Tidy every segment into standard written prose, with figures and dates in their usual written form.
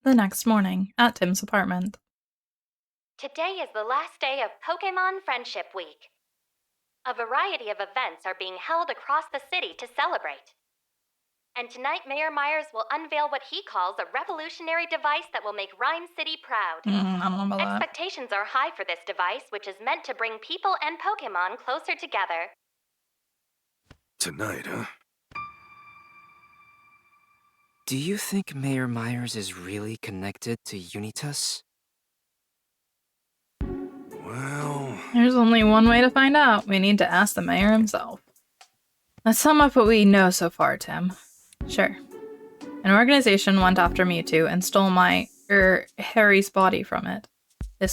The next morning, at Tim's apartment. Today is the last day of Pokemon Friendship Week. A variety of events are being held across the city to celebrate. And tonight, Mayor Myers will unveil what he calls a revolutionary device that will make Rhyme City proud. I don't know about that. Expectations are high for this device, which is meant to bring people and Pokemon closer together. Tonight, huh? Do you think Mayor Myers is really connected to Unitas? Well... There's only one way to find out. We need to ask the mayor himself. Let's sum up what we know so far, Tim. Sure. An organization went after Mewtwo and stole Harry's body from it. The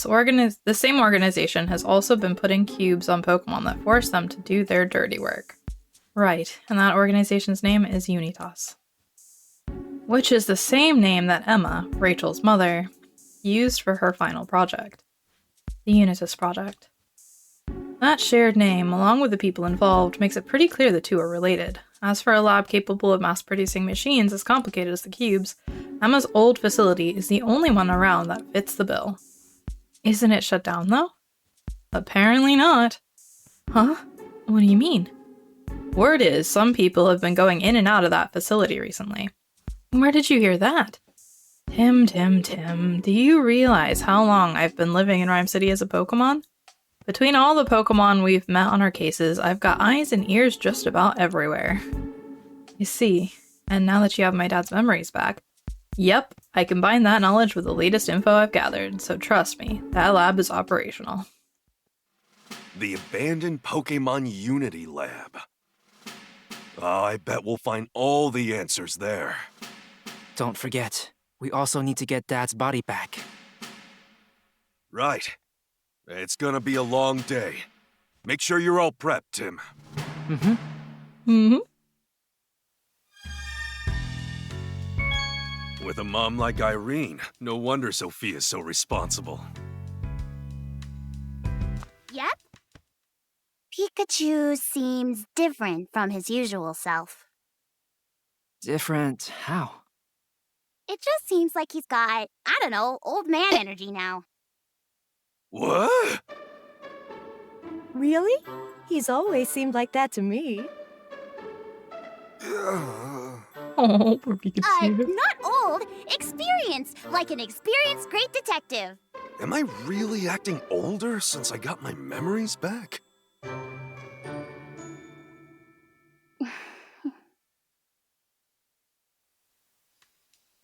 same organization has also been putting cubes on Pokemon that force them to do their dirty work. Right, and that organization's name is Unitas. Which is the same name that Emma, Rachel's mother, used for her final project. The Unitas Project. That shared name, along with the people involved, makes it pretty clear the two are related. As for a lab capable of mass-producing machines as complicated as the cubes, Emma's old facility is the only one around that fits the bill. Isn't it shut down, though? Apparently not. Huh? What do you mean? Word is, some people have been going in and out of that facility recently. Where did you hear that? Tim, do you realize how long I've been living in Rhyme City as a Pokemon? Between all the Pokemon we've met on our cases, I've got eyes and ears just about everywhere. You see, and now that you have my dad's memories back, yep, I combined that knowledge with the latest info I've gathered, so trust me, that lab is operational. The abandoned Pokemon Unity Lab. I bet we'll find all the answers there. Don't forget, we also need to get Dad's body back. Right. It's gonna be a long day. Make sure you're all prepped, Tim. With a mom like Irene, no wonder Sophia's so responsible. Yep. Pikachu seems different from his usual self. Different how? It just seems like he's got, I don't know, old man energy now. What? Really? He's always seemed like that to me. Oh, poor Pikachu. Not old, experienced, like an experienced great detective. Am I really acting older since I got my memories back?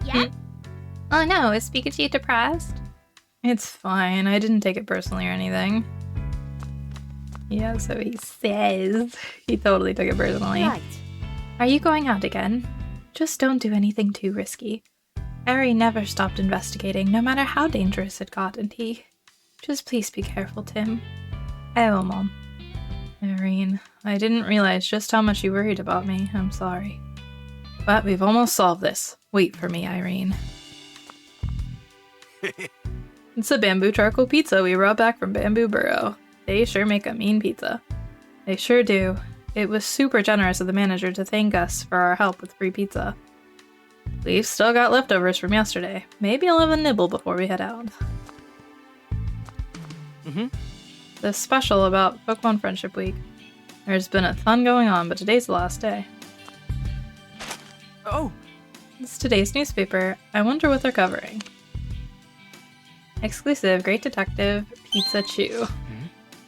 Yeah? Oh no, is Pikachu depressed? It's fine, I didn't take it personally or anything. Yeah, so he says. He totally took it personally. Right. Are you going out again? Just don't do anything too risky. Harry never stopped investigating, no matter how dangerous it got, and he... Just please be careful, Tim. I will, Mom. Irene, I didn't realize just how much you worried about me. I'm sorry. But we've almost solved this. Wait for me, Irene. It's a bamboo charcoal pizza we brought back from Bamboo Burrow. They sure make a mean pizza. They sure do. It was super generous of the manager to thank us for our help with free pizza. We've still got leftovers from yesterday. Maybe I'll have a nibble before we head out. The special about Pokemon Friendship Week. There's been a ton going on, but today's the last day. Oh! It's today's newspaper. I wonder what they're covering. Exclusive Great Detective Pikachu.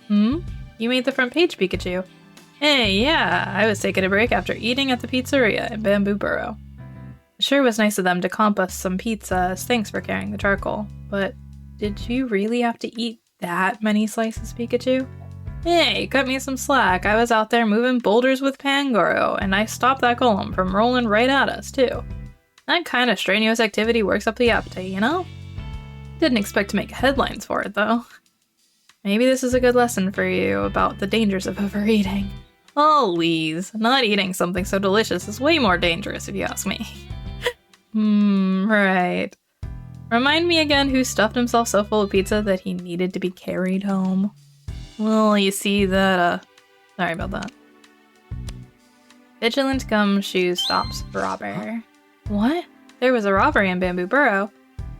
You made the front page, Pikachu. Hey, yeah, I was taking a break after eating at the pizzeria in Bamboo Burrow. It sure was nice of them to comp us some pizza as thanks for carrying the charcoal. But did you really have to eat that many slices, Pikachu? Hey, cut me some slack. I was out there moving boulders with Pangoro, and I stopped that golem from rolling right at us, too. That kind of strenuous activity works up the appetite, you know? Didn't expect to make headlines for it, though. Maybe this is a good lesson for you about the dangers of overeating. Oh, Lise, not eating something so delicious is way more dangerous if you ask me. Right. Remind me again who stuffed himself so full of pizza that he needed to be carried home. Well, you see that, sorry about that. Vigilant Gumshoe stops robber. What? There was a robbery in Bamboo Burrow?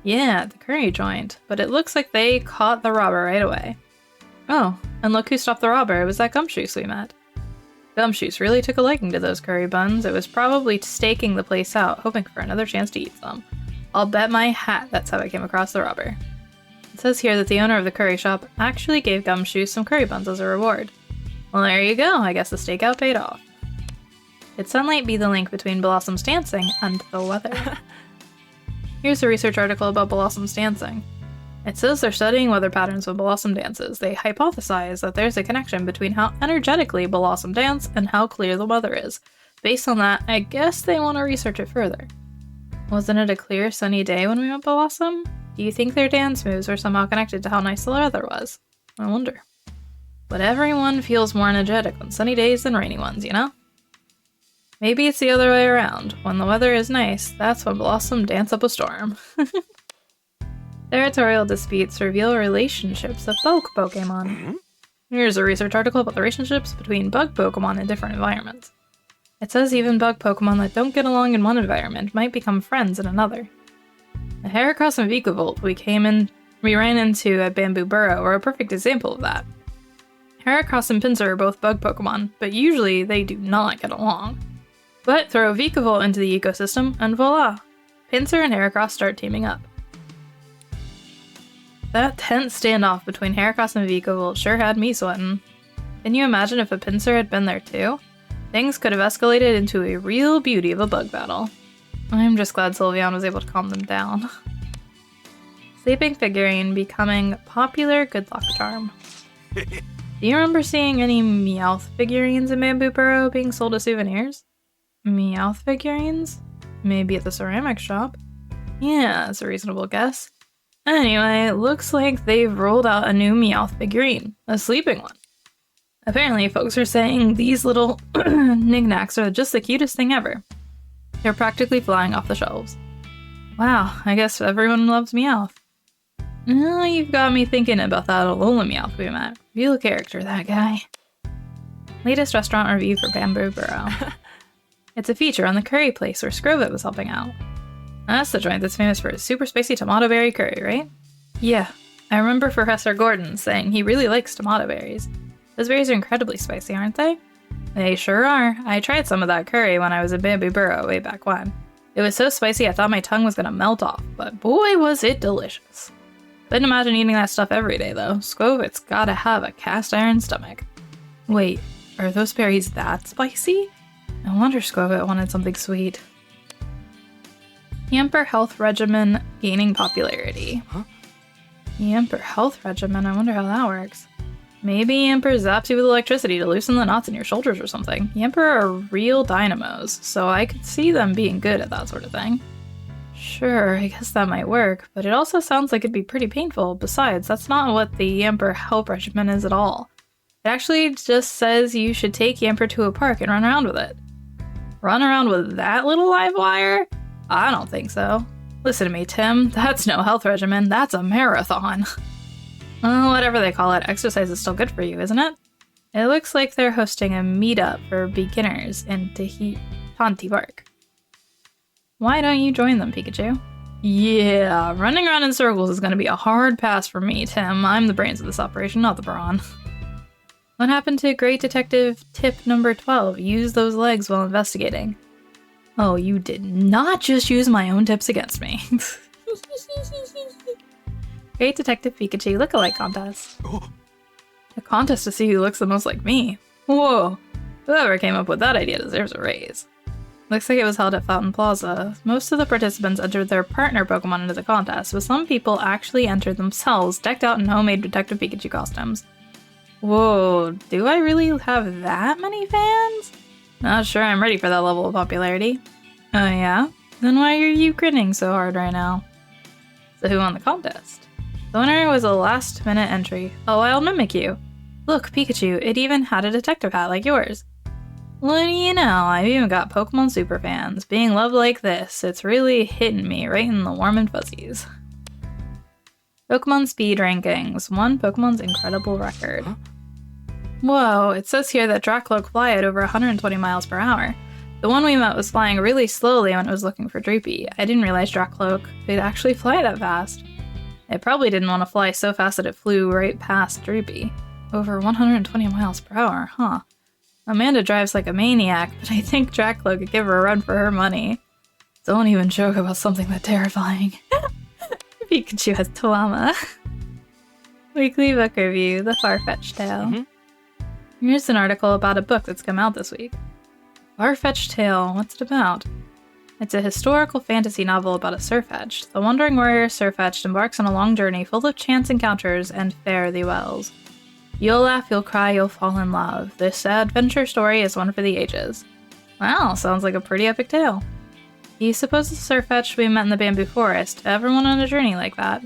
Yeah, the curry joint. But it looks like they caught the robber right away. Oh, and look who stopped the robber. It was that Gumshoes we met. Gumshoes really took a liking to those curry buns. It was probably staking the place out, hoping for another chance to eat some. I'll bet my hat that's how I came across the robber. It says here that the owner of the curry shop actually gave Gumshoes some curry buns as a reward. Well, there you go. I guess the stakeout paid off. Could sunlight be the link between Blossom's dancing and the weather? Here's a research article about Blossom's dancing. It says they're studying weather patterns when Blossom dances. They hypothesize that there's a connection between how energetically Blossom dance and how clear the weather is. Based on that, I guess they want to research it further. Wasn't it a clear, sunny day when we met Blossom? Do you think their dance moves were somehow connected to how nice the weather was? I wonder. But everyone feels more energetic on sunny days than rainy ones, you know? Maybe it's the other way around. When the weather is nice, that's when Blossom dance up a storm. Territorial disputes reveal relationships of bug Pokemon. Here's a research article about the relationships between bug Pokemon in different environments. It says even bug Pokemon that don't get along in one environment might become friends in another. The Heracross and Vikavolt we ran into at Bamboo Burrow were a perfect example of that. Heracross and Pinsir are both bug Pokemon, but usually they do not get along. But throw Vikavolt into the ecosystem, and voila! Pinsir and Heracross start teaming up. That tense standoff between Heracross and Vikavolt sure had me sweating. Can you imagine if a Pinsir had been there too? Things could have escalated into a real beauty of a bug battle. I'm just glad Sylveon was able to calm them down. Sleeping figurine becoming popular good luck charm. Do you remember seeing any Meowth figurines in Bamboo Burrow being sold as souvenirs? Meowth figurines? Maybe at the ceramic shop? Yeah, that's a reasonable guess. Anyway, looks like they've rolled out a new Meowth figurine, a sleeping one. Apparently, folks are saying these little knickknacks are just the cutest thing ever. They're practically flying off the shelves. Wow, I guess everyone loves Meowth. Oh, you've got me thinking about that Alola Meowth we met. Real character, that guy. Latest restaurant review for Bamboo Burrow. It's a feature on the curry place where Scrovit was helping out. That's the joint that's famous for its super spicy tomato berry curry, right? Yeah, I remember Professor Gordon saying he really likes tomato berries. Those berries are incredibly spicy, aren't they? They sure are. I tried some of that curry when I was in Bamboo Burrow way back when. It was so spicy I thought my tongue was gonna melt off, but boy was it delicious. Couldn't imagine eating that stuff every day though. Scovit's gotta have a cast iron stomach. Wait, are those berries that spicy? No wonder Scovit wanted something sweet. Yamper Health Regimen gaining popularity. Huh? Yamper Health Regimen, I wonder how that works. Maybe Yamper zaps you with electricity to loosen the knots in your shoulders or something. Yamper are real dynamos, so I could see them being good at that sort of thing. Sure, I guess that might work, but it also sounds like it'd be pretty painful. Besides, that's not what the Yamper Health Regimen is at all. It actually just says you should take Yamper to a park and run around with it. Run around with that little live wire? I don't think so. Listen to me, Tim. That's no health regimen. That's a marathon. Well, whatever they call it, exercise is still good for you, isn't it? It looks like they're hosting a meetup for beginners in Tanti Park. Why don't you join them, Pikachu? Yeah, running around in circles is going to be a hard pass for me, Tim. I'm the brains of this operation, not the brawn. What happened to Great Detective tip number 12? Use those legs while investigating. Oh, you did not just use my own tips against me. Great Detective Pikachu look-alike contest. A contest to see who looks the most like me. Whoa, whoever came up with that idea deserves a raise. Looks like it was held at Fountain Plaza. Most of the participants entered their partner Pokemon into the contest, but some people actually entered themselves, decked out in homemade Detective Pikachu costumes. Whoa, do I really have that many fans? Not sure I'm ready for that level of popularity. Oh yeah? Then why are you grinning so hard right now? So who won the contest? The winner was a last-minute entry, a wild Mimikyu. Look, Pikachu, it even had a detective hat like yours. What do you know, I've even got Pokemon superfans. Being loved like this, it's really hitting me right in the warm and fuzzies. Pokemon speed rankings. One Pokemon's incredible record. Whoa, it says here that Drakloak fly at over 120 miles per hour. The one we met was flying really slowly when it was looking for Droopy. I didn't realize Drakloak could actually fly that fast. It probably didn't want to fly so fast that it flew right past Droopy. Over 120 miles per hour, huh? Amanda drives like a maniac, but I think Drakloak could give her a run for her money. Don't even joke about something that terrifying. Pikachu has Tawama. Weekly book review, The Far-Fetched Tale. Here's an article about a book that's come out this week. Far-Fetched Tale, what's it about? It's a historical fantasy novel about a Surfetched. The wandering warrior Surfetched embarks on a long journey full of chance encounters and fare-thee-wells. You'll laugh, you'll cry, you'll fall in love. This adventure story is one for the ages. Wow, sounds like a pretty epic tale. Do you suppose the Surfetched we met in the Bamboo Forest ever went on a journey like that?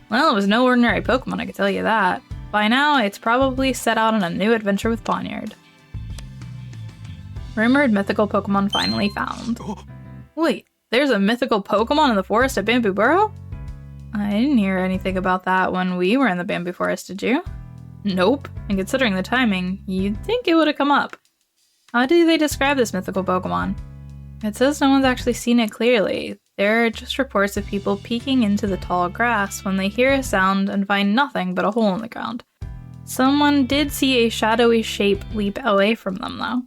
Well, it was no ordinary Pokemon, I can tell you that. By now, it's probably set out on a new adventure with Pawniard. Rumored mythical Pokemon finally found. Wait, there's a mythical Pokemon in the forest at Bamboo Burrow? I didn't hear anything about that when we were in the Bamboo Forest, did you? Nope, and considering the timing, you'd think it would have come up. How do they describe this mythical Pokemon? It says no one's actually seen it clearly. There are just reports of people peeking into the tall grass when they hear a sound and find nothing but a hole in the ground. Someone did see a shadowy shape leap away from them, though.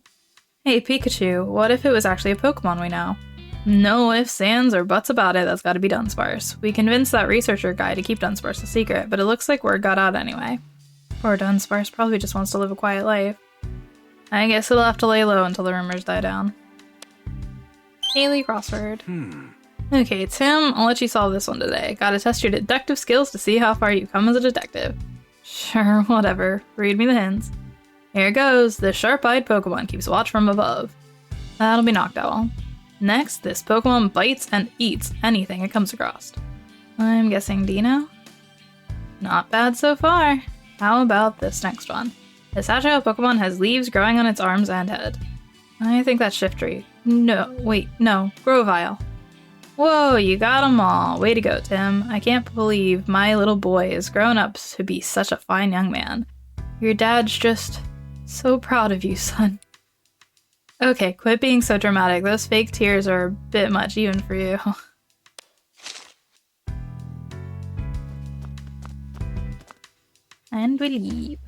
Hey, Pikachu, what if it was actually a Pokemon we know? No ifs, ands, or buts about it, that's gotta be Dunsparce. We convinced that researcher guy to keep Dunsparce a secret, but it looks like word got out anyway. Poor Dunsparce probably just wants to live a quiet life. I guess he'll have to lay low until the rumors die down. Daily crossword. Okay, Tim, I'll let you solve this one today. Gotta test your deductive skills to see how far you come as a detective. Sure, whatever. Read me the hints. Here goes. This sharp-eyed Pokemon keeps watch from above. That'll be Noctowl. Next, this Pokemon bites and eats anything it comes across. I'm guessing Dino? Not bad so far. How about this next one? This agile Pokemon has leaves growing on its arms and head. I think that's Shiftry. No, wait, no, Grovyle. Whoa, you got 'em all. Way to go, Tim. I can't believe my little boy is grown up to be such a fine young man. Your dad's just so proud of you, son. Okay, quit being so dramatic. Those fake tears are a bit much even for you. And we leave.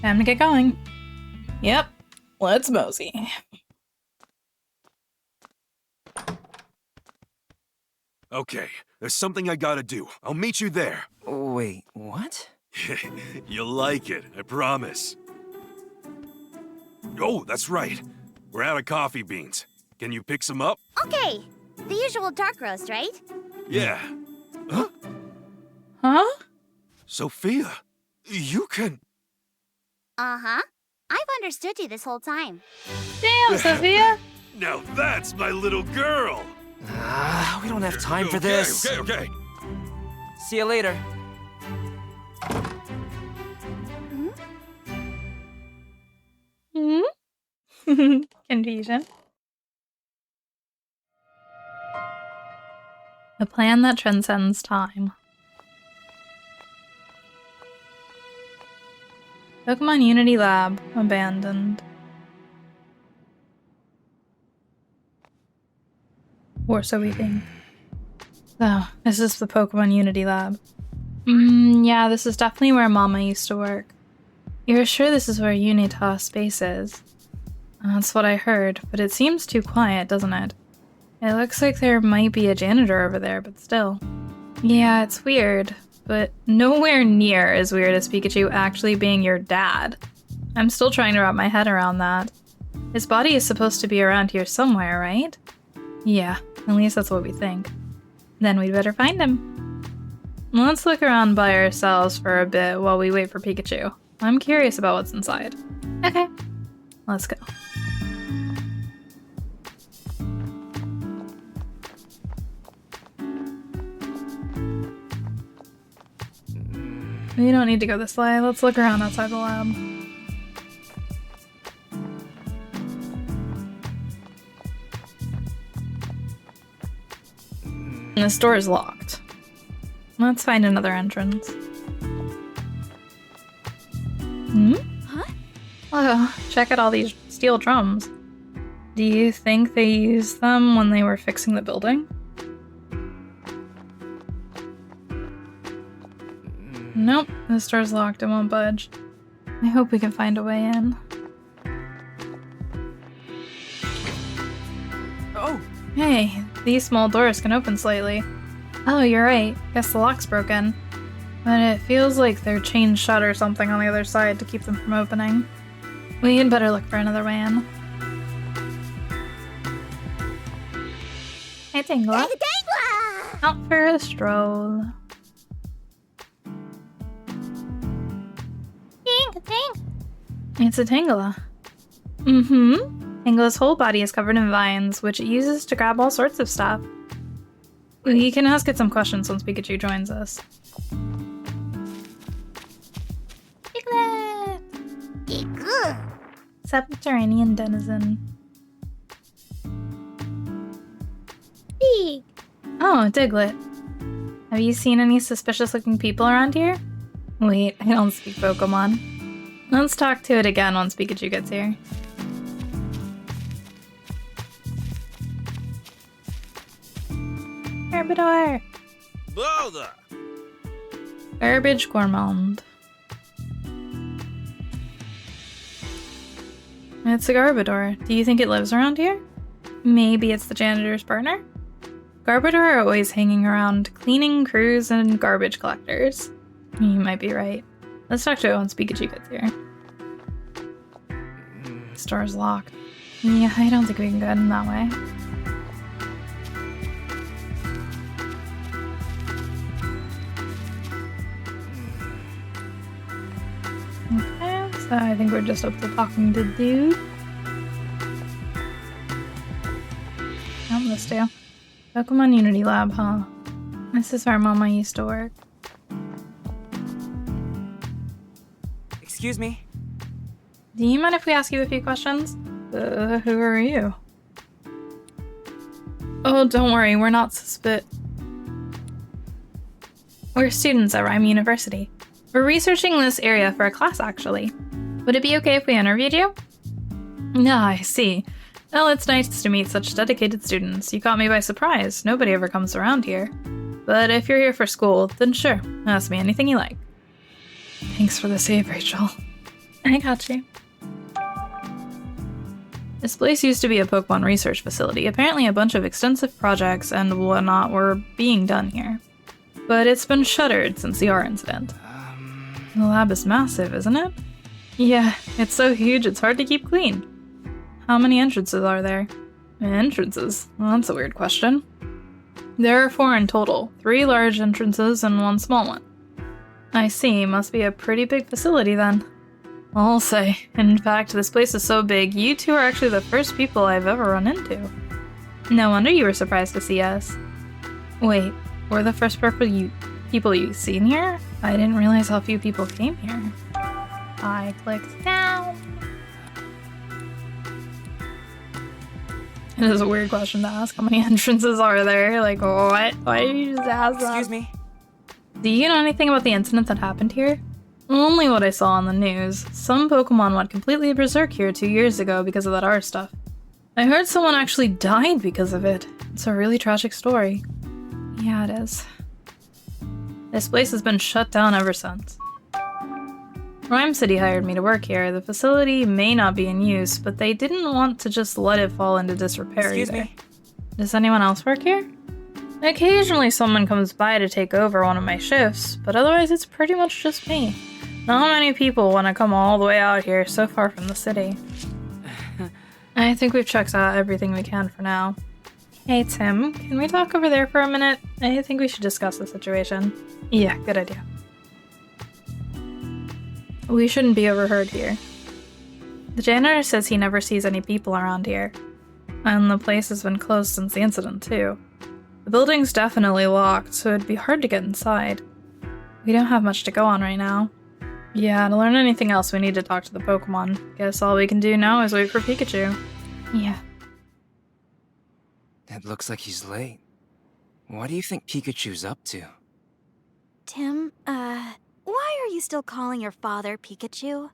Time to get going. Yep, let's mosey. Okay, there's something I gotta do. I'll meet you there. Wait, what? You'll like it, I promise. Oh, that's right. We're out of coffee beans. Can you pick some up? Okay, the usual dark roast, right? Yeah. Huh? Huh? Sophia, you can... Uh-huh. I've understood you this whole time. Damn, Sophia! Now that's my little girl! We don't have time for this. Okay. See you later. Confusion. A plan that transcends time. Pokemon Unity Lab abandoned. Or so we think. Oh, this is the Pokemon Unity Lab. Yeah, this is definitely where Mama used to work. You're sure this is where Unitas base is? That's what I heard, but it seems too quiet, doesn't it? It looks like there might be a janitor over there, but still. Yeah, it's weird, but nowhere near as weird as Pikachu actually being your dad. I'm still trying to wrap my head around that. His body is supposed to be around here somewhere, right? Yeah, at least that's what we think. Then we'd better find him. Let's look around by ourselves for a bit while we wait for Pikachu. I'm curious about what's inside. Okay, let's go. We don't need to go this way. Let's look around outside the lab. This door is locked. Let's find another entrance. Huh? Oh, check out all these steel drums. Do you think they used them when they were fixing the building? Nope, this door's locked, it won't budge. I hope we can find a way in. Oh! Hey, these small doors can open slightly. Oh, you're right. Guess the lock's broken. But it feels like they're chained shut or something on the other side to keep them from opening. We'd better look for another way in. Hey, Tingla. Out for a stroll. It's a Tangela. Tangela's whole body is covered in vines, which it uses to grab all sorts of stuff. We can ask it some questions once Pikachu joins us. Piglet! Subterranean denizen. Pig! Oh, Diglett. Have you seen any suspicious-looking people around here? Wait, I don't speak Pokemon. Let's talk to it again once Pikachu gets here. Garbodor! Bother! Garbage Gourmand. It's a Garbodor. Do you think it lives around here? Maybe it's the janitor's partner? Garbodor are always hanging around, cleaning crews and garbage collectors. You might be right. Let's talk to it once Pikachu gets here. This door's locked. Yeah, I don't think we can go in that way. Okay, so I think we're just up to talking to dude. Oh, this too. Pokemon Unity Lab, huh? This is where Mama used to work. Excuse me? Do you mind if we ask you a few questions? Who are you? Oh, don't worry, we're not We're students at Rhyme University. We're researching this area for a class, actually. Would it be okay if we interviewed you? Ah, I see. Well, it's nice to meet such dedicated students. You caught me by surprise. Nobody ever comes around here. But if you're here for school, then sure, ask me anything you like. Thanks for the save, Rachel. I got you. This place used to be a Pokemon research facility. Apparently a bunch of extensive projects and whatnot were being done here. But it's been shuttered since the R incident. The lab is massive, isn't it? Yeah, it's so huge it's hard to keep clean. How many entrances are there? Entrances? Well, that's a weird question. There are 4 in total, 3 large entrances and 1 small one. I see, must be a pretty big facility then. I'll say. In fact, this place is so big, you two are actually the first people I've ever run into. No wonder you were surprised to see us. Wait, we're the first people you've seen here? I didn't realize how few people came here. I clicked down. It is a weird question to ask. How many entrances are there? Like, what? Why did you just ask that? Excuse me? Do you know anything about the incident that happened here? Only what I saw on the news. Some Pokemon went completely berserk here 2 years ago because of that R stuff. I heard someone actually died because of it. It's a really tragic story. Yeah, it is. This place has been shut down ever since. Rhyme City hired me to work here. The facility may not be in use, but they didn't want to just let it fall into disrepair Excuse either. me? Does anyone else work here? Occasionally someone comes by to take over one of my shifts, but otherwise it's pretty much just me. Not many people want to come all the way out here so far from the city. I think we've checked out everything we can for now. Hey Tim, can we talk over there for a minute? I think we should discuss the situation. Yeah, good idea. We shouldn't be overheard here. The janitor says he never sees any people around here. And the place has been closed since the incident too. The building's definitely locked, so it'd be hard to get inside. We don't have much to go on right now. Yeah, to learn anything else we need to talk to the Pokemon. Guess all we can do now is wait for Pikachu. Yeah. It looks like he's late. What do you think Pikachu's up to? Tim, why are you still calling your father Pikachu?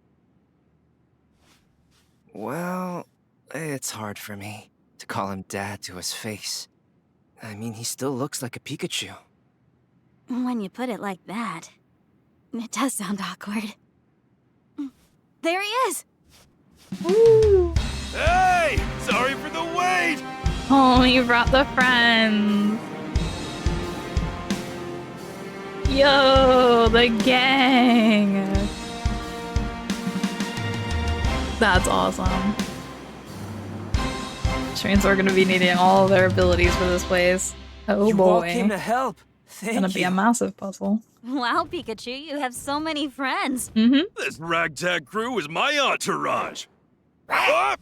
Well, It's hard for me to call him Dad to his face. I mean, he still looks like a Pikachu. When you put it like that, it does sound awkward. There he is! Hey! Sorry for the wait! Oh, you brought the friends. Yo, the gang. That's awesome. Which means we're gonna be needing all their abilities for this place. Oh You all boy. came to help. Thank Gonna be you. a massive puzzle. Wow, Pikachu, you have so many friends. Mm-hmm. This ragtag crew is my entourage. Ah!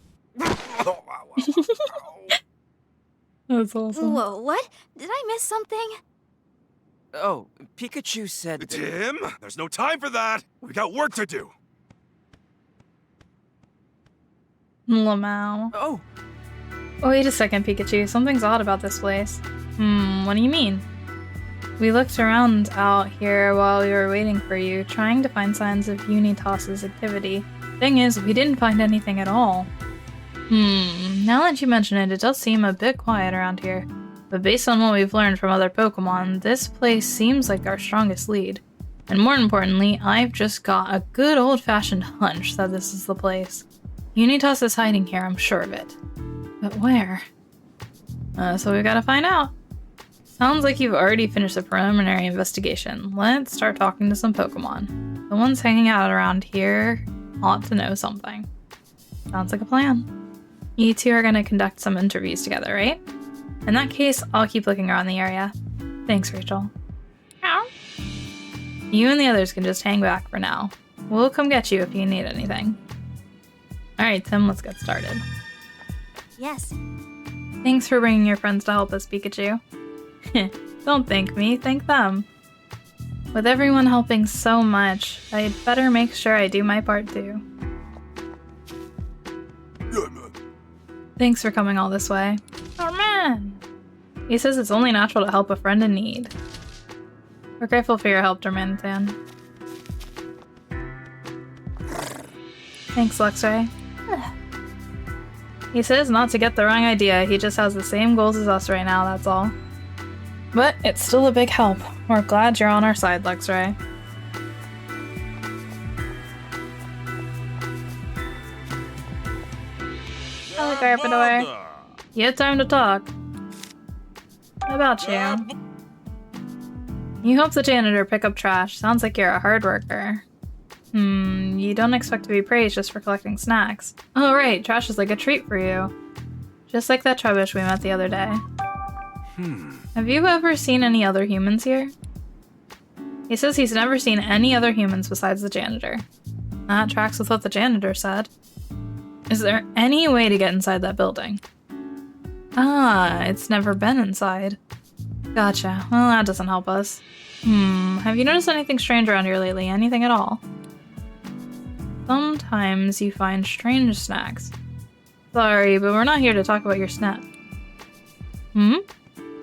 That's awesome. Whoa, what? Did I miss something? Oh, Pikachu said... Tim, there's no time for that. We got work to do. Lamau. Oh, Wait a second, Pikachu. Something's odd about this place. What do you mean? We looked around out here while we were waiting for you, trying to find signs of Unitas' activity. Thing is, we didn't find anything at all. Now that you mention it, it does seem a bit quiet around here. But based on what we've learned from other Pokemon, this place seems like our strongest lead. And more importantly, I've just got a good old-fashioned hunch that this is the place. Unitas is hiding here, I'm sure of it. But where? So we've got to find out. Sounds like you've already finished the preliminary investigation. Let's start talking to some Pokemon. The ones hanging out around here ought to know something. Sounds like a plan. You two are going to conduct some interviews together, right? In that case, I'll keep looking around the area. Thanks, Rachel. Ow. You and the others can just hang back for now. We'll come get you if you need anything. Alright, Tim, let's get started. Yes. Thanks for bringing your friends to help us, Pikachu. Don't thank me, thank them. With everyone helping so much, I'd better make sure I do my part too. Thanks for coming all this way. Oh man! He says it's only natural to help a friend in need. We're grateful for your help, Dormantan. Thanks, Luxray. He says not to get the wrong idea, he just has the same goals as us right now, that's all. But it's still a big help. We're glad you're on our side, Luxray. Hello, Gryffindor. You have time to talk. How about you? You help the janitor pick up trash. Sounds like you're a hard worker. You don't expect to be praised just for collecting snacks. Oh right, trash is like a treat for you. Just like that Trubbish we met the other day. Have you ever seen any other humans here? He says he's never seen any other humans besides the janitor. That tracks with what the janitor said. Is there any way to get inside that building? Ah, it's never been inside. Gotcha. Well, that doesn't help us. Have you noticed anything strange around here lately? Anything at all? Sometimes you find strange snacks. Sorry, but we're not here to talk about your snack.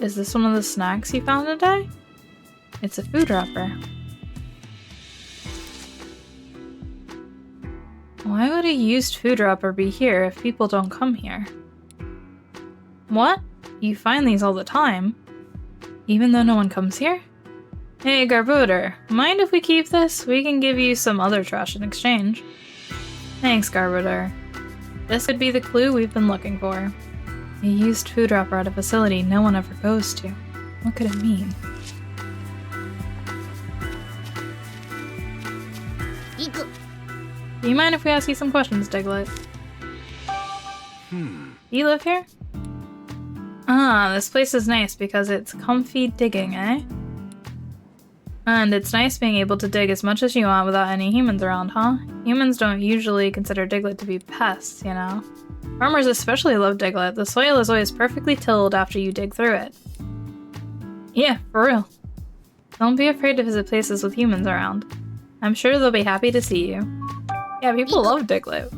Is this one of the snacks you found today? It's a food wrapper. Why would a used food wrapper be here if people don't come here? What? You find these all the time? Even though no one comes here? Hey, Garbodor, mind if we keep this? We can give you some other trash in exchange. Thanks, Garbodor. This could be the clue we've been looking for. A used food wrapper at a facility no one ever goes to. What could it mean? Do you mind if we ask you some questions, Diglett? You live here? Ah, this place is nice because it's comfy digging, eh? And it's nice being able to dig as much as you want without any humans around, huh? Humans don't usually consider Diglett to be pests, you know? Farmers especially love Diglett. The soil is always perfectly tilled after you dig through it. Yeah, for real. Don't be afraid to visit places with humans around. I'm sure they'll be happy to see you. Yeah, people love Diglett.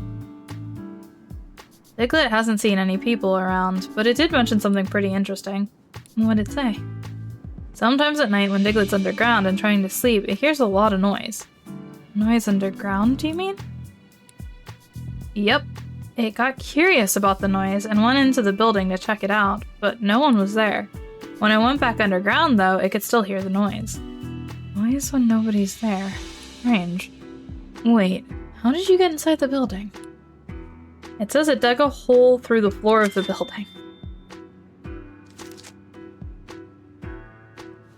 Diglett hasn't seen any people around, but it did mention something pretty interesting. What did it say? Sometimes at night when Diglett's underground and trying to sleep, it hears a lot of noise. Noise underground, do you mean? Yep. It got curious about the noise and went into the building to check it out, but no one was there. When I went back underground, though, it could still hear the noise. Noise when nobody's there. Strange. Wait, how did you get inside the building? It says it dug a hole through the floor of the building.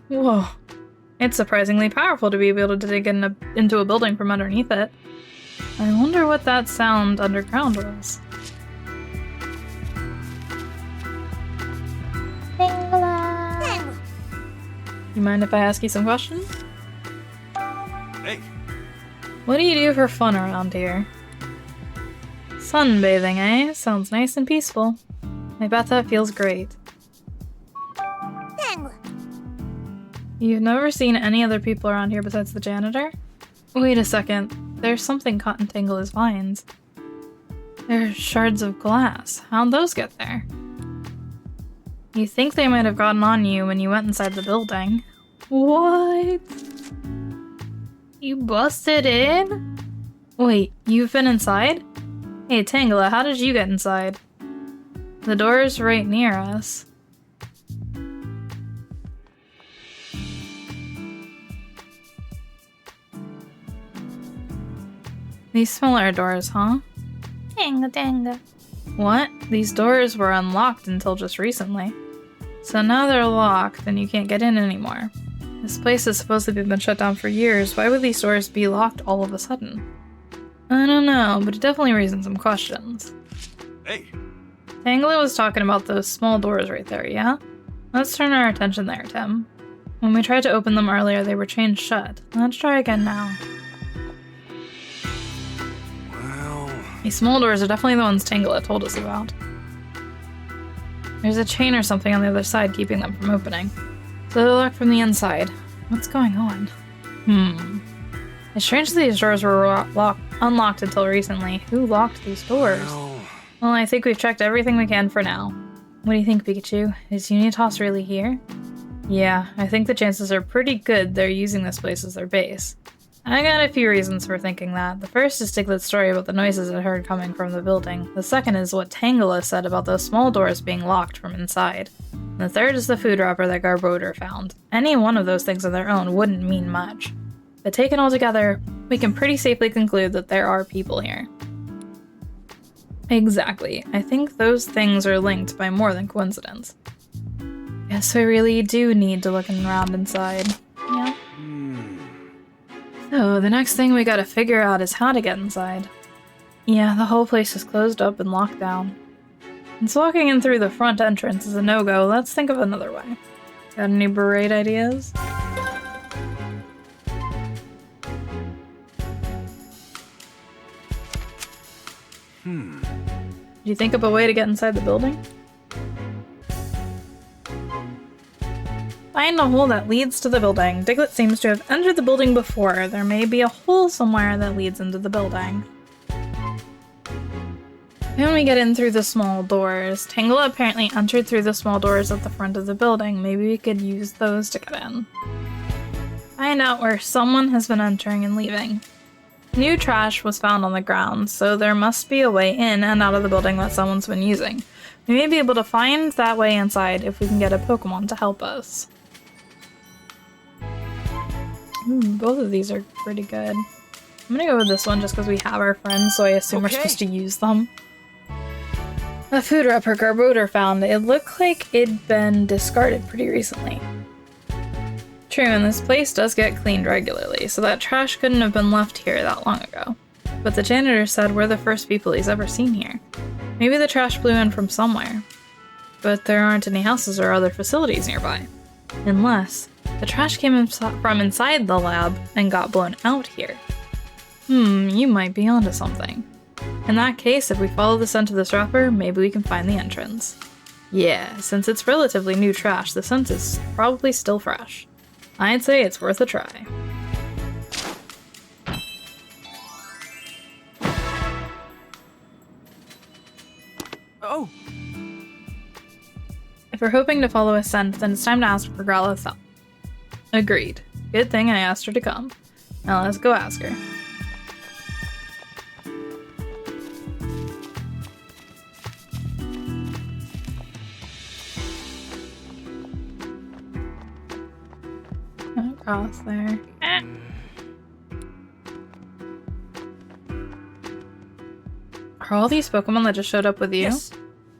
Whoa. It's surprisingly powerful to be able to dig into a building from underneath it. I wonder what that sound underground was. You mind if I ask you some questions? Hey, What do you do for fun around here? Sunbathing, eh? Sounds nice and peaceful. I bet that feels great. You've never seen any other people around here besides the janitor? Wait a second. There's something caught in Tangela's vines. They're shards of glass. How'd those get there? You think they might have gotten on you when you went inside the building. What? You busted in? Wait, you've been inside? Hey, Tangela, how did you get inside? The door's right near us. These smaller doors, huh? Danga. What? These doors were unlocked until just recently. So now they're locked and you can't get in anymore. This place has supposedly been shut down for years. Why would these doors be locked all of a sudden? I don't know, but it definitely raises some questions. hey, Tangela was talking about those small doors right there, yeah? Let's turn our attention there, Tim. When we tried to open them earlier, they were chained shut. Let's try again now. well, These small doors are definitely the ones Tangela told us about. There's a chain or something on the other side keeping them from opening. So they're locked from the inside. What's going on? It's strange that these doors were unlocked until recently. Who locked these doors? Well, I think we've checked everything we can for now. What do you think, Pikachu? Is Unitas really here? Yeah, I think the chances are pretty good they're using this place as their base. I got a few reasons for thinking that. The first is Stiglet's story about the noises it heard coming from the building. The second is what Tangela said about those small doors being locked from inside. And the third is the food wrapper that Garbodor found. Any one of those things on their own wouldn't mean much. But taken all together, we can pretty safely conclude that there are people here. Exactly. I think those things are linked by more than coincidence. Guess we really do need to look around inside. Yeah. So, the next thing we gotta figure out is how to get inside. Yeah, the whole place is closed up and locked down. Since walking in through the front entrance is a no-go, let's think of another way. Got any great ideas? Do you think of a way to get inside the building? Find a hole that leads to the building. Diglett seems to have entered the building before. There may be a hole somewhere that leads into the building. Can we get in through the small doors? Tangela apparently entered through the small doors at the front of the building. Maybe we could use those to get in. Find out where someone has been entering and leaving. New trash was found on the ground, so there must be a way in and out of the building that someone's been using. We may be able to find that way inside if we can get a Pokemon to help us. Both of these are pretty good. I'm gonna go with this one just because we have our friends, so I assume we're supposed to use them. A food wrapper Garbodor found. It looked like it'd been discarded pretty recently. True, and this place does get cleaned regularly, so that trash couldn't have been left here that long ago. But the janitor said we're the first people he's ever seen here. Maybe the trash blew in from somewhere. But there aren't any houses or other facilities nearby. Unless the trash came from inside the lab and got blown out here. You might be onto something. In that case, if we follow the scent of this wrapper, maybe we can find the entrance. Yeah, since it's relatively new trash, the scent is probably still fresh. I'd say it's worth a try. Oh! If we're hoping to follow a scent, then it's time to ask for Growlithe's help. Agreed. Good thing I asked her to come. Now let's go ask her. Across there. Are all these Pokemon that just showed up with you? Yes.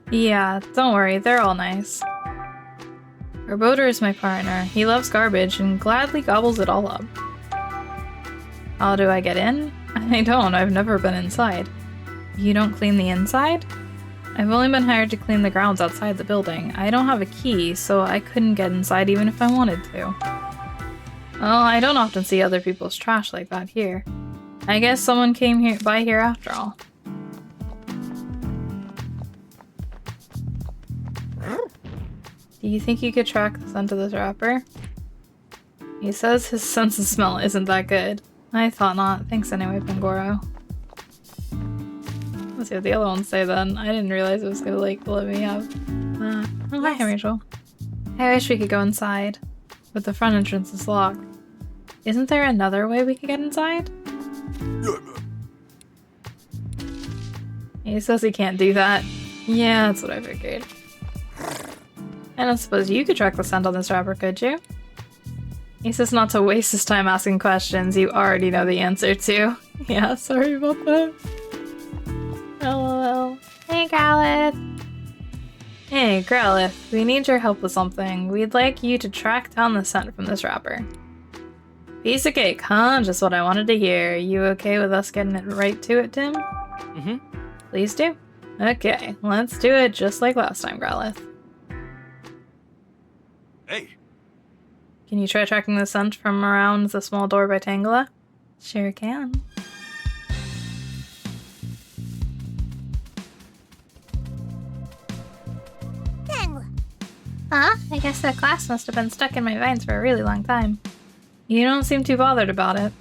Yeah, don't worry, they're all nice. Herboder is my partner. He loves garbage and gladly gobbles it all up. How do I get in? I don't, I've never been inside. You don't clean the inside? I've only been hired to clean the grounds outside the building. I don't have a key, so I couldn't get inside even if I wanted to. Well, I don't often see other people's trash like that here. I guess someone came by here after all. Do you think you could track the scent of this rapper? He says his sense of smell isn't that good. I thought not. Thanks anyway, Pangoro. Let's see what the other ones say then. I didn't realize it was gonna let me have Oh, hi, Rachel. I wish we could go inside, but the front entrance is locked. Isn't there another way we could get inside? He says he can't do that. Yeah, that's what I figured. I don't suppose you could track the scent on this rapper, could you? He says not to waste his time asking questions you already know the answer to. Yeah, sorry about that. LOL. Hey, Growlithe. Hey, Growlithe. We need your help with something. We'd like you to track down the scent from this rapper. Piece of cake, huh? Just what I wanted to hear. You okay with us getting it right to it, Tim? Mm-hmm. Please do. Okay, let's do it just like last time, Growlithe. Hey, Can you try tracking the scent from around the small door by Tangela? Sure can. Huh? I guess that glass must have been stuck in my veins for a really long time. You don't seem too bothered about it.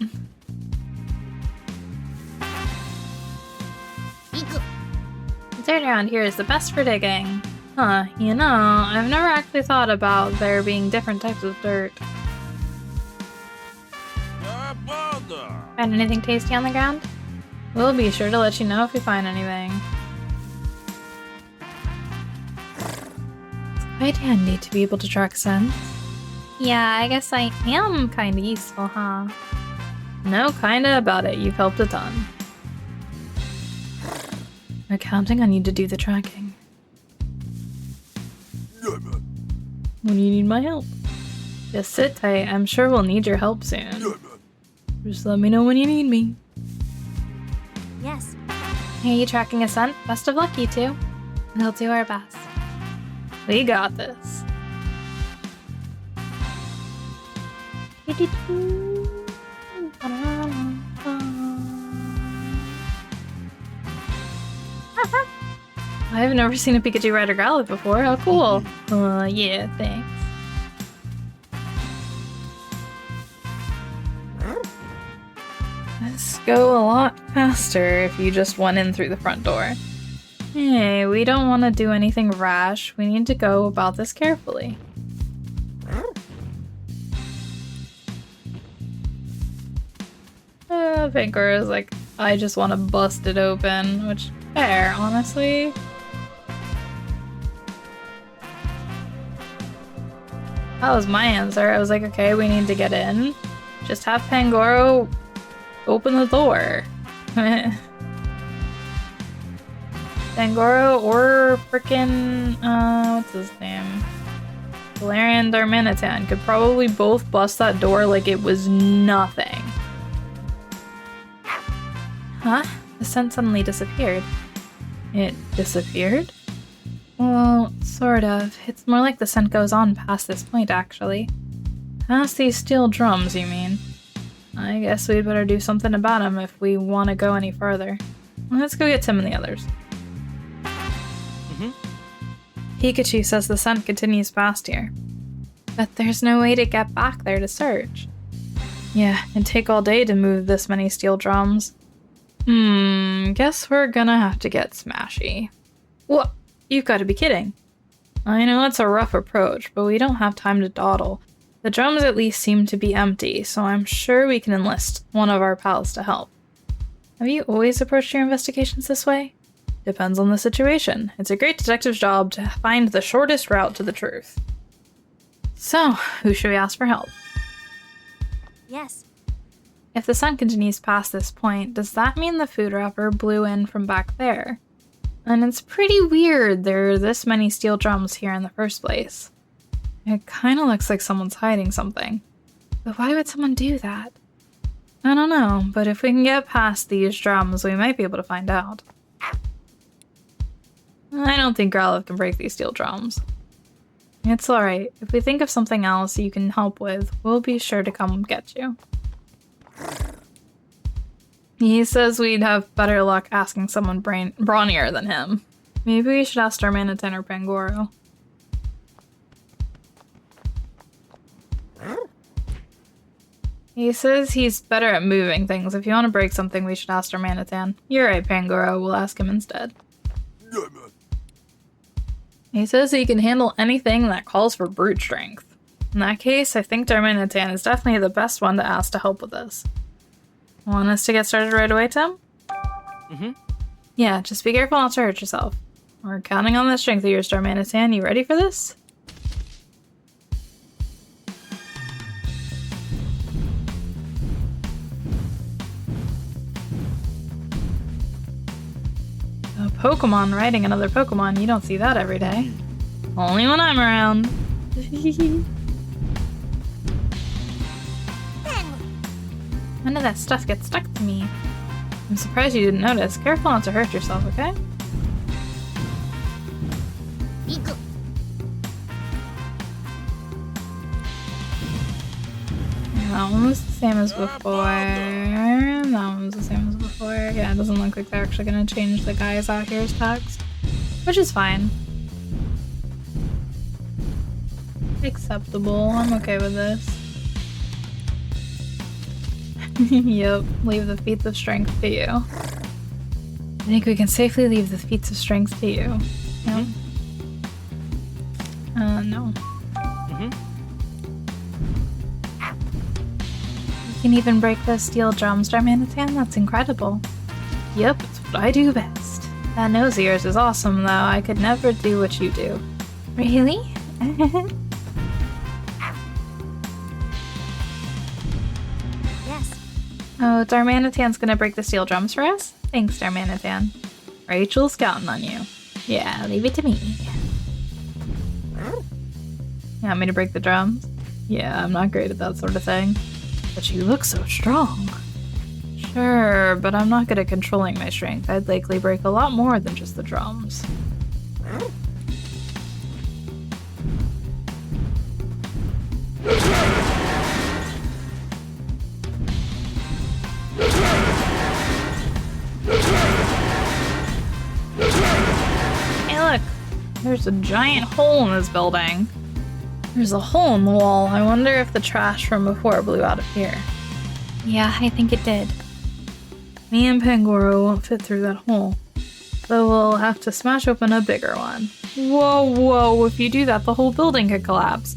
Dirt around here is the best for digging. Huh, you know, I've never actually thought about there being different types of dirt. Find anything tasty on the ground? We'll be sure to let you know if we find anything. It's quite handy to be able to track scents. Yeah, I guess I am kinda useful, huh? No kinda about it, you've helped a ton. We're counting on you to do the tracking. When you need my help. Just sit tight, I'm sure we'll need your help soon. Just let me know when you need me. Yes. Are you tracking a scent? Best of luck, you two. We'll do our best. We got this. I've never seen a Pikachu ride a Growlithe before. How cool. Yeah, thanks. This go a lot faster if you just went in through the front door. Hey, we don't want to do anything rash. We need to go about this carefully. Pinker is like, I just want to bust it open, which, fair, honestly. That was my answer. I was like, okay, we need to get in. Just have Pangoro open the door. Pangoro or frickin' what's his name? Galarian Darmanitan could probably both bust that door like it was nothing. Huh? The scent suddenly disappeared. It disappeared? Well, sort of. It's more like the scent goes on past this point, actually. Past these steel drums, you mean? I guess we'd better do something about them if we want to go any further. Let's go get Tim and the others. Pikachu says the scent continues past here. But there's no way to get back there to search. Yeah, it'd take all day to move this many steel drums. Guess we're gonna have to get smashy. What? You've got to be kidding. I know it's a rough approach, but we don't have time to dawdle. The drums at least seem to be empty, so I'm sure we can enlist one of our pals to help. Have you always approached your investigations this way? Depends on the situation. It's a great detective's job to find the shortest route to the truth. So, who should we ask for help? Yes. If the sun continues past this point, does that mean the food wrapper blew in from back there? And it's pretty weird there are this many steel drums here in the first place. It kind of looks like someone's hiding something. But why would someone do that? I don't know, but if we can get past these drums, we might be able to find out. I don't think Growlithe can break these steel drums. It's alright. If we think of something else you can help with, we'll be sure to come get you. He says we'd have better luck asking someone brawnier than him. Maybe we should ask Darmanitan or Pangoro. He says he's better at moving things. If you want to break something, we should ask Darmanitan. You're right, Pangoro. We'll ask him instead. He says he can handle anything that calls for brute strength. In that case, I think Darmanitan is definitely the best one to ask to help with this. Want us to get started right away, Tim? Mm-hmm. Yeah, just be careful not to hurt yourself. We're counting on the strength of yours, Darmanitan. You ready for this? A Pokemon riding another Pokemon. You don't see that every day. Only when I'm around. None of that stuff gets stuck to me. I'm surprised you didn't notice. Careful not to hurt yourself, okay? That one was the same as before. That one was the same as before. Yeah, it doesn't look like they're actually gonna change the guys out here's text. Which is fine. Acceptable. I'm okay with this. Yep, leave the feats of strength to you. I think we can safely leave the feats of strength to you. Yeah. No. You can even break those steel drums, Darmanitan? That's incredible. Yep, it's what I do best. That nose of yours is awesome, though. I could never do what you do. Really? Oh, Darmanitan's gonna break the steel drums for us? Thanks, Darmanitan. Rachel's counting on you. Yeah, leave it to me. You want me to break the drums? Yeah, I'm not great at that sort of thing. But you look so strong. Sure, but I'm not good at controlling my strength. I'd likely break a lot more than just the drums. Hey look, there's a giant hole in this building. There's a hole in the wall. I wonder if the trash from before blew out of here. Yeah, I think it did. Me and Pangoro won't fit through that hole, so we'll have to smash open a bigger one. Whoa, if you do that, the whole building could collapse.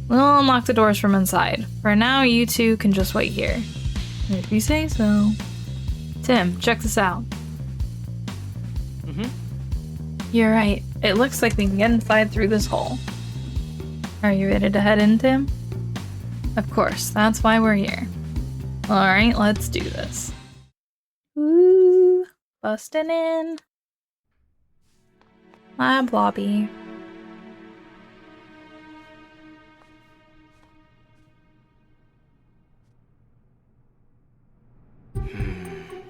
We'll unlock the doors from inside. For now, you two can just wait here. If you say so. Tim, check this out. You're right. It looks like we can get inside through this hole. Are you ready to head in, Tim? Of course, that's why we're here. Alright, let's do this. Ooh, bustin' in. Lab lobby.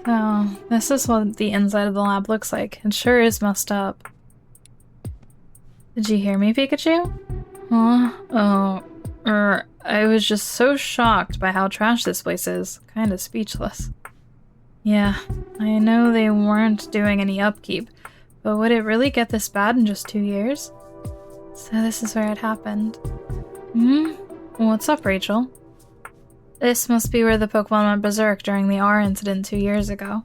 Oh, this is what the inside of the lab looks like. It sure is messed up. Did you hear me, Pikachu? Huh? I was just so shocked by how trash this place is. Kinda speechless. Yeah, I know they weren't doing any upkeep, but would it really get this bad in just 2 years? So this is where it happened. What's up, Rachel? This must be where the Pokemon went berserk during the R incident 2 years ago.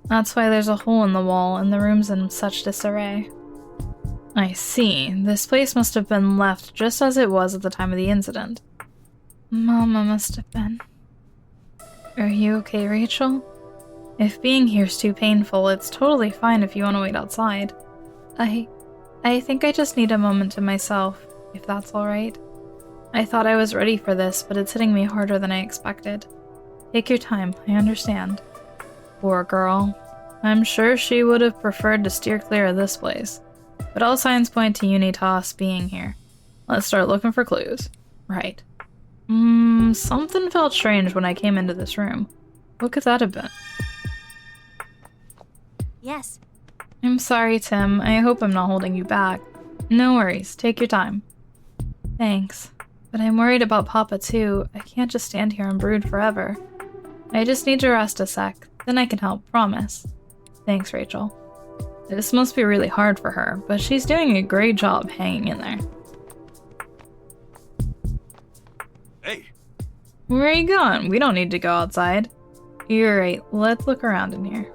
That's why there's a hole in the wall and the room's in such disarray. I see. This place must have been left just as it was at the time of the incident. Mama must have been. Are you okay, Rachel? If being here's too painful, it's totally fine if you want to wait outside. I think I just need a moment to myself, if that's alright. I thought I was ready for this, but it's hitting me harder than I expected. Take your time, I understand. Poor girl. I'm sure she would have preferred to steer clear of this place. But all signs point to Unitas being here. Let's start looking for clues. Right. Something felt strange when I came into this room. What could that have been? Yes. I'm sorry, Tim. I hope I'm not holding you back. No worries. Take your time. Thanks. But I'm worried about Papa, too. I can't just stand here and brood forever. I just need to rest a sec. Then I can help, promise. Thanks, Rachel. This must be really hard for her, but she's doing a great job hanging in there. Hey, Where are you going? We don't need to go outside. You're right. Let's look around in here.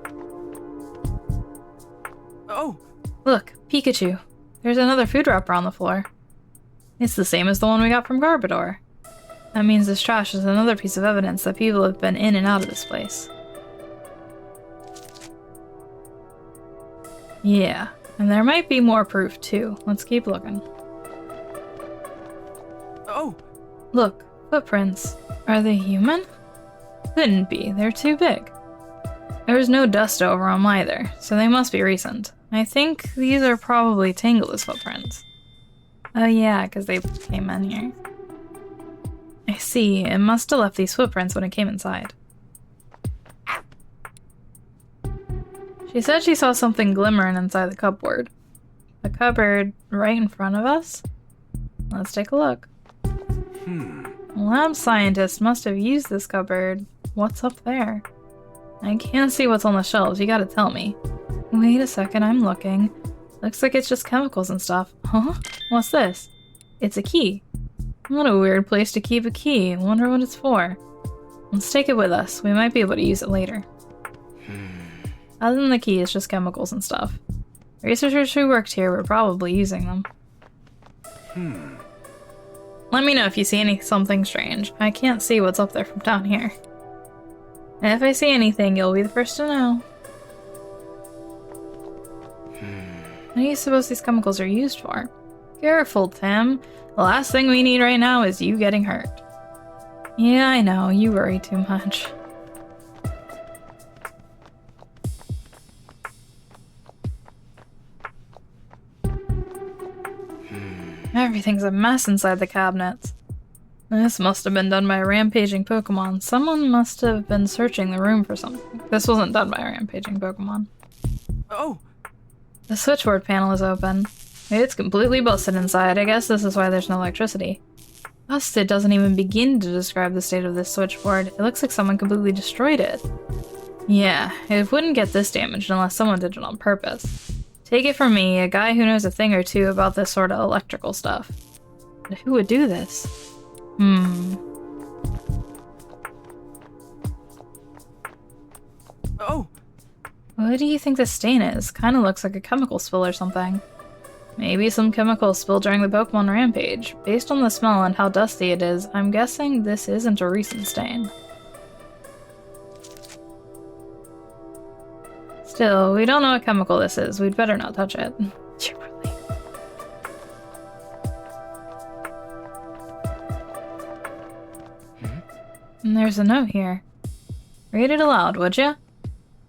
Oh! Look, Pikachu. There's another food wrapper on the floor. It's the same as the one we got from Garbodor. That means this trash is another piece of evidence that people have been in and out of this place. Yeah, and there might be more proof too. Let's keep looking. Oh! Look, footprints. Are they human? Couldn't be, they're too big. There's no dust over them either, so they must be recent. I think these are probably Tangela's footprints. Oh yeah, because they came in here. I see, it must have left these footprints when it came inside. She said she saw something glimmering inside the cupboard. The cupboard right in front of us? Let's take a look. Lab scientists must have used this cupboard. What's up there? I can't see what's on the shelves, you gotta tell me. Wait a second, I'm looking. Looks like it's just chemicals and stuff. Huh? What's this? It's a key. What a weird place to keep a key. Wonder what it's for. Let's take it with us. We might be able to use it later. Other than the key, it's just chemicals and stuff. Researchers who worked here were probably using them. Let me know if you see something strange. I can't see what's up there from down here. And if I see anything, you'll be the first to know. What do you suppose these chemicals are used for? Careful, Tim. The last thing we need right now is you getting hurt. Yeah, I know. You worry too much. Everything's a mess inside the cabinets. This must have been done by a rampaging Pokemon. Someone must have been searching the room for something. This wasn't done by a rampaging Pokemon. Oh! The switchboard panel is open. It's completely busted inside. I guess this is why there's no electricity. Busted doesn't even begin to describe the state of this switchboard. It looks like someone completely destroyed it. Yeah, it wouldn't get this damaged unless someone did it on purpose. Take it from me, a guy who knows a thing or two about this sort of electrical stuff. But who would do this? Oh! What do you think this stain is? Kinda looks like a chemical spill or something. Maybe some chemical spilled during the Pokemon rampage. Based on the smell and how dusty it is, I'm guessing this isn't a recent stain. Still, we don't know what chemical this is. We'd better not touch it. Cheerfully. And there's a note here. Read it aloud, would ya?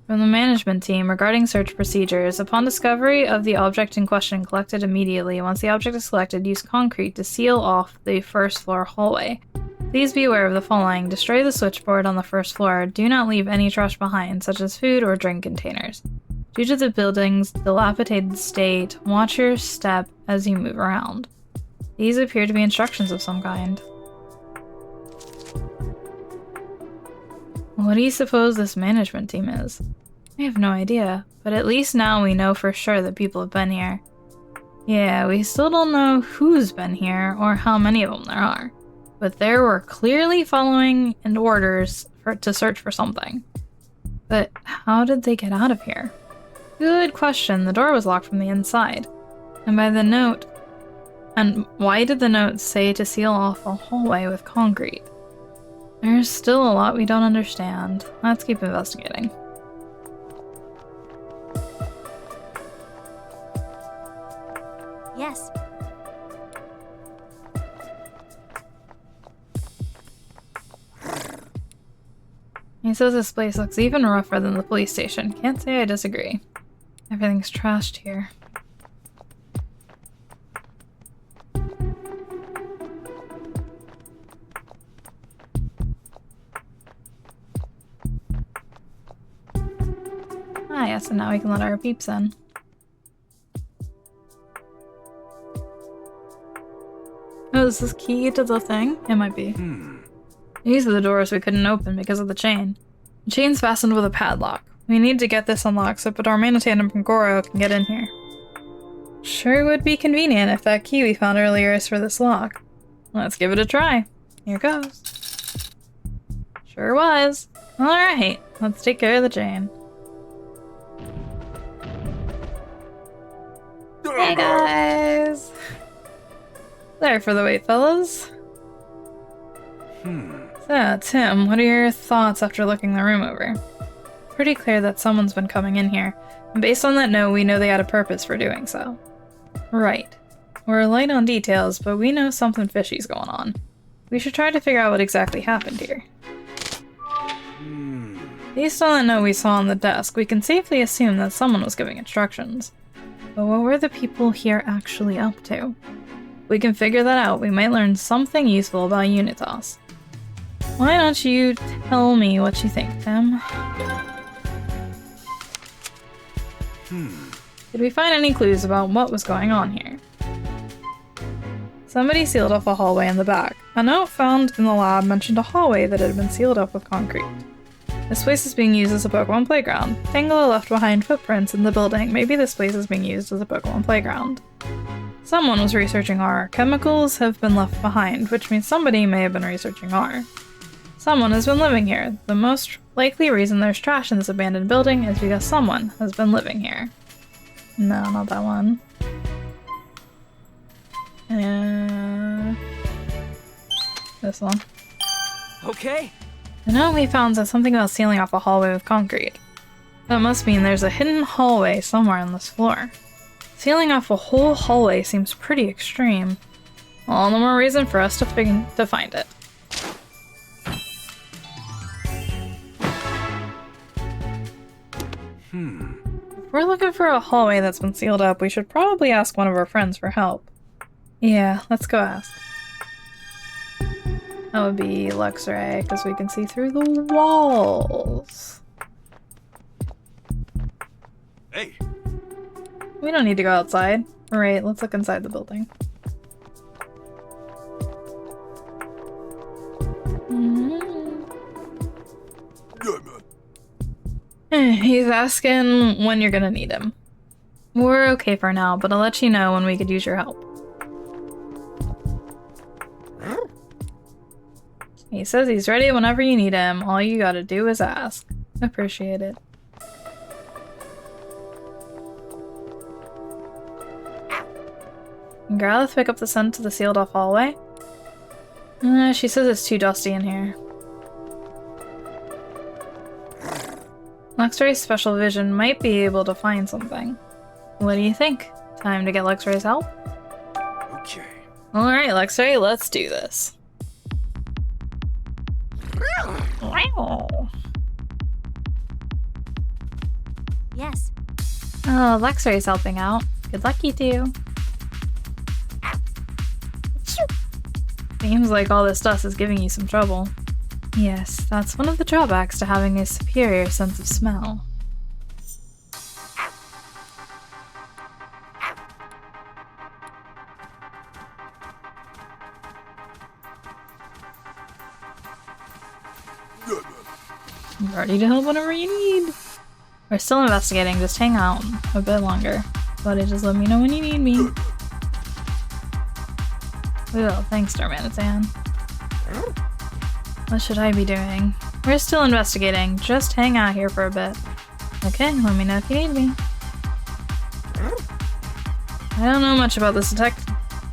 From the management team regarding search procedures. Upon discovery of the object in question, collected immediately. Once the object is collected, use concrete to seal off the first floor hallway. Please be aware of the following. Destroy the switchboard on the first floor. Do not leave any trash behind, such as food or drink containers. Due to the building's dilapidated state, watch your step as you move around. These appear to be instructions of some kind. What do you suppose this management team is? I have no idea, but at least now we know for sure that people have been here. Yeah, we still don't know who's been here or how many of them there are, but there were clearly following and orders to search for something. But how did they get out of here? Good question. The door was locked from the inside. And by the note... And why did the note say to seal off a hallway with concrete? There's still a lot we don't understand. Let's keep investigating. Yes. He says this place looks even rougher than the police station. Can't say I disagree. Everything's trashed here. Ah, yes, and now we can let our peeps in. Oh, is this key to the thing? It might be. These are the doors we couldn't open because of the chain. The chain's fastened with a padlock. We need to get this unlocked so Dormanitan and Goro can get in here. Sure would be convenient if that key we found earlier is for this lock. Let's give it a try. Here goes. Sure was. Alright, let's take care of the chain. Hey guys! Sorry for the wait, fellas. So, Tim, what are your thoughts after looking the room over? Pretty clear that someone's been coming in here, and based on that note, we know they had a purpose for doing so. Right. We're light on details, but we know something fishy's going on. We should try to figure out what exactly happened here. Based on that note we saw on the desk, we can safely assume that someone was giving instructions. But what were the people here actually up to? If we can figure that out, we might learn something useful about Unitas. Why don't you tell me what you think, Tim? Did we find any clues about what was going on here? Somebody sealed off a hallway in the back. A note found in the lab mentioned a hallway that had been sealed up with concrete. This place is being used as a Pokemon playground. Tangela left behind footprints in the building. Maybe this place is being used as a Pokemon playground. Someone was researching R. Chemicals have been left behind, which means somebody may have been researching R. Someone has been living here. The most likely reason there's trash in this abandoned building is because someone has been living here. No, not that one. This one. Okay. The note we found said something about sealing off a hallway with concrete. That must mean there's a hidden hallway somewhere on this floor. Sealing off a whole hallway seems pretty extreme. All the more reason for us to find it. If we're looking for a hallway that's been sealed up, we should probably ask one of our friends for help. Yeah, let's go ask. That would be Luxray, because we can see through the walls. Hey! We don't need to go outside. Right, let's look inside the building. He's asking when you're gonna need him. We're okay for now, but I'll let you know when we could use your help. He says he's ready whenever you need him. All you gotta do is ask. Appreciate it. Can Growlithe pick up the scent to the sealed off hallway? She says it's too dusty in here. Luxray's special vision might be able to find something. What do you think? Time to get Luxray's help? Okay. Alright, Luxray, let's do this. Yes. Oh, Luxray's helping out. Good luck, you two. Seems like all this dust is giving you some trouble. Yes, that's one of the drawbacks to having a superior sense of smell. I'm ready to help whenever you need. We're still investigating, just hang out a bit longer. Buddy, just let me know when you need me. Well, thanks, Dormanitan. What should I be doing? We're still investigating. Just hang out here for a bit. Okay, let me know if you need me. I don't know much about this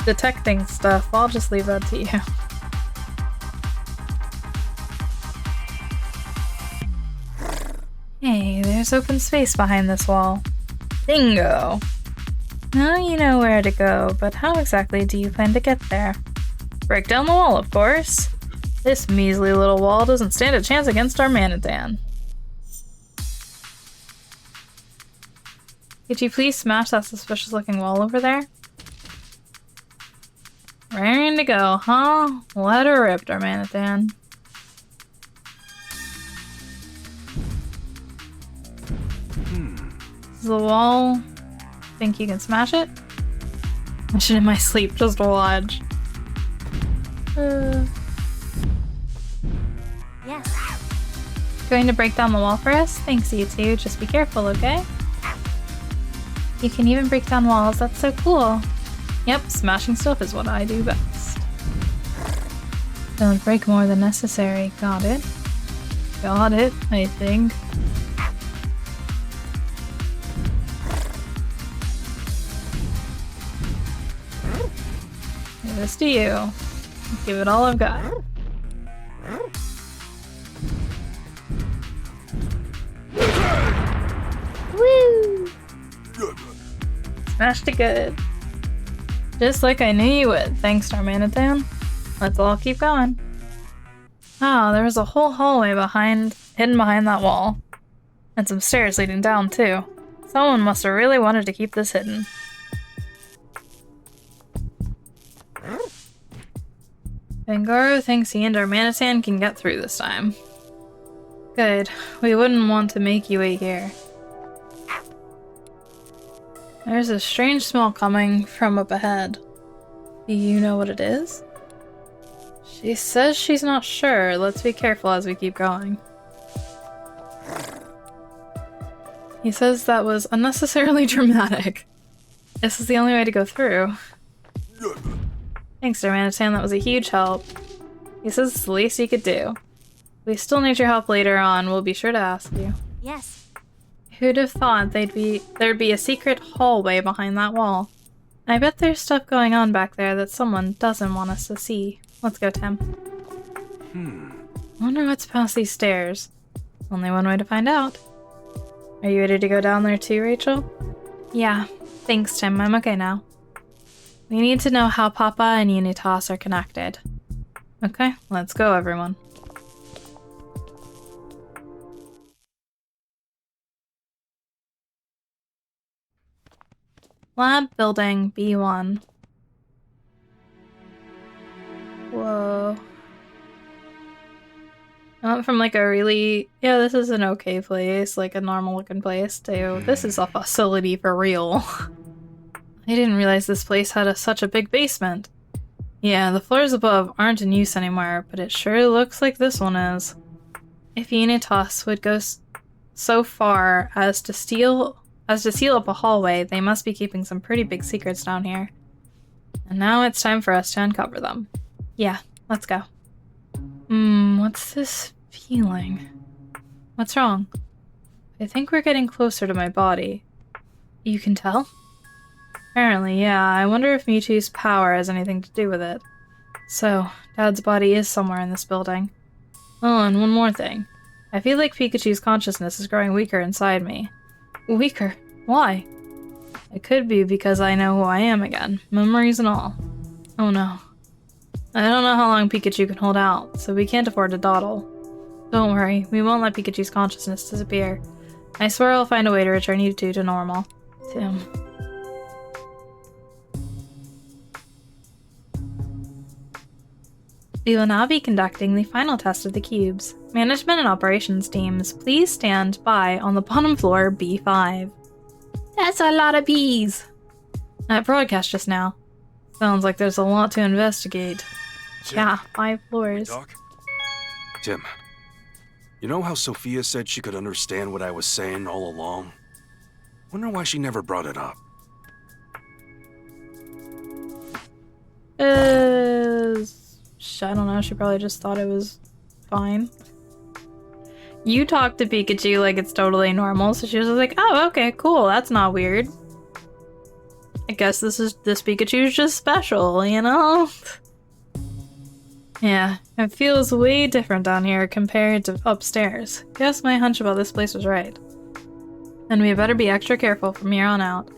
detecting stuff. I'll just leave that to you. Hey, there's open space behind this wall. Bingo! Now you know where to go, but how exactly do you plan to get there? Break down the wall, of course. This measly little wall doesn't stand a chance against our Manitan. Could you please smash that suspicious looking wall over there? Raring to go, huh? Let her rip, Darmanitan. Does the wall think you can smash it? I should in my sleep just watch. Yes. Going to break down the wall for us? Thanks, you two. Just be careful, okay? You can even break down walls. That's so cool. Yep, smashing stuff is what I do best. Don't break more than necessary. Got it. Got it, I think. Give this to you. Give it all I've got. Woo! Smashed it good. Just like I knew you would. Thanks, Darmanitan. Let's all keep going. Oh, there was a whole hallway hidden behind that wall. And some stairs leading down, too. Someone must have really wanted to keep this hidden. Bangaru thinks he and Darmanitan can get through this time. Good. We wouldn't want to make you wait here. There's a strange smell coming from up ahead. Do you know what it is? She says she's not sure. Let's be careful as we keep going. He says that was unnecessarily dramatic. This is the only way to go through. Thanks, Darmanitan. That was a huge help. He says it's the least he could do. We still need your help later on. We'll be sure to ask you. Yes. Who'd have thought there'd be a secret hallway behind that wall? I bet there's stuff going on back there that someone doesn't want us to see. Let's go, Tim. I wonder what's past these stairs. Only one way to find out. Are you ready to go down there too, Rachel? Yeah. Thanks, Tim. I'm okay now. We need to know how Papa and Unitas are connected. Okay, let's go, everyone. Lab building B1. Whoa. I went from like a really, yeah, this is an okay place, like a normal looking place, to this is a facility for real. I didn't realize this place had such a big basement. Yeah, the floors above aren't in use anymore, but it sure looks like this one is. If Unitas would go so far as to seal up a hallway, they must be keeping some pretty big secrets down here. And now it's time for us to uncover them. Yeah, let's go. What's this feeling? What's wrong? I think we're getting closer to my body. You can tell? Apparently, yeah. I wonder if Mewtwo's power has anything to do with it. So, Dad's body is somewhere in this building. Oh, and one more thing. I feel like Pikachu's consciousness is growing weaker inside me. Weaker? Why? It could be because I know who I am again. Memories and all. Oh no. I don't know how long Pikachu can hold out, so we can't afford to dawdle. Don't worry, we won't let Pikachu's consciousness disappear. I swear I'll find a way to return you two to normal. Tim. We will now be conducting the final test of the cubes. Management and operations teams, please stand by on the bottom floor, B5. That's a lot of bees! That broadcast just now. Sounds like there's a lot to investigate. Tim. Yeah, 5 floors. Doc? Tim, you know how Sophia said she could understand what I was saying all along? Wonder why she never brought it up. I don't know, she probably just thought it was fine. You talk to Pikachu like it's totally normal, so she was like, oh, okay, cool, that's not weird. I guess this Pikachu's just special, you know? Yeah, it feels way different down here compared to upstairs. Guess my hunch about this place was right. And we better be extra careful from here on out.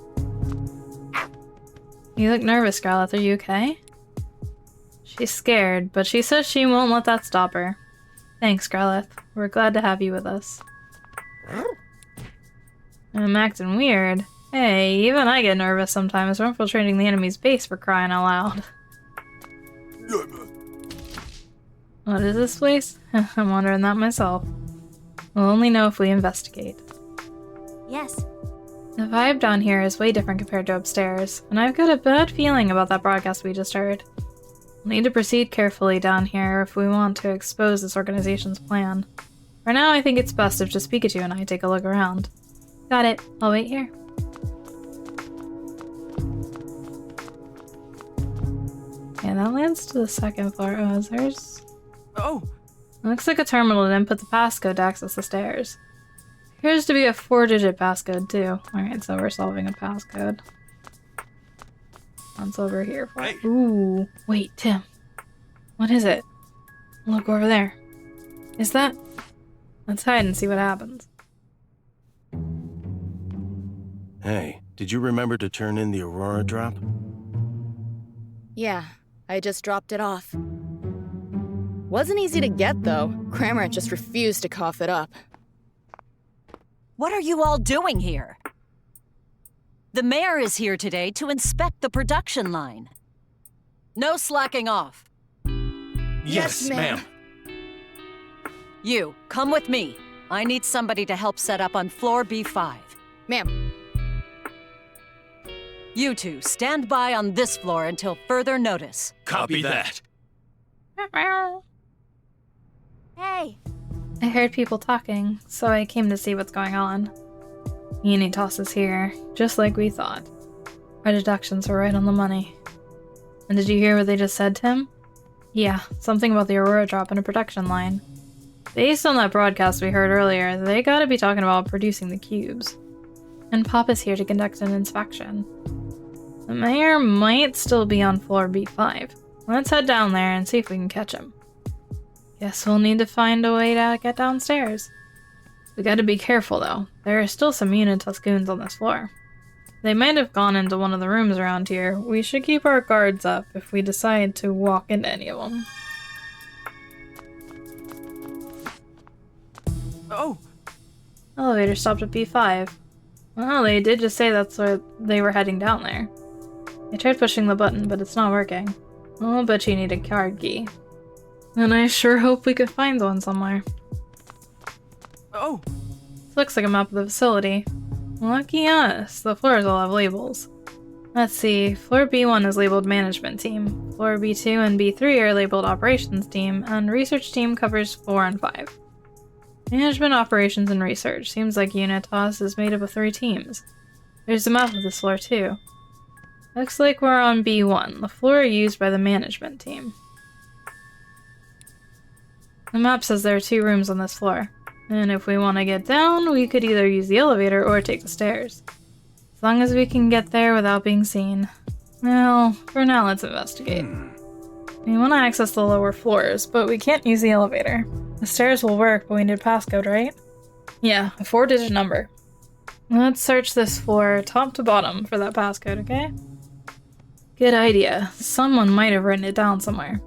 You look nervous, Scarlet. Are you okay? She's scared, but she says she won't let that stop her. Thanks, Grelith. We're glad to have you with us. I'm acting weird. Hey, even I get nervous sometimes. We're infiltrating the enemy's base, for crying out loud. What is this place? I'm wondering that myself. We'll only know if we investigate. Yes. The vibe down here is way different compared to upstairs, and I've got a bad feeling about that broadcast we just heard. We'll need to proceed carefully down here if we want to expose this organization's plan. For now, I think it's best if just Pikachu and I take a look around. Got it. I'll wait here. Yeah, that lands to the second floor. Oh, there's... Oh! Looks like a terminal to input the passcode to access the stairs. Appears to be a 4-digit passcode, too. Alright, so we're solving a passcode. That's over here. Hey. Ooh. Wait, Tim. What is it? Look over there. Is that... Let's hide and see what happens. Hey, did you remember to turn in the Aurora drop? Yeah, I just dropped it off. Wasn't easy to get, though. Kramer just refused to cough it up. What are you all doing here? The mayor is here today to inspect the production line. No slacking off. Yes, ma'am. You, come with me. I need somebody to help set up on floor B5. Ma'am. You two, stand by on this floor until further notice. Copy that. Hey. I heard people talking, so I came to see what's going on. Unitas is here, just like we thought. Our deductions were right on the money. And did you hear what they just said, Tim? Yeah, something about the Aurora drop in a production line. Based on that broadcast we heard earlier, they gotta be talking about producing the cubes. And Pop is here to conduct an inspection. The mayor might still be on floor B5. Let's head down there and see if we can catch him. Guess we'll need to find a way to get downstairs. We gotta be careful though. There are still some Unitas goons on this floor. They might have gone into one of the rooms around here. We should keep our guards up if we decide to walk into any of them. Oh! Elevator stopped at B5. Well, they did just say that's where they were heading down there. I tried pushing the button, but it's not working. I'll bet you need a card key. And I sure hope we could find one somewhere. Oh! This looks like a map of the facility. Lucky us, the floors all have labels. Let's see, floor B1 is labeled Management Team, floor B2 and B3 are labeled Operations Team, and Research Team covers 4 and 5. Management, Operations, and Research. Seems like Unitas is made up of 3 teams. There's a map of this floor too. Looks like we're on B1, the floor used by the Management Team. The map says there are 2 rooms on this floor. And if we want to get down, we could either use the elevator or take the stairs. As long as we can get there without being seen. Well, for now, let's investigate. We want to access the lower floors, but we can't use the elevator. The stairs will work, but we need a passcode, right? Yeah, a 4-digit number. Let's search this floor top to bottom for that passcode, okay? Good idea. Someone might have written it down somewhere.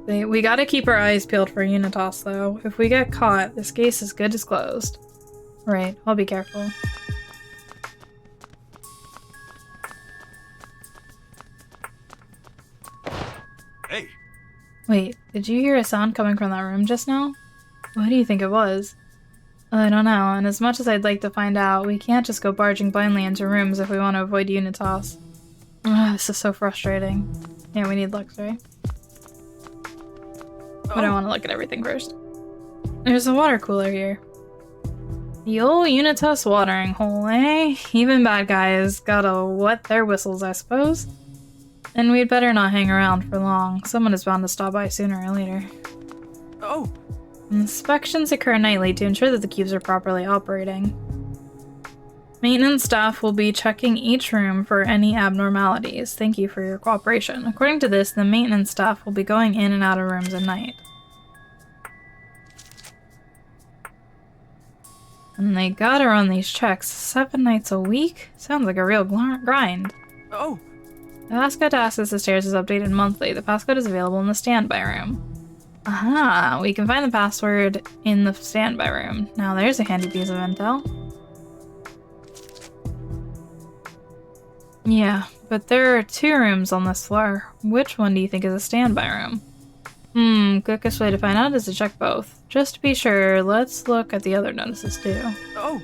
We gotta keep our eyes peeled for Unitas, though. If we get caught, this case is good as closed. Right, I'll be careful. Hey, Wait, did you hear a sound coming from that room just now? What do you think it was? I don't know, and as much as I'd like to find out, we can't just go barging blindly into rooms if we want to avoid Unitas. Ugh, this is so frustrating. Yeah, we need looks, right? But I want to look at everything first. There's a water cooler here. The old Unitas watering hole, eh? Even bad guys gotta wet their whistles, I suppose. And we'd better not hang around for long. Someone is bound to stop by sooner or later. Oh! Inspections occur nightly to ensure that the cubes are properly operating. Maintenance staff will be checking each room for any abnormalities. Thank you for your cooperation. According to this, the maintenance staff will be going in and out of rooms at night. And they gotta run these checks 7 nights a week? Sounds like a real grind. Oh! The passcode to access the stairs is updated monthly. The passcode is available in the standby room. Aha! We can find the password in the standby room. Now there's a handy piece of intel. Yeah, but there are 2 rooms on this floor. Which one do you think is a standby room? Quickest way to find out is to check both. Just to be sure, let's look at the other notices too. Oh!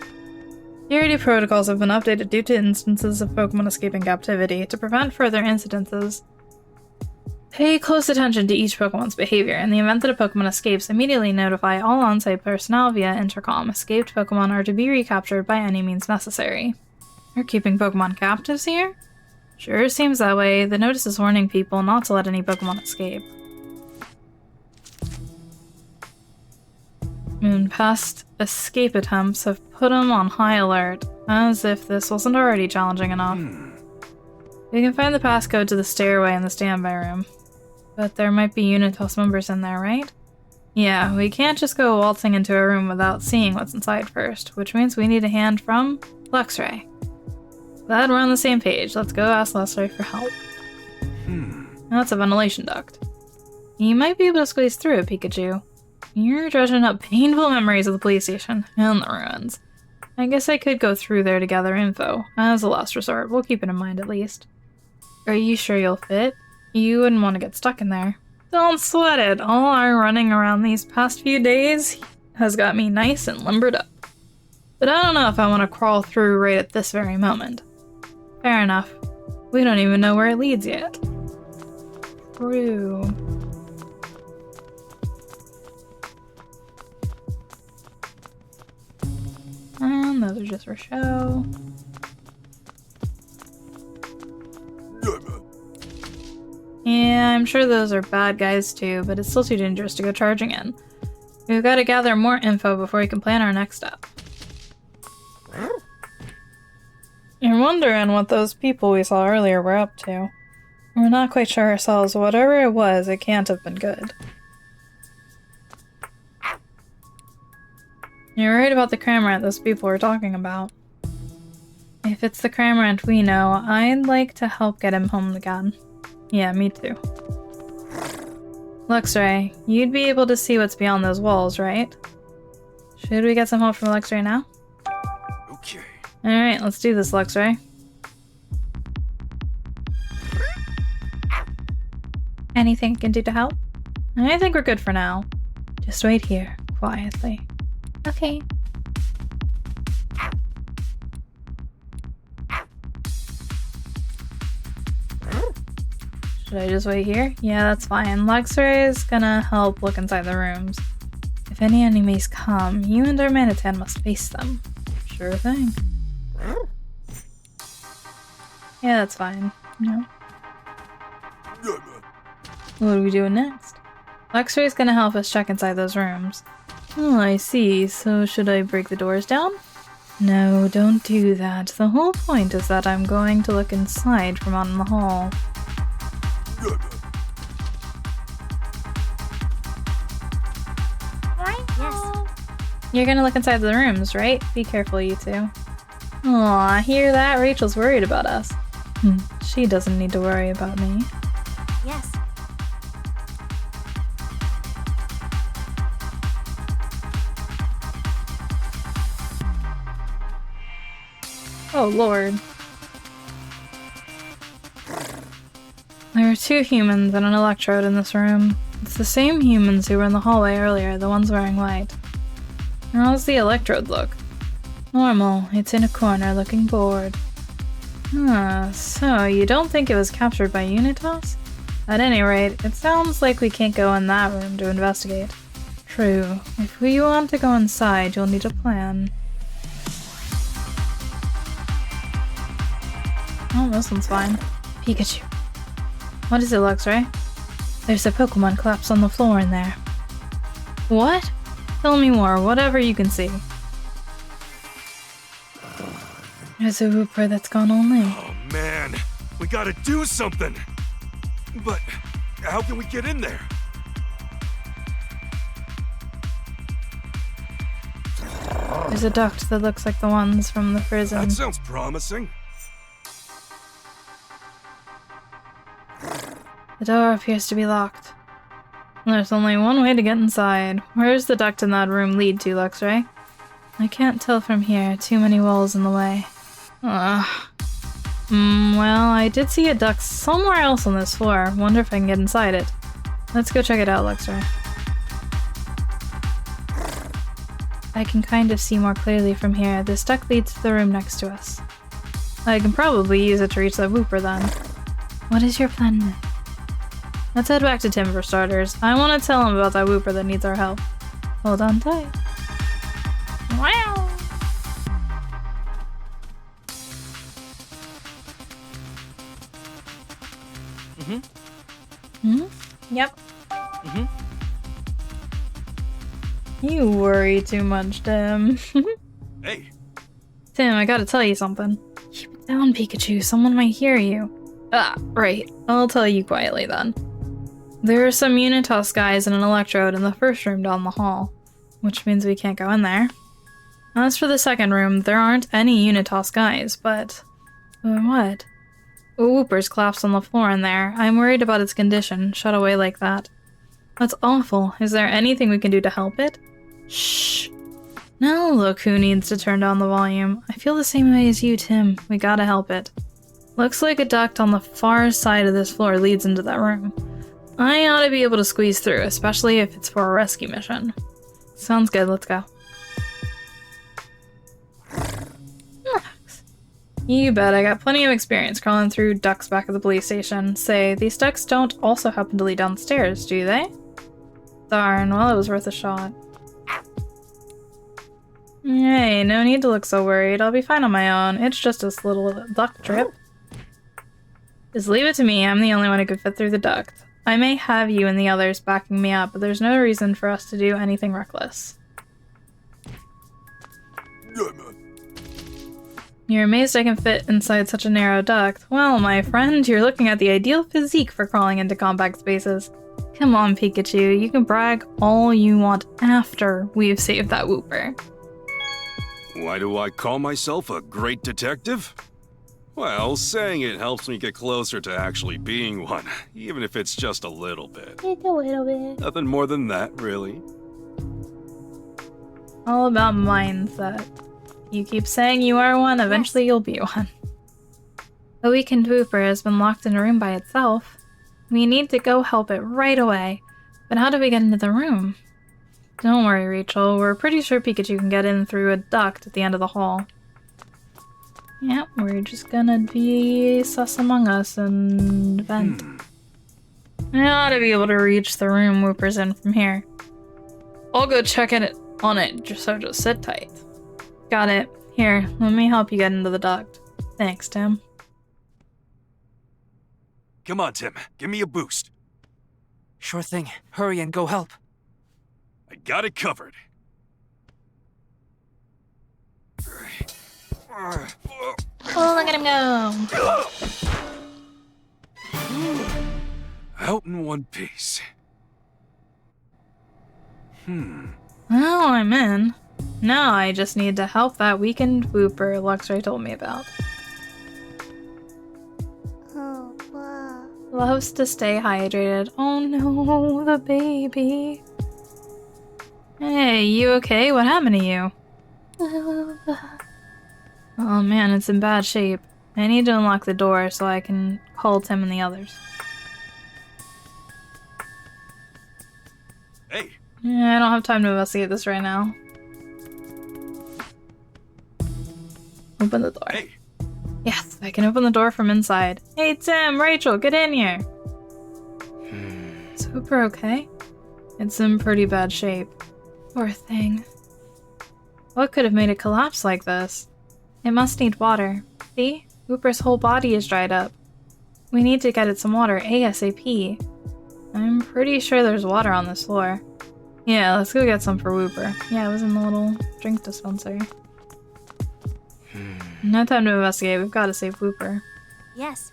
Security protocols have been updated due to instances of Pokemon escaping captivity. To prevent further incidences, pay close attention to each Pokemon's behavior. In the event that a Pokemon escapes, immediately notify all on-site personnel via intercom. Escaped Pokemon are to be recaptured by any means necessary. You're keeping Pokemon captives here? Sure seems that way. The notice is warning people not to let any Pokemon escape. Past escape attempts have put him on high alert, as if this wasn't already challenging enough. We can find the passcode to the stairway in the standby room. But there might be Unitas members in there, right? Yeah, we can't just go waltzing into a room without seeing what's inside first, which means we need a hand from Luxray. Glad we're on the same page. Let's go ask Luxray for help. That's a ventilation duct. You might be able to squeeze through it, Pikachu. You're dredging up painful memories of the police station and the ruins. I guess I could go through there to gather info. As a last resort, we'll keep it in mind at least. Are you sure you'll fit? You wouldn't want to get stuck in there. Don't sweat it. All our running around these past few days has got me nice and limbered up. But I don't know if I want to crawl through right at this very moment. Fair enough. We don't even know where it leads yet. True. And those are just for show. Yeah, I'm sure those are bad guys too, but it's still too dangerous to go charging in. We've got to gather more info before we can plan our next step. You're wondering what those people we saw earlier were up to. We're not quite sure ourselves. Whatever it was, it can't have been good. You're right about the Cramorant those people were talking about. If it's the Cramorant we know, I'd like to help get him home again. Yeah, me too. Luxray, you'd be able to see what's beyond those walls, right? Should we get some help from Luxray now? Okay. Alright, let's do this, Luxray. Anything I can do to help? I think we're good for now. Just wait here, quietly. Okay. Should I just wait here? Yeah, that's fine. Luxray is gonna help look inside the rooms. If any enemies come, you and our Manitan must face them. Sure thing. Yeah, that's fine. No. What are we doing next? Luxray's gonna help us check inside those rooms. Oh, I see. So should I break the doors down? No, don't do that. The whole point is that I'm going to look inside from out in the hall. Yes. You're gonna look inside the rooms, right? Be careful, you two. Aw, hear that? Rachel's worried about us. She doesn't need to worry about me. Yes. Oh, Lord. There are 2 humans and an electrode in this room. It's the same humans who were in the hallway earlier, the ones wearing white. How's the electrode look? Normal. It's in a corner looking bored. So you don't think it was captured by Unitas? At any rate, it sounds like we can't go in that room to investigate. True. If we want to go inside, you'll need a plan. Oh, this one's fine. Pikachu. What is it, Luxray? There's a Pokemon collapsed on the floor in there. What? Tell me more, whatever you can see. There's a Wooper that's gone all night. Oh man, we gotta do something. But how can we get in there? There's a duct that looks like the ones from the prison. That sounds promising. The door appears to be locked. There's only one way to get inside. Where's the duct in that room lead to, Luxray? I can't tell from here. Too many walls in the way. Ugh. Well, I did see a duct somewhere else on this floor. Wonder if I can get inside it. Let's go check it out, Luxray. I can kind of see more clearly from here. This duct leads to the room next to us. I can probably use it to reach that whooper then. What is your plan next? Let's head back to Tim for starters. I want to tell him about that whooper that needs our help. Hold on tight. Wow! Yep. You worry too much, Tim. Hey! Tim, I gotta tell you something. Keep it down, Pikachu. Someone might hear you. Ah, right. I'll tell you quietly then. There are some Unitas guys and an electrode in the first room down the hall, which means we can't go in there. As for the second room, there aren't any Unitas guys, but... what? A whooper's collapsed on the floor in there. I'm worried about its condition, shut away like that. That's awful. Is there anything we can do to help it? Shh! Now look who needs to turn down the volume. I feel the same way as you, Tim. We gotta help it. Looks like a duct on the far side of this floor leads into that room. I ought to be able to squeeze through, especially if it's for a rescue mission. Sounds good, let's go. You bet, I got plenty of experience crawling through ducts back at the police station. Say, these ducts don't also happen to lead downstairs, do they? Darn, well it was worth a shot. Hey, no need to look so worried. I'll be fine on my own. It's just this little duct trip. Just leave it to me, I'm the only one who could fit through the duct. I may have you and the others backing me up, but there's no reason for us to do anything reckless. You're amazed I can fit inside such a narrow duct. Well, my friend, you're looking at the ideal physique for crawling into compact spaces. Come on, Pikachu, you can brag all you want after we've saved that whooper. Why do I call myself a great detective? Well, saying it helps me get closer to actually being one, even if it's just a little bit. Just a little bit. Nothing more than that, really. All about mindset. You keep saying you are one, eventually you'll be one. The weakened whooper has been locked in a room by itself. We need to go help it right away. But how do we get into the room? Don't worry, Rachel. We're pretty sure Pikachu can get in through a duct at the end of the hall. Yep, we're just gonna be sus among us and vent. I ought to be able to reach the room Whooper's in from here. I'll go check on it, just sit tight. Got it. Here, let me help you get into the duct. Thanks, Tim. Come on, Tim. Give me a boost. Sure thing. Hurry and go help. I got it covered. Oh, look at him go! Out in one piece. Well, I'm in. Now I just need to help that weakened whooper Luxray told me about. Oh, wow. Loves to stay hydrated. Oh no, the baby. Hey, you okay? What happened to you? Oh man, it's in bad shape. I need to unlock the door so I can call Tim and the others. Hey. Yeah, I don't have time to investigate this right now. Open the door. Hey. Yes, I can open the door from inside. Hey Tim, Rachel, get in here! Is Whooper okay? It's in pretty bad shape. Poor thing. What could have made it collapse like this? It must need water. See? Whooper's whole body is dried up. We need to get it some water ASAP. I'm pretty sure there's water on this floor. Yeah, let's go get some for Whooper. Yeah, it was in the little drink dispenser. No time to investigate, we've got to save Whooper. Yes.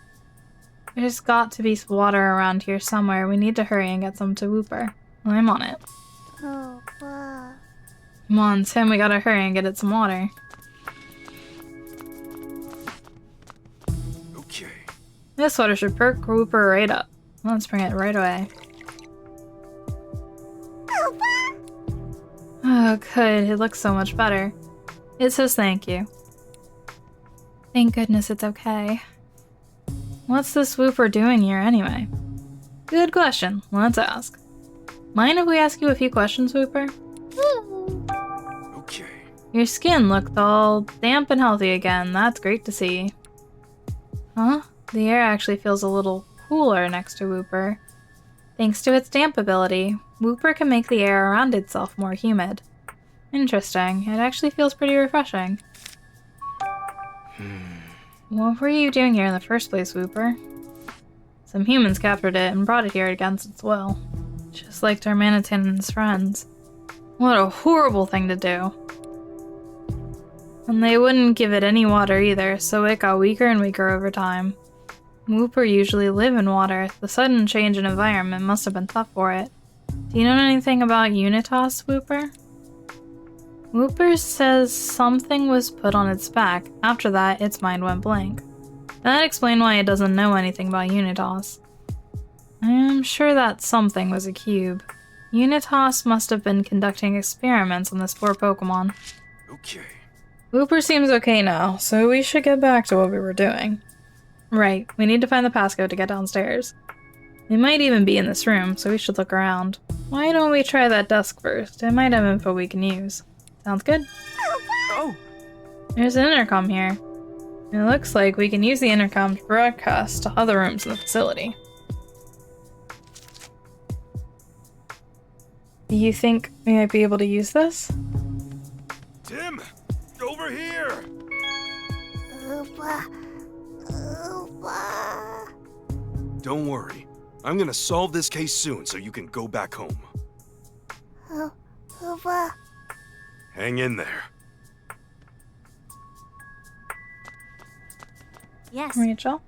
There's got to be water around here somewhere. We need to hurry and get some to Whooper. I'm on it. Oh, wow. Come on, Tim, we gotta hurry and get it some water. Okay. This water should perk Whooper right up. Let's bring it right away. Oh, good. It looks so much better. It says thank you. Thank goodness it's okay. What's this Wooper doing here anyway? Good question. Let's ask. Mind if we ask you a few questions, Wooper? Okay. Your skin looked all damp and healthy again. That's great to see. Huh? The air actually feels a little cooler next to Wooper. Thanks to its damp ability, Wooper can make the air around itself more humid. Interesting. It actually feels pretty refreshing. What were you doing here in the first place, Wooper? Some humans captured it and brought it here against its will. Just like Darmanitan and his friends. What a horrible thing to do. And they wouldn't give it any water either, so it got weaker and weaker over time. Wooper usually live in water. The sudden change in environment must have been tough for it. Do you know anything about Unitas, Wooper? Wooper says something was put on its back. After that, its mind went blank. That explained why it doesn't know anything about Unitas. I am sure that something was a cube. Unitas must have been conducting experiments on this poor Pokemon. Okay. Wooper seems okay now, so we should get back to what we were doing. Right, we need to find the passcode to get downstairs. It might even be in this room, so we should look around. Why don't we try that desk first? It might have info we can use. Sounds good? Oh! There's an intercom here. It looks like we can use the intercom to broadcast to other rooms in the facility. Do you think we might be able to use this? Tim! Over here! Don't worry. I'm gonna solve this case soon so you can go back home. Hang in there. Yes. Rachel?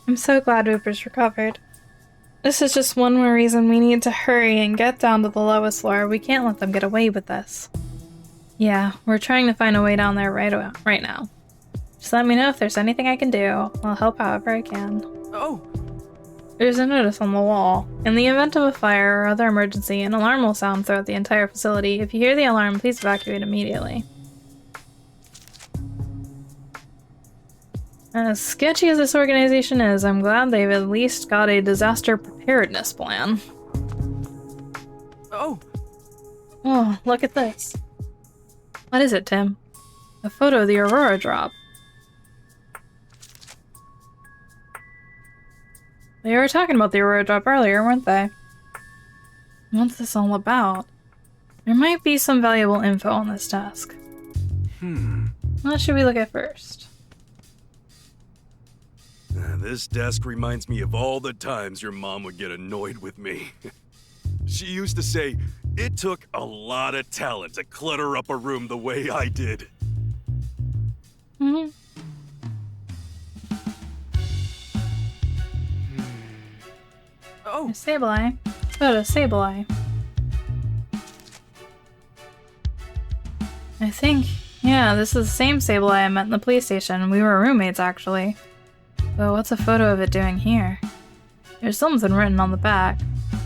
I'm so glad Wooper's recovered. This is just one more reason we need to hurry and get down to the lowest floor. We can't let them get away with this. Yeah, we're trying to find a way down there right now. Just let me know if there's anything I can do. I'll help however I can. Oh! There's a notice on the wall. In the event of a fire or other emergency, an alarm will sound throughout the entire facility. If you hear the alarm, please evacuate immediately. As sketchy as this organization is, I'm glad they've at least got a disaster preparedness plan. Oh! Oh, look at this. What is it, Tim? A photo of the Aurora drop. They were talking about the Aurora drop earlier, weren't they? What's this all about? There might be some valuable info on this desk. What should we look at first? This desk reminds me of all the times your mom would get annoyed with me. She used to say, it took a lot of talent to clutter up a room the way I did. Mm-hmm. Oh! Sableye. Photo Sableye. I think, yeah, this is the same Sableye I met in the police station. We were roommates, actually. But what's a photo of it doing here? There's something written on the back.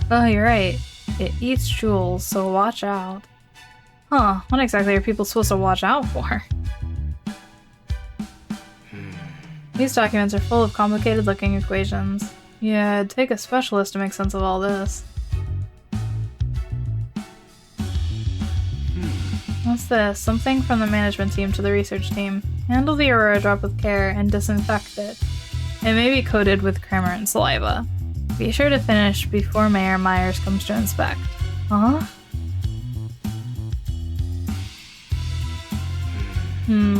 Oh, you're right. It eats jewels, so watch out. Huh, what exactly are people supposed to watch out for? These documents are full of complicated-looking equations. Yeah, it'd take a specialist to make sense of all this. What's this? Something from the management team to the research team. Handle the Aurora drop with care and disinfect it. It may be coated with Cramorant saliva. Be sure to finish before Mayor Myers comes to inspect. Huh?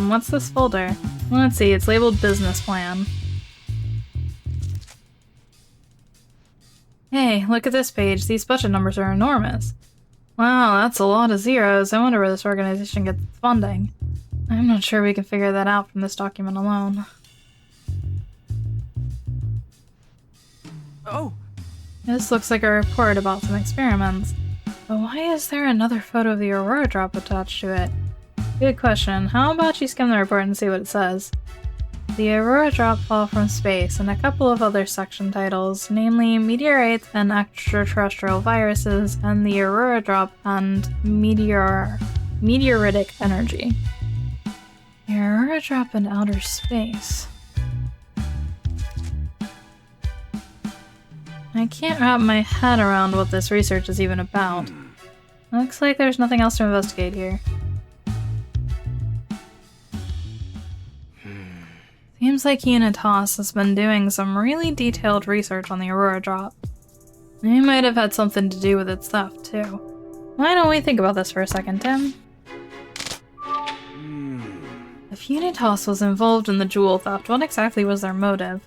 What's this folder? Let's see, it's labeled business plan. Hey, look at this page. These budget numbers are enormous. Wow, that's a lot of zeros. I wonder where this organization gets its funding. I'm not sure we can figure that out from this document alone. Oh! This looks like a report about some experiments. But why is there another photo of the Aurora drop attached to it? Good question. How about you skim the report and see what it says? The Aurora Drop Fall from Space, and a couple of other section titles, namely Meteorites and Extraterrestrial Viruses, and the Aurora Drop and Meteoritic Energy. The Aurora Drop in Outer Space. I can't wrap my head around what this research is even about. Looks like there's nothing else to investigate here. Seems like Unitas has been doing some really detailed research on the Aurora Drop. They might have had something to do with its theft, too. Why don't we think about this for a second, Tim? If Unitas was involved in the jewel theft, what exactly was their motive?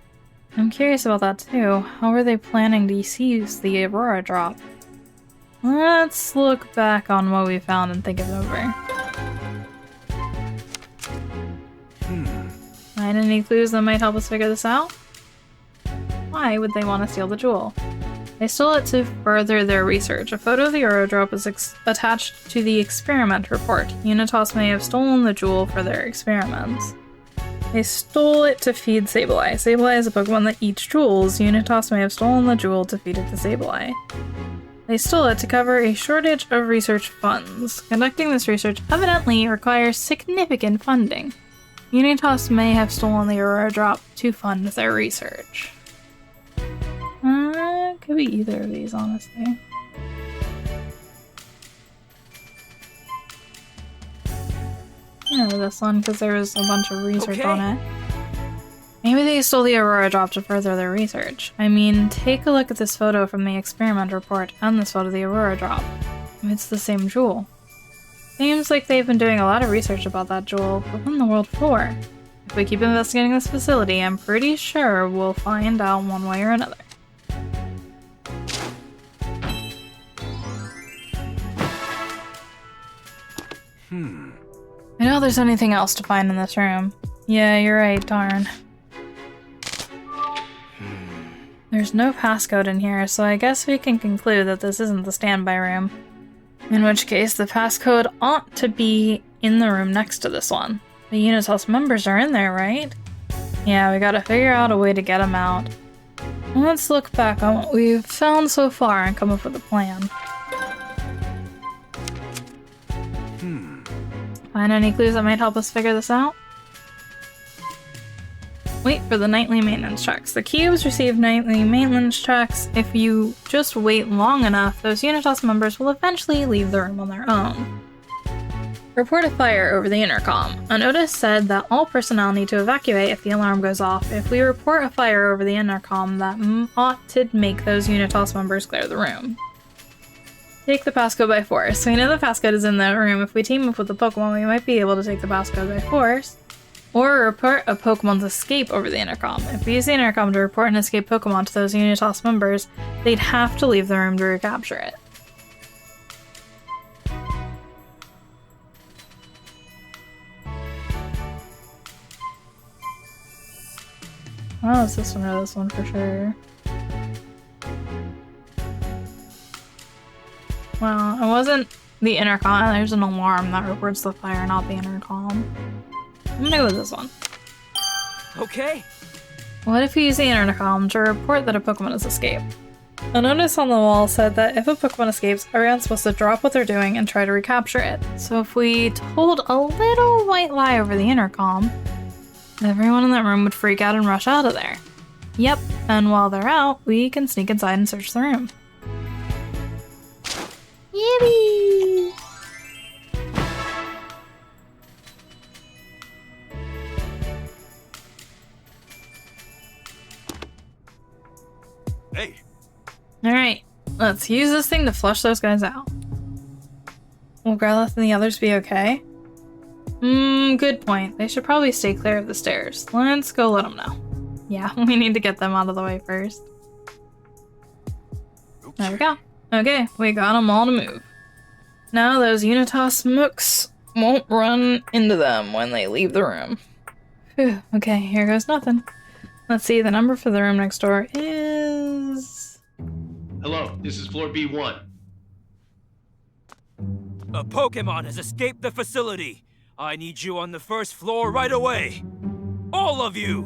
I'm curious about that, too. How were they planning to seize the Aurora Drop? Let's look back on what we found and think it over. Find any clues that might help us figure this out? Why would they want to steal the jewel? They stole it to further their research. A photo of the Aurora Drop is attached to the experiment report. Unitas may have stolen the jewel for their experiments. They stole it to feed Sableye. Sableye is a Pokemon that eats jewels. Unitas may have stolen the jewel to feed it to Sableye. They stole it to cover a shortage of research funds. Conducting this research evidently requires significant funding. Unitas may have stolen the Aurora Drop to fund their research. Could be either of these, honestly. Yeah, this one, because there was a bunch of research on it. Maybe they stole the Aurora Drop to further their research. I mean, take a look at this photo from the experiment report and this photo of the Aurora Drop. It's the same jewel. Seems like they've been doing a lot of research about that jewel, but what in the world for? If we keep investigating this facility, I'm pretty sure we'll find out one way or another. I doubt there's anything else to find in this room. Yeah, you're right, darn. There's no passcode in here, so I guess we can conclude that this isn't the standby room. In which case, the passcode ought to be in the room next to this one. The Unitas members are in there, right? Yeah, we gotta figure out a way to get them out. Let's look back on what we've found so far and come up with a plan. Find any clues that might help us figure this out? Wait for the nightly maintenance checks. The cubes receive nightly maintenance checks. If you just wait long enough, those Unitas members will eventually leave the room on their own. Report a fire over the intercom. A notice said that all personnel need to evacuate if the alarm goes off. If we report a fire over the intercom, that ought to make those Unitas members clear the room. Take the passcode by force. We know the passcode is in that room. If we team up with the Pokemon, we might be able to take the passcode by force. Or report a Pokemon's escape over the intercom. If we use the intercom to report an escaped Pokemon to those Unitas members, they'd have to leave the room to recapture it. Oh, it's this one or this one for sure. Well, it wasn't the intercom. There's an alarm that reports the fire, not the intercom. I'm gonna go with this one. Okay. What if we use the intercom to report that a Pokemon has escaped? A notice on the wall said that if a Pokemon escapes, everyone's supposed to drop what they're doing and try to recapture it. So if we told a little white lie over the intercom, everyone in that room would freak out and rush out of there. Yep, and while they're out, we can sneak inside and search the room. Yippee! Hey. Alright, let's use this thing to flush those guys out. Will Growlithe and the others be okay? Good point. They should probably stay clear of the stairs. Let's go let them know. Yeah, we need to get them out of the way first. There we go. Okay, we got them all to move. Now those Unitas mooks won't run into them when they leave the room. Phew, okay, here goes nothing. Let's see, the number for the room next door is... Hello, this is floor B1. A Pokemon has escaped the facility. I need you on the first floor right away. All of you!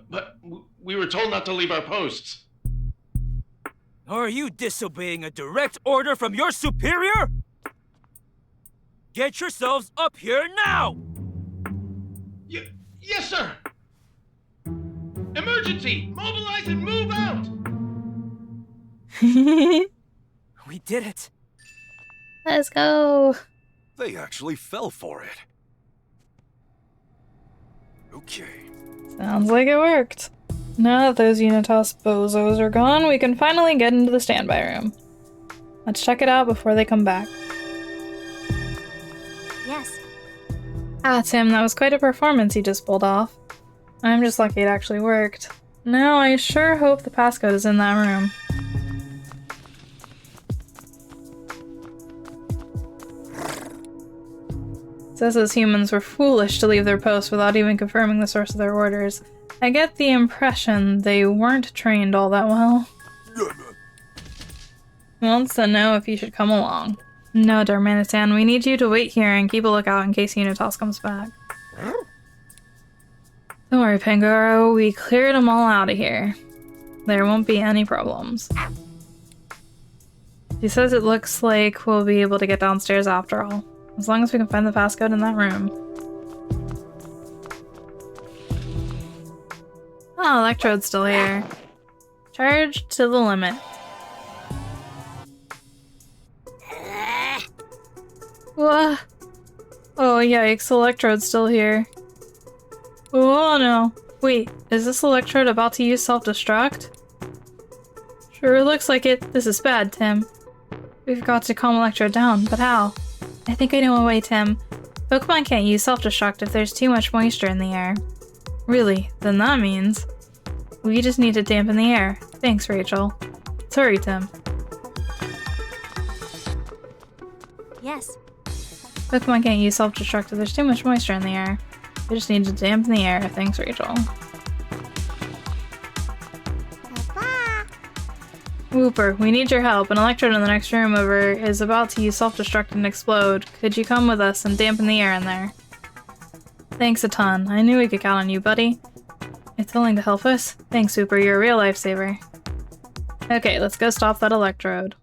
But we were told not to leave our posts. Are you disobeying a direct order from your superior? Get yourselves up here now! Yes, sir! Emergency! Mobilize and move out! We did it. Let's go. They actually fell for it. Okay. Sounds like it worked. Now that those Unitas bozos are gone, we can finally get into the standby room. Let's check it out before they come back. Yes. Ah, Tim, that was quite a performance you just pulled off. I'm just lucky it actually worked. Now I sure hope the passcode is in that room. Says those humans were foolish to leave their post without even confirming the source of their orders. I get the impression they weren't trained all that well. Wants to know if you should come along. No, Darmanitan, we need you to wait here and keep a lookout in case Unitas comes back. Don't worry, Pangoro, we cleared them all out of here. There won't be any problems. She says it looks like we'll be able to get downstairs after all, as long as we can find the passcode in that room. Oh, Electrode's still here. Charged to the limit. What? Oh yikes, Electrode's still here. Oh no. Wait, is this Electrode about to use self-destruct? Sure looks like it. This is bad, Tim. We've got to calm Electrode down, but how? I think I know a way, Tim. Pokemon can't use self-destruct if there's too much moisture in the air. Really? Then that means... we just need to dampen the air. Thanks, Rachel. Sorry, Tim. Yes. Pokemon can't use self-destruct if there's too much moisture in the air. We just need to dampen the air. Thanks, Rachel. Whooper, we need your help. An Electrode in the next room over is about to use self-destruct and explode. Could you come with us and dampen the air in there? Thanks a ton. I knew we could count on you, buddy. It's willing to help us? Thanks, Whooper. You're a real lifesaver. Okay, let's go stop that Electrode.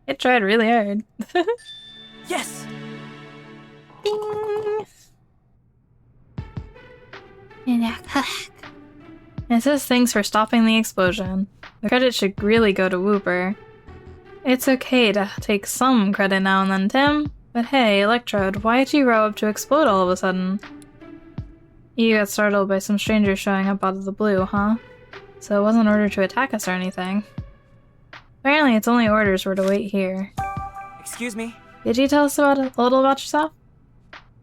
It tried really hard. Yes! Ding! It says thanks for stopping the explosion. The credit should really go to Whooper. It's okay to take some credit now and then, Tim. But hey, Electrode, why did you grow up to explode all of a sudden? You got startled by some strangers showing up out of the blue, huh? So it wasn't in order to attack us or anything. Apparently its only orders were to wait here. Excuse me? Could you tell us a little about yourself?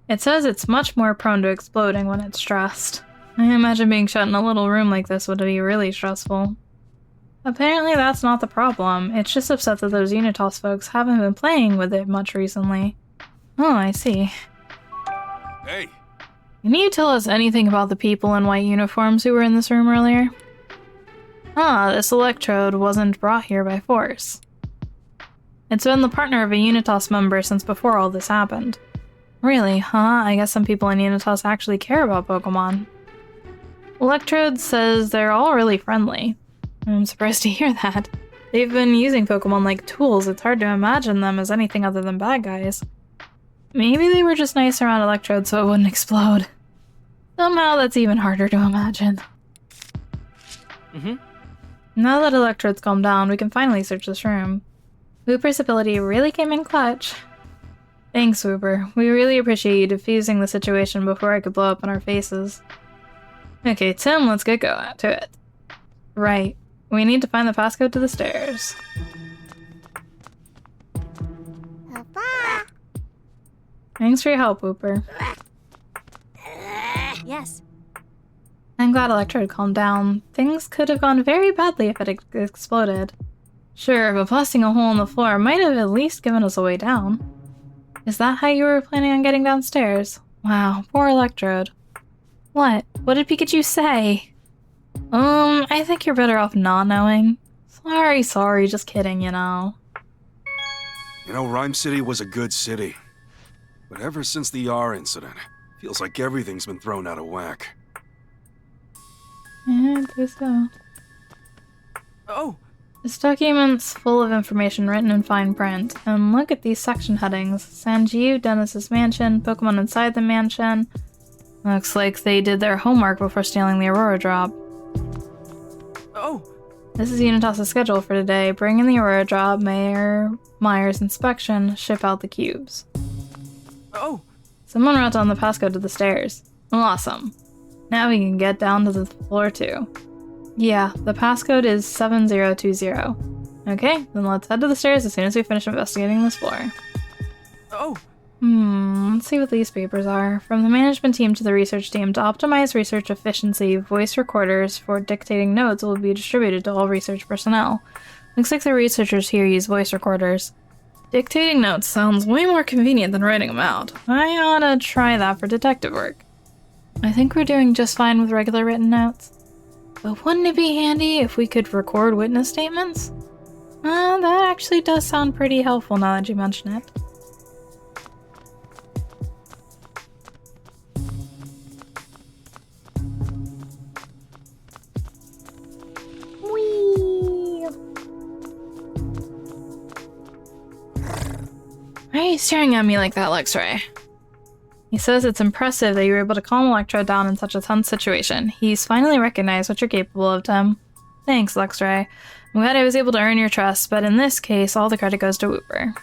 It says it's much more prone to exploding when it's stressed. I imagine being shut in a little room like this would be really stressful. Apparently that's not the problem. It's just upset that those Unitas folks haven't been playing with it much recently. Oh, I see. Hey! Can you tell us anything about the people in white uniforms who were in this room earlier? Ah, this Electrode wasn't brought here by force. It's been the partner of a Unitas member since before all this happened. Really, huh? I guess some people in Unitas actually care about Pokemon. Electrode says they're all really friendly. I'm surprised to hear that. They've been using Pokemon like tools. It's hard to imagine them as anything other than bad guys. Maybe they were just nice around Electrode so it wouldn't explode. Somehow that's even harder to imagine. Now that Electrode's calmed down, we can finally search this room. Whooper's ability really came in clutch. Thanks, Whooper. We really appreciate you defusing the situation before I could blow up in our faces. Okay, Tim, let's get to it. Right. We need to find the passcode to the stairs. Thanks for your help, Whooper. Yes. I'm glad Electrode calmed down. Things could have gone very badly if it exploded. Sure, but busting a hole in the floor might have at least given us a way down. Is that how you were planning on getting downstairs? Wow, poor Electrode. What? What did Pikachu say? I think you're better off not knowing. Sorry, just kidding, you know. You know, Rhyme City was a good city. But ever since the R incident, feels like everything's been thrown out of whack. Yeah, I guess so. Oh! This document's full of information written in fine print, and look at these section headings. Sanjeev, Dennis's mansion, Pokemon inside the mansion. Looks like they did their homework before stealing the Aurora Drop. Oh! This is Unitas' schedule for today. Bring in the Aurora Drop, Mayor Myers' inspection, ship out the cubes. Oh! Someone wrote down the passcode to the stairs. Awesome. Now we can get down to the floor 2. Yeah, the passcode is 7020. Okay, then let's head to the stairs as soon as we finish investigating this floor. Oh! Let's see what these papers are. From the management team to the research team, to optimize research efficiency, voice recorders for dictating notes will be distributed to all research personnel. Looks like the researchers here use voice recorders. Dictating notes sounds way more convenient than writing them out. I ought to try that for detective work. I think we're doing just fine with regular written notes. But wouldn't it be handy if we could record witness statements? That actually does sound pretty helpful now that you mention it. Whee! Why are you staring at me like that, Luxray? He says it's impressive that you were able to calm Electro down in such a tense situation. He's finally recognized what you're capable of, Tim. Thanks, Luxray. I'm glad I was able to earn your trust, but in this case, all the credit goes to Whooper.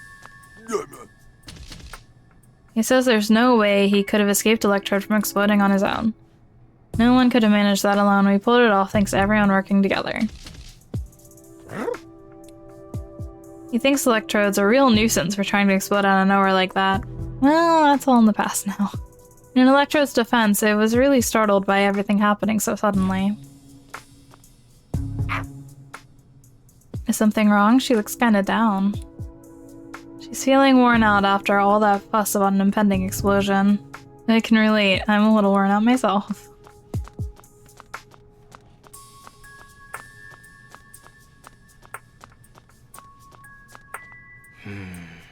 He says there's no way he could have escaped Electrode from exploding on his own. No one could have managed that alone. We pulled it off thanks to everyone working together. He thinks Electrode's a real nuisance for trying to explode out of nowhere like that. Well, that's all in the past now. In Electrode's defense, it was really startled by everything happening so suddenly. Is something wrong? She looks kinda down. She's feeling worn out after all that fuss about an impending explosion. I can relate. I'm a little worn out myself.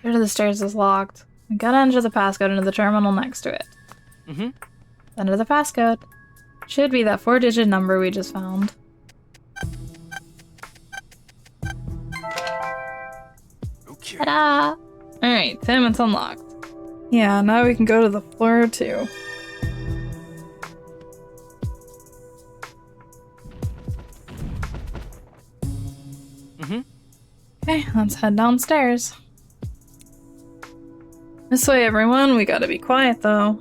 Door to the stairs is locked. We gotta enter the passcode into the terminal next to it. Enter the passcode. Should be that 4-digit number we just found. Okay. Ta-da! Alright, Tim, it's unlocked. Yeah, now we can go to the floor 2. Okay, let's head downstairs. This way, everyone. We gotta be quiet, though.